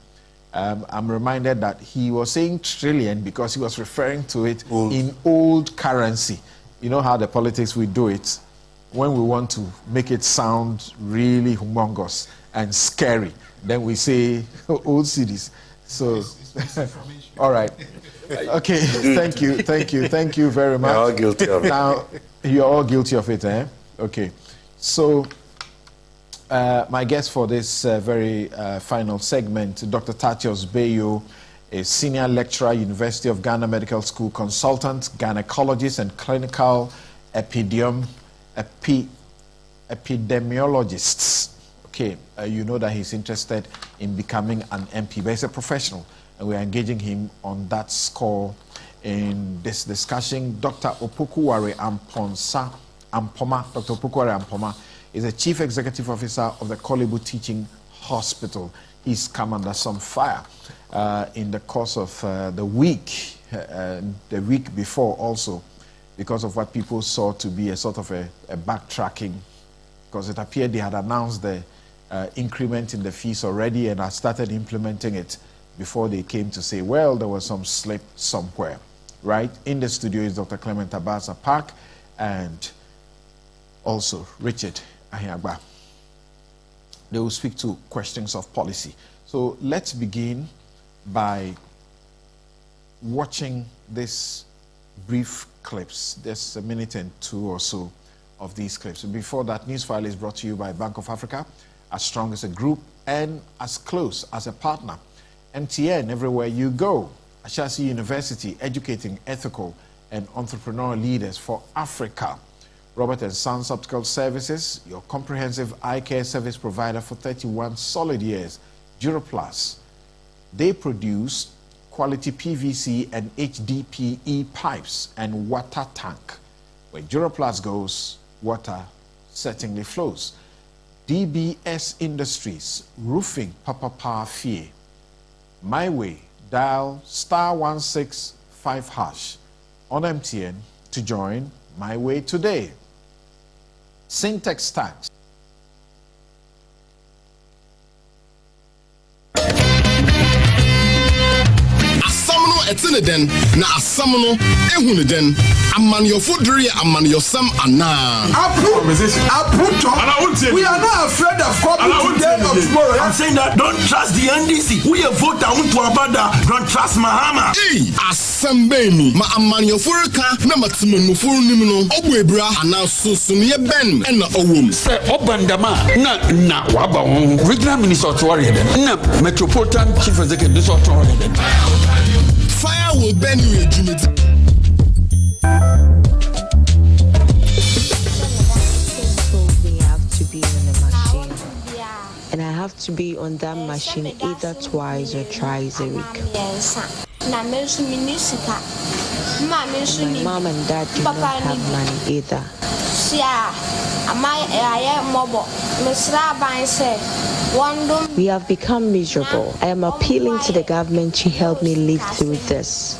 I'm reminded that he was saying trillion because he was referring to it in old currency. You know how the politics we do it when we want to make it sound really humongous and scary. Then we say old cities. So, all right. Okay, thank you very much. You're all guilty of it. Now, you're all guilty of it, eh? Okay. So, my guest for this very final segment, Dr. Tatios Bayo, a senior lecturer, University of Ghana Medical School consultant, gynecologist, and clinical epidemiologist. Okay, you know that he's interested in becoming an MP, but he's a professional, and we're engaging him on that score in this discussion. Dr. Opokuware Ampoma, Dr. Opokuware Ampoma, is the Chief Executive Officer of the Kolebu Teaching Hospital. He's come under some fire in the course of the week before also, because of what people saw to be a sort of a backtracking, because it appeared they had announced the increment in the fees already and had started implementing it before they came to say, well, there was some slip somewhere, right? In the studio is Dr. Clement Abasa Park and also Richard Ahiagba. They will speak to questions of policy. So let's begin by watching these brief clips. There's a minute and two or so of these clips. Before that, Newsfile is brought to you by Bank of Africa, as strong as a group and as close as a partner. MTN, everywhere you go. Ashasi University, educating ethical and entrepreneurial leaders for Africa. Robert & Sons Optical Services, your comprehensive eye care service provider for 31 solid years. Duroplus, They produce quality PVC and HDPE pipes and water tank. Where Duroplast goes, water certainly flows. DBS Industries, roofing Papa Fie. My Way, dial *165# on MTN to join My Way today. Syntex Tax. Etineden na asamno ehuneden aman your foodry aman your sam ana We are not afraid of coming today or tomorrow. I'm saying that don't trust the NDC. We a vote I want to abada. Don't trust Mahama. Hey, asambeni ma aman your furka na matimenu furu nimno obwebra ana susumye ben na owum. Say obandama na waba regional minister to worry na metropolitan chief executive this to worry. Fire will burn you, Jimmy. We have to be on the machine, and I have to be on that machine either twice or thrice a week. My mom and dad do not have money either. We have become miserable. I am appealing to the government to help me live through this.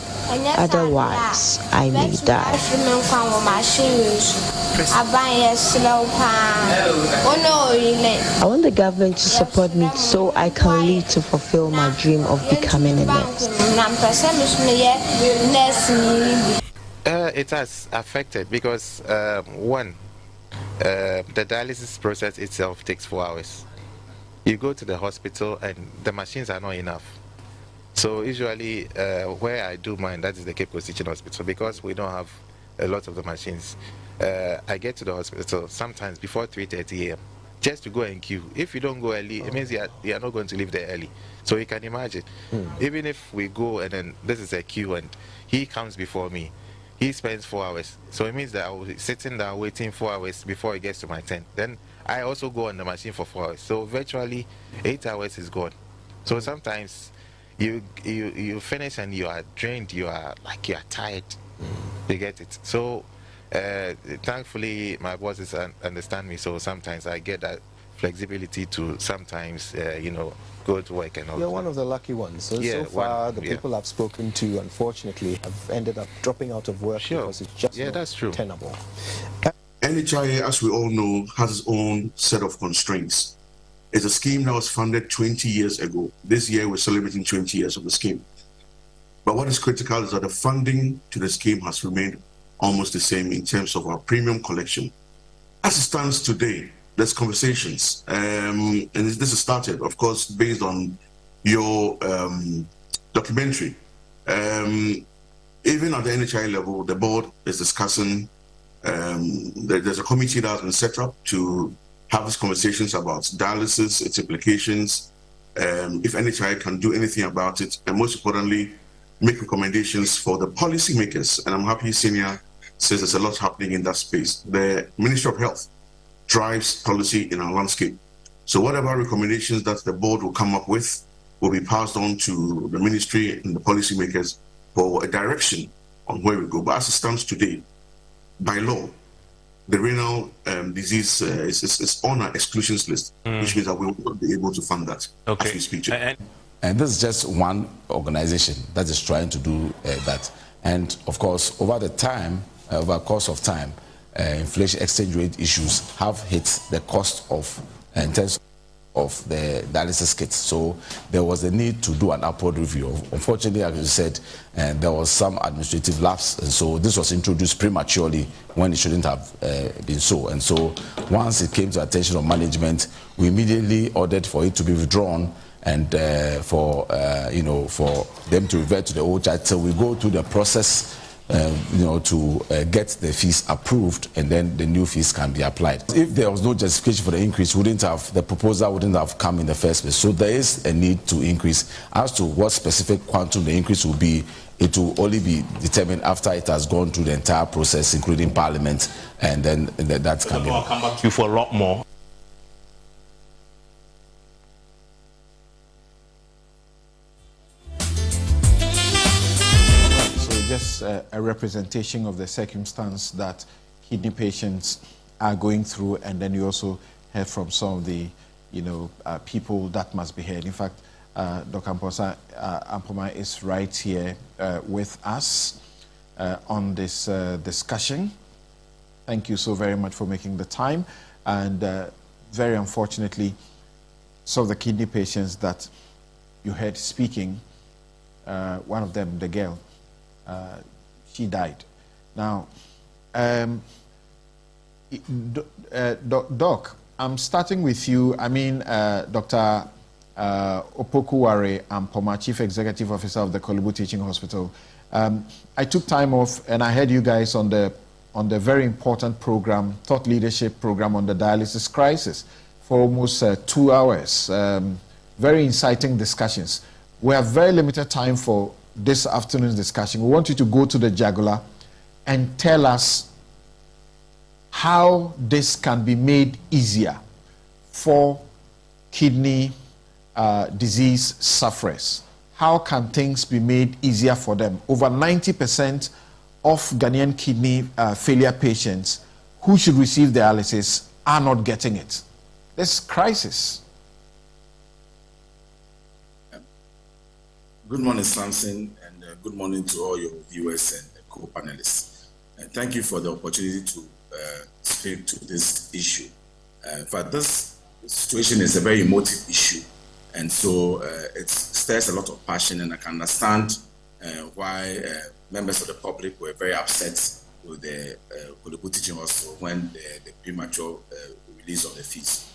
Otherwise, I may die. I want the government to support me so I can live to fulfill my dream of becoming a nurse. It has affected because one, the dialysis process itself takes 4 hours. You go to the hospital and the machines are not enough. So usually where I do mine, that is the Cape Coast Teaching Hospital, because we don't have a lot of the machines. I get to the hospital sometimes before 3:30 a.m. just to go and queue. If you don't go early, it means you are not going to leave there early. So you can imagine, even if we go and then this is a queue and he comes before me, he spends 4 hours. So it means that I will be sitting down waiting 4 hours before he gets to my tent. Then I also go on the machine for 4 hours. So virtually 8 hours is gone. So sometimes you finish and you are drained, you are tired. You get it. So thankfully my bosses understand me, so sometimes I get that flexibility to sometimes go to work and all. You're one of the lucky ones. So far the people I've spoken to unfortunately have ended up dropping out of work because it's just not tenable. NHIA, as we all know, has its own set of constraints. It's a scheme that was funded 20 years ago. This year we're celebrating 20 years of the scheme. But what is critical is that the funding to the scheme has remained almost the same in terms of our premium collection. As it stands today, there's conversations, and this has started, of course, based on your documentary. Even at the NHI level, the board is discussing, there's a committee that has been set up to have these conversations about dialysis, its implications, if NHI can do anything about it, and most importantly, make recommendations for the policymakers. And I'm happy Senior says there's a lot happening in that space. The Ministry of Health drives policy in our landscape. So whatever recommendations that the board will come up with will be passed on to the ministry and the policymakers for a direction on where we go. But as it stands today, by law, the renal disease is on our exclusions list, which means that we will not be able to fund that as we speak today. And this is just one organization that is trying to do that. And of course, over the course of time, inflation exchange rate issues have hit the cost of in terms of the dialysis kits. So there was a need to do an upward review. Unfortunately, as you said, there was some administrative lapse, and so this was introduced prematurely when it shouldn't have been so. And so once it came to attention of management, we immediately ordered for it to be withdrawn and for them to revert to the old charge. So we go through the process to get the fees approved, and then the new fees can be applied. If there was no justification for the increase, the proposal wouldn't have come in the first place. So there is a need to increase. As to what specific quantum the increase will be, it will only be determined after it has gone through the entire process, including Parliament, and then that can be. I'll come back to you for a lot more. a representation of the circumstance that kidney patients are going through, and then you also heard from some of the, people that must be heard. In fact, Dr. Ampoma is right here with us on this discussion. Thank you so very much for making the time. And very unfortunately, some of the kidney patients that you heard speaking, one of them, the girl, she died. Now, Doc, I'm starting with you. I mean, Dr. Opokuware Ampoma, Chief Executive Officer of the Kolebu Teaching Hospital. I took time off and I heard you guys on the very important program, thought leadership program on the dialysis crisis for almost 2 hours. Very inciting discussions. We have very limited time for this afternoon's discussion. We want you to go to the jugular and tell us how this can be made easier for kidney disease sufferers. How can things be made easier for them? Over 90% of Ghanaian kidney failure patients who should receive dialysis are not getting it. This crisis. Good morning, Samson, and good morning to all your viewers and co-panelists. Thank you for the opportunity to speak to this issue. In fact, this situation is a very emotive issue, and so it stirs a lot of passion, and I can understand why members of the public were very upset with the Kolebu Teaching Hospital when the premature release of the fees.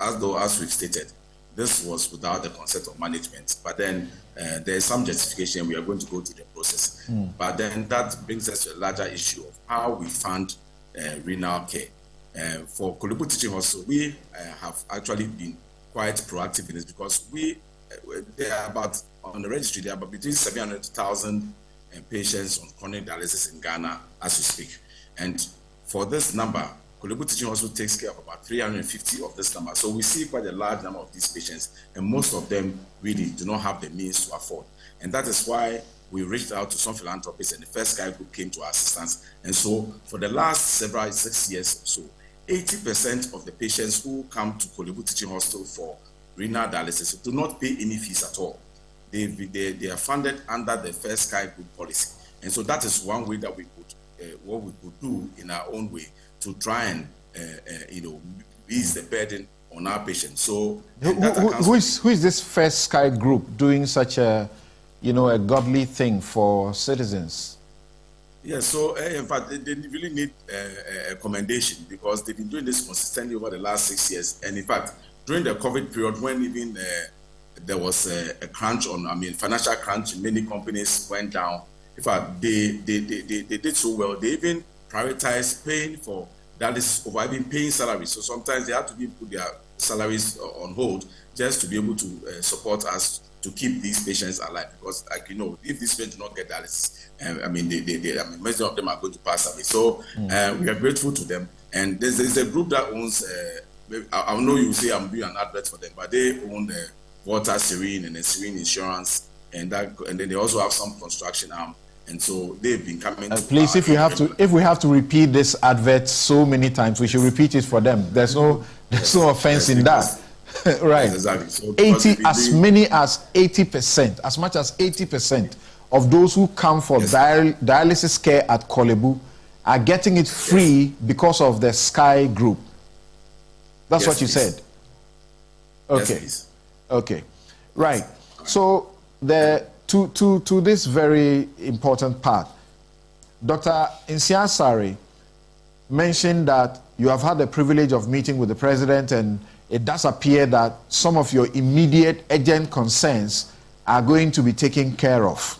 As we've stated, this was without the consent of management, but then there is some justification. We are going to go through the process. But then that brings us to a larger issue of how we fund renal care. For Kolebu Teaching Hospital, we have actually been quite proactive in this because there are about, on the registry, there are about between 700,000 patients on chronic dialysis in Ghana as we speak. And for this number, Kolebu Teaching Hospital takes care of about 350 of this number. So we see quite a large number of these patients, and most of them really do not have the means to afford. And that is why we reached out to some philanthropists, and the First Sky Group came to our assistance. And so for the last 6 years or so, 80% of the patients who come to Kolebu Teaching Hospital for renal dialysis do not pay any fees at all. They are funded under the First Sky Group policy. And so that is one way that we could, what we could do in our own way to try and, ease the burden on our patients. So who is this First Sky Group doing such a godly thing for citizens? Yeah, so in fact, they really need a commendation because they've been doing this consistently over the last 6 years. And in fact, during the COVID period, when even there was a crunch financial crunch, many companies went down. In fact, they did so well. They even prioritized paying for dialysis over even paying salaries. So sometimes they had to put their salaries on hold just to be able to support us to keep these patients alive. Because, if these patients do not get dialysis, many of them are going to pass away. So we are grateful to them. And there's a group that owns, I know you say I'm doing an advert for them, but they own Water Serene and the Serene Insurance, and then they also have some construction arm. And so they've been coming. Please, if we have to repeat this advert so many times, we should repeat it for them. There's no offense in that. Right. Yes, exactly. So as much as 80% of those who come for dialysis care at Kolebu are getting it free because of the Sky Group. That's what you said. Okay. Yes, okay. Right. So to this very important part, Dr. Nsiasare mentioned that you have had the privilege of meeting with the president, and it does appear that some of your immediate urgent concerns are going to be taken care of.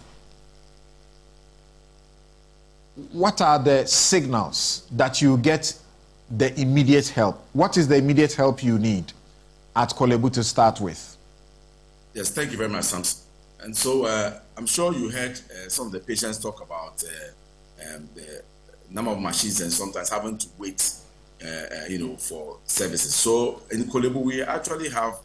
What are the signals that you get the immediate help? What is the immediate help you need at Kolebu to start with? Yes, thank you very much, Samson. And so I'm sure you heard some of the patients talk about the number of machines and sometimes having to wait, for services. So in Kolebu, we actually have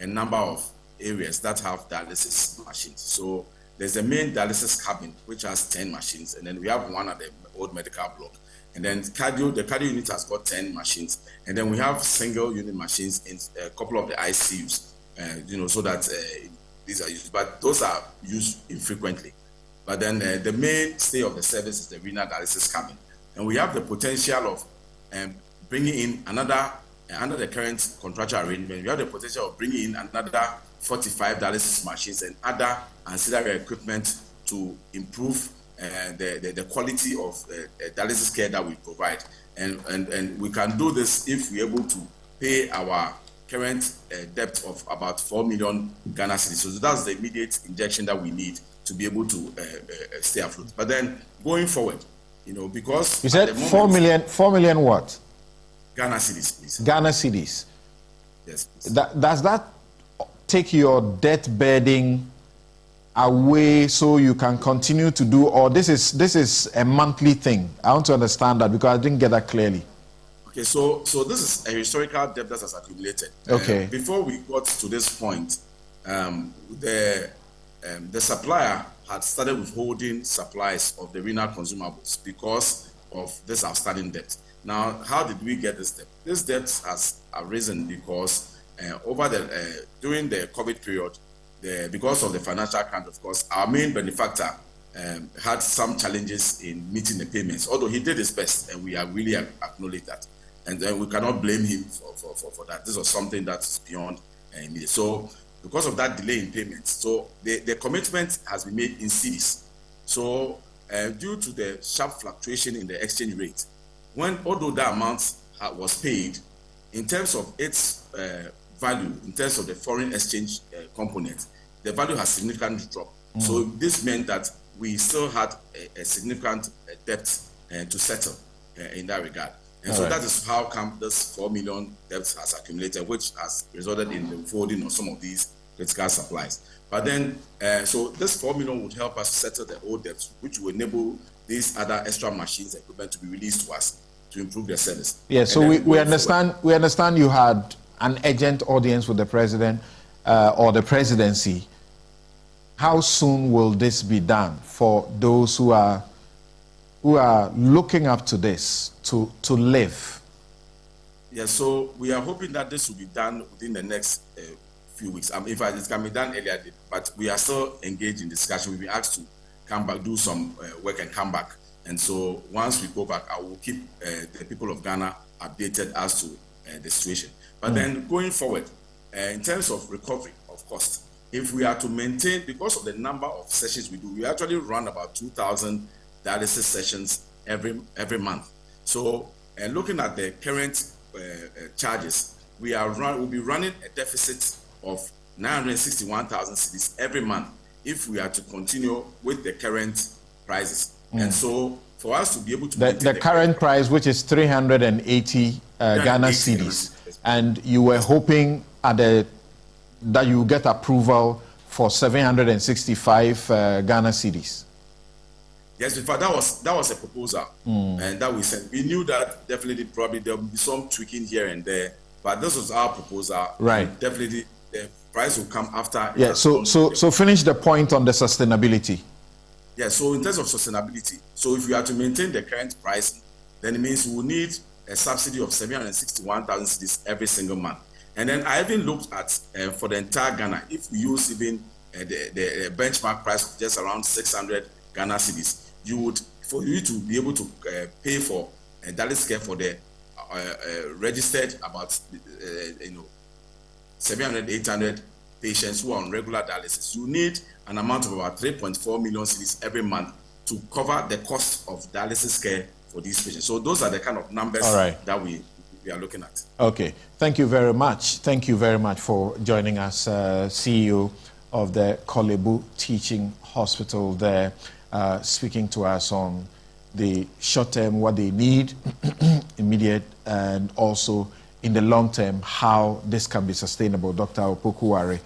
a number of areas that have dialysis machines. So there's a main dialysis cabin, which has 10 machines, and then we have one at the old medical block. And then the cardio unit has got 10 machines. And then we have single unit machines in a couple of the ICUs, so that these are used. But those are used infrequently. But then the mainstay of the service is the renal dialysis cabin. And we have the potential of bringing in another, under the current contractual arrangement, we have the potential of bringing in another 45 dialysis machines and other ancillary equipment to improve the quality of dialysis care that we provide. And we can do this if we're able to pay our current debt of about 4 million Ghana cedis. So that's the immediate injection that we need to be able to stay afloat. But then going forward, because you said 4 million what? Ghana cedis, please. Ghana cedis. Yes. Does that take your debt burden away so you can continue to do, or this is a monthly thing? I want to understand that because I didn't get that clearly. Okay, so this is a historical debt that has accumulated. Okay. Before we got to this point, the supplier had started withholding supplies of the renal consumables because of this outstanding debt. Now, how did we get this debt? This debt has arisen because during the COVID period, because of the financial account, of course, our main benefactor had some challenges in meeting the payments, although he did his best, and we are really acknowledge that. And we cannot blame him for that. This was something that's beyond me. So because of that delay in payments, so the commitment has been made in cedis. So due to the sharp fluctuation in the exchange rate, although that amount was paid, in terms of its value, in terms of the foreign exchange component, the value has significantly dropped. So this meant that we still had a significant debt to settle in that regard. And so that is how come this 4 million debt has accumulated, which has resulted in the withholding of some of these critical supplies. But then, so this 4 million would help us settle the old debts, which will enable these other extra machines and equipment to be released to us to improve their service. Yeah, so we understand you had an urgent audience with the president or the presidency. How soon will this be done for those who are looking up to this to live? Yeah, so we are hoping that this will be done within the next few weeks. In fact, it can be done earlier, but we are still engaged in discussion. We've been asked to come back, do some work and come back. And so once we go back, I will keep the people of Ghana updated as to the situation. But then going forward, in terms of recovery of cost, if we are to maintain, because of the number of sessions we do, we actually run about 2,000 dialysis sessions every month. So looking at the current charges, we'll be running a deficit of 961,000 cedis every month if we are to continue with the current prices. And so for us to be able to the current price, which is 380 Ghana cedis, and you were hoping that you get approval for 765 Ghana cedis. Yes, in fact, that was a proposal, and that we sent. We knew that definitely probably there will be some tweaking here and there, but this was our proposal. Right. Definitely, the price will come after. Yeah. So finish the point on the sustainability. Yeah. So in terms of sustainability, so if we are to maintain the current price, then it means we will need a subsidy of 761,000 cedis every single month. And then I even looked at for the entire Ghana, if we use even the benchmark price of just around 600 Ghana cedis, for you to be able to pay for dialysis care for the registered about 700, 800 patients who are on regular dialysis, you need an amount of about 3.4 million cedis every month to cover the cost of dialysis care for these patients. So those are the kind of numbers that we are looking at. Okay, thank you very much. Thank you very much for joining us, CEO of the Kolebu Teaching Hospital there, speaking to us on the short term, what they need, immediate, and also in the long term, how this can be sustainable. Dr. Opokuware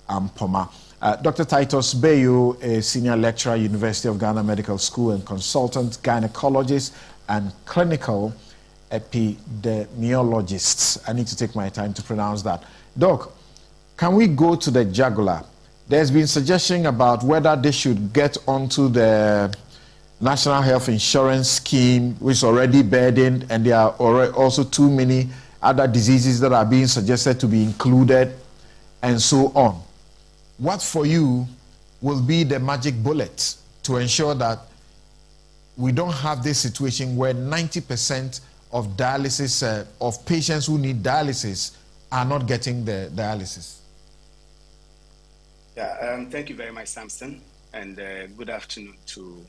Ampoma. Dr. Titus Bayo, a senior lecturer, University of Ghana Medical School and consultant, gynecologist and clinical epidemiologist. I need to take my time to pronounce that. Doc, can we go to the jugular there's been suggestion about whether they should get onto the National Health Insurance Scheme, which is already burdened, and there are also too many other diseases that are being suggested to be included, and so on. What for you will be the magic bullet to ensure that we don't have this situation where 90% of dialysis, of patients who need dialysis are not getting the dialysis? Yeah, thank you very much, Samson, and good afternoon to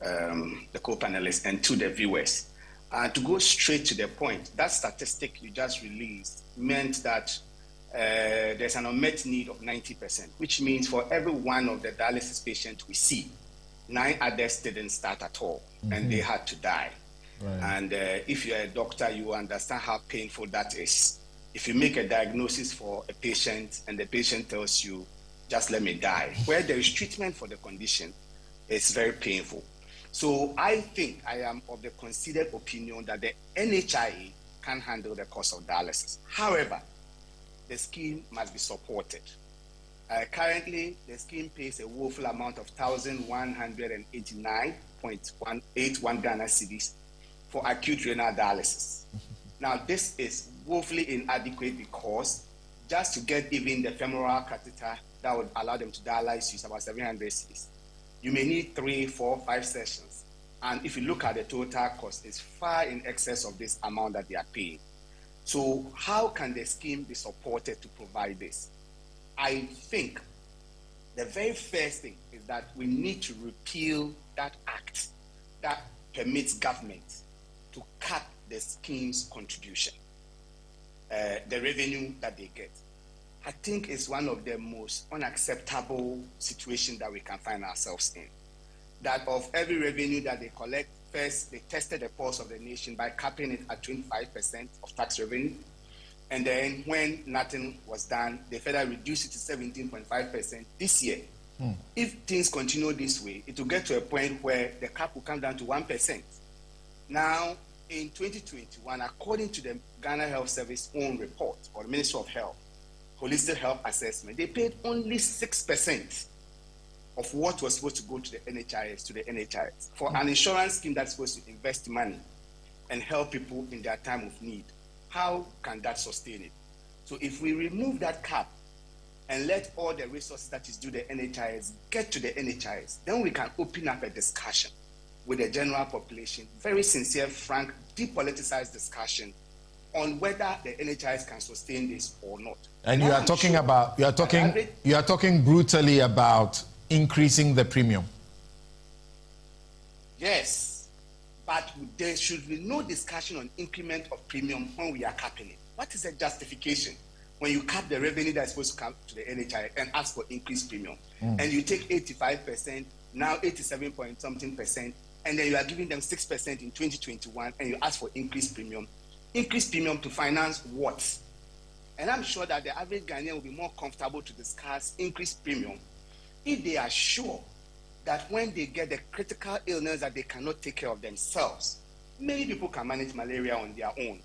the co-panelists and to the viewers. To go straight to the point, that statistic you just released meant that there's an unmet need of 90%, which means for every one of the dialysis patients we see, 9 others didn't start at all, and they had to die. Right. And if you're a doctor, you understand how painful that is. If you make a diagnosis for a patient and the patient tells you, just let me die, where there is treatment for the condition, it's very painful. So I think I am of the considered opinion that the NHIA can handle the cost of dialysis. However, the scheme must be supported. Currently, the scheme pays a woeful amount of 1,189.181 Ghana cedis for acute renal dialysis. Now, this is woefully inadequate because just to get even the femoral catheter that would allow them to dialyze is about 700 cedis. You may need 3, 4, 5 sessions. And if you look at the total cost, it's far in excess of this amount that they are paying. So how can the scheme be supported to provide this? I think the very first thing is that we need to repeal that act that permits government to cut the scheme's contribution, the revenue that they get. I think it's one of the most unacceptable situations that we can find ourselves in. That of every revenue that they collect, first they tested the pulse of the nation by capping it at 25% of tax revenue. And then when nothing was done, they further reduced it to 17.5% this year. If things continue this way, it will get to a point where the cap will come down to 1%. Now, in 2021, according to the Ghana Health Service own report, or the Ministry of Health, Holistic Health Assessment, they paid only 6% of what was supposed to go to the NHIS, for an insurance scheme that's supposed to invest money and help people in their time of need. How can that sustain it? So if we remove that cap and let all the resources that is due to the NHIS get to the NHIS, then we can open up a discussion with the general population, very sincere, frank, depoliticized discussion on whether the NHIS can sustain this or not. And you are talking about, you are talking brutally about increasing the premium. Yes, but there should be no discussion on increment of premium when we are capping it. What is the justification when you cap the revenue that's supposed to come to the NHIS and ask for increased premium? And you take 85%, now 87-point-something%, and then you are giving them 6% in 2021 and you ask for increased premium. Increased premium to finance what? And I'm sure that the average Ghanaian will be more comfortable to discuss increased premium if they are sure that when they get the critical illness that they cannot take care of themselves. Many people can manage malaria on their own,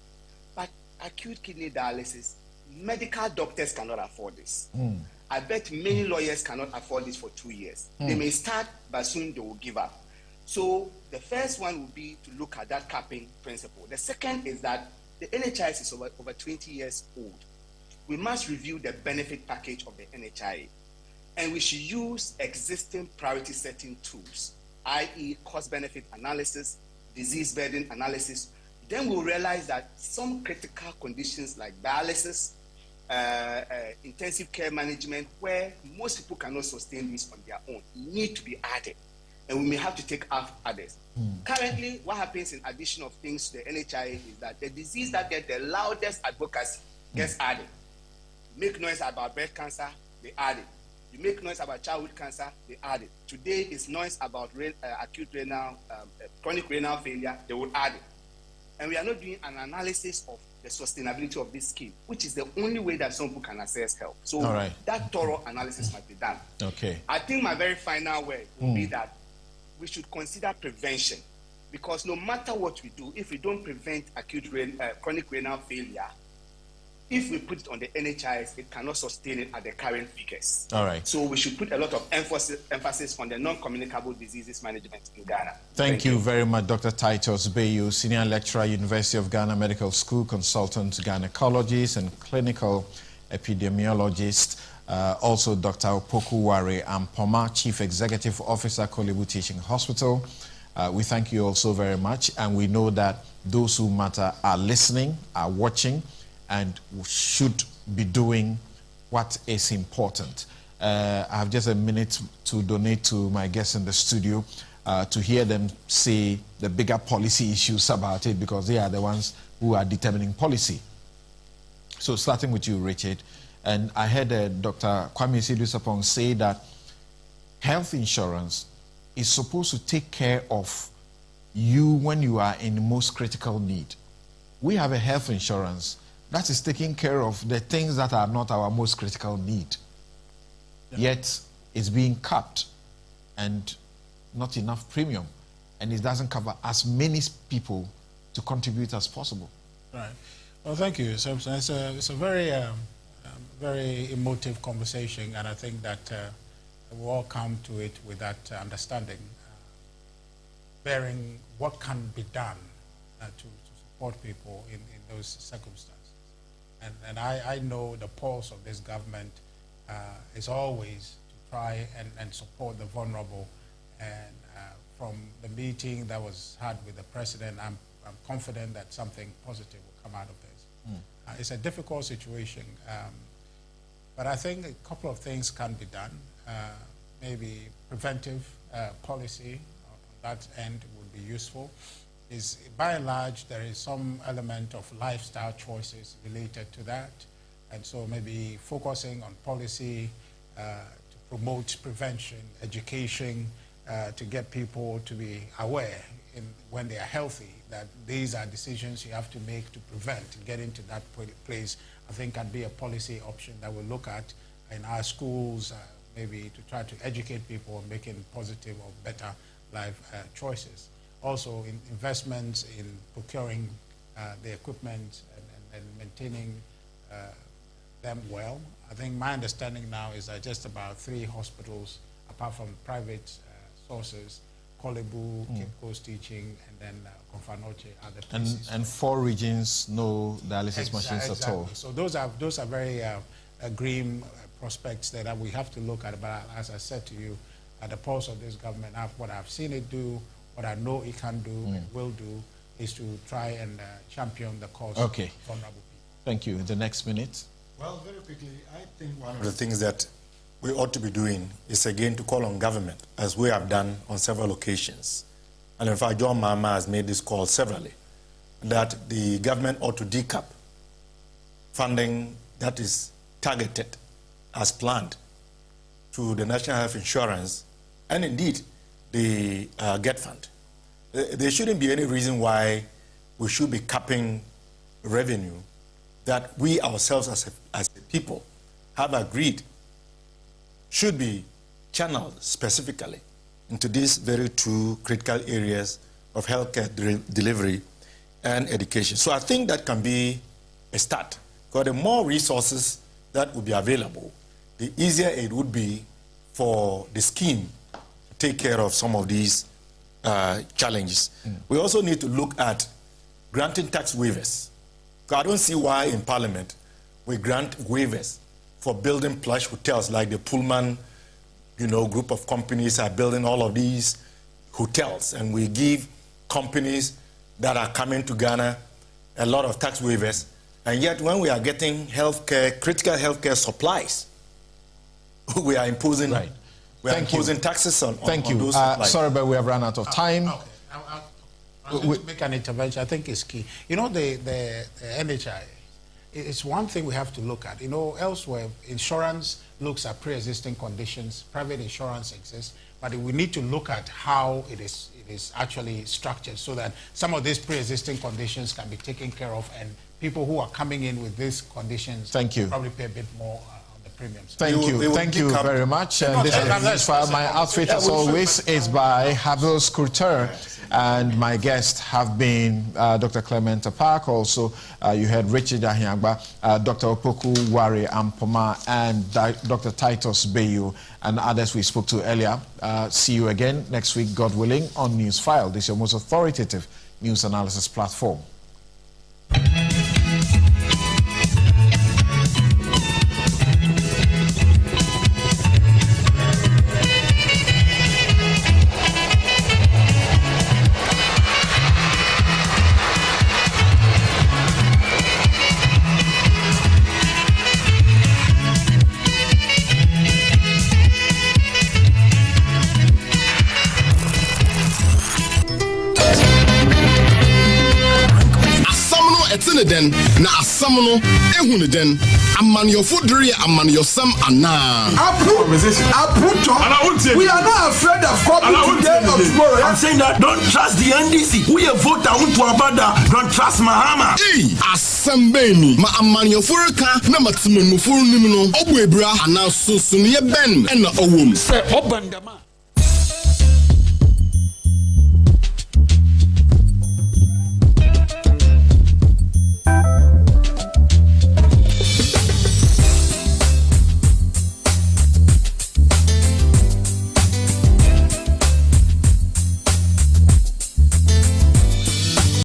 but acute kidney dialysis, medical doctors cannot afford this. I bet many lawyers cannot afford this for 2 years. They may start, but soon they will give up. So the first one would be to look at that capping principle. The second is that the NHIS is over 20 years old. We must review the benefit package of the NHIA. And we should use existing priority setting tools, i.e. cost-benefit analysis, disease burden analysis. Then we'll realize that some critical conditions like dialysis, intensive care management, where most people cannot sustain this on their own, need to be added. And we may have to take off others. Currently, what happens in addition of things to the NHIA is that the disease that gets the loudest advocacy gets added. Make noise about breast cancer, they add it. You make noise about childhood cancer, they add it. Today is noise about acute renal, chronic renal failure, they will add it. And we are not doing an analysis of the sustainability of this scheme, which is the only way that some people can access help. So that thorough analysis must be done. Okay. I think my very final word will be that we should consider prevention, because no matter what we do, if we don't prevent acute chronic renal failure, If we put it on the NHIS, it cannot sustain it at the current figures. All right. So we should put a lot of emphasis on the non-communicable diseases management in Ghana. Thank you very much, Dr. Titus Bayu, Senior Lecturer, University of Ghana Medical School, consultant gynecologist and clinical epidemiologist. Also, Dr. Opoku Ware Ampoma, Chief Executive Officer, Kolebu Teaching Hospital. We thank you also very much, and we know that those who matter are listening, are watching, and should be doing what is important. I have just a minute to donate to my guests in the studio to hear them say the bigger policy issues about it, because they are the ones who are determining policy. So starting with you, Richard, and I heard Dr. Kwame Sidusapong say that health insurance is supposed to take care of you when you are in the most critical need. We have a health insurance that is taking care of the things that are not our most critical need. Yeah. Yet it's being capped and not enough premium, and it doesn't cover as many people to contribute as possible. Right. Well, thank you, Simpson. It's a very, very emotive conversation, and I think that we'll all come to it with that understanding, bearing what can be done to support people in those circumstances. And I know the pulse of this government is always to try and support the vulnerable. And from the meeting that was had with the president, I'm confident that something positive will come out of this. It's a difficult situation, but I think a couple of things can be done. Maybe preventive policy on that end would be useful. Is by and large there is some element of lifestyle choices related to that, and so maybe focusing on policy to promote prevention, education, to get people to be aware when they are healthy that these are decisions you have to make to prevent getting to that place. I think can be a policy option that we'll look at in our schools, maybe to try to educate people on making positive or better life choices. Also, in investments in procuring the equipment and maintaining them well. I think my understanding now is that just about 3 hospitals, apart from private sources, Kolebu, Cape Coast Teaching, and then Confanoche are the places. And 4 regions, no dialysis machines at all. So those are very grim prospects that we have to look at. But as I said to you, at the pulse of this government, what I've seen it do, what I know it can do and will do, is to try and champion the cause of vulnerable people. Thank you. The next minute. Well, very quickly, I think one of the things that we ought to be doing is again to call on government, as we have done on several occasions. And in fact, John Mahama has made this call severally, that the government ought to decap funding that is targeted as planned to the National Health Insurance and indeed the GET Fund. There shouldn't be any reason why we should be capping revenue that we ourselves as a people have agreed should be channeled specifically into these very 2 critical areas of healthcare delivery and education. So I think that can be a start, because the more resources that would be available, the easier it would be for the scheme to take care of some of these challenges. We also need to look at granting tax waivers. I don't see why in Parliament we grant waivers for building plush hotels like the Pullman, group of companies are building all of these hotels, and we give companies that are coming to Ghana a lot of tax waivers, and yet when we are getting critical healthcare supplies, we are imposing taxes on those supplies. Sorry, but we have run out of time. Okay. I want to make an intervention. I think it's key. The NHI, it's one thing we have to look at. Elsewhere, insurance looks at pre-existing conditions. Private insurance exists, but we need to look at how it is actually structured so that some of these pre-existing conditions can be taken care of, and people who are coming in with these conditions probably pay a bit more on the premiums. Thank you very much. My outfit, as always, is by Habil Scruter, and my guests have been Dr. Clement Park. Also, you heard Richard Ahiangba, Dr. Opoku Wari Ampoma, and Dr. Titus Bayu, and others we spoke to earlier. See you again next week, God willing, on News File. This is your most authoritative news analysis platform. Den na asamno ehunu den aman your food aman your sam ana we are not afraid of coming today or tomorrow. I'm saying that don't trust the NDC. We a voter unto abada, don't trust Mahama. Asambeni ma aman your furka na matsumu furu nimno obwebra ana susu ne ben na owom se obandama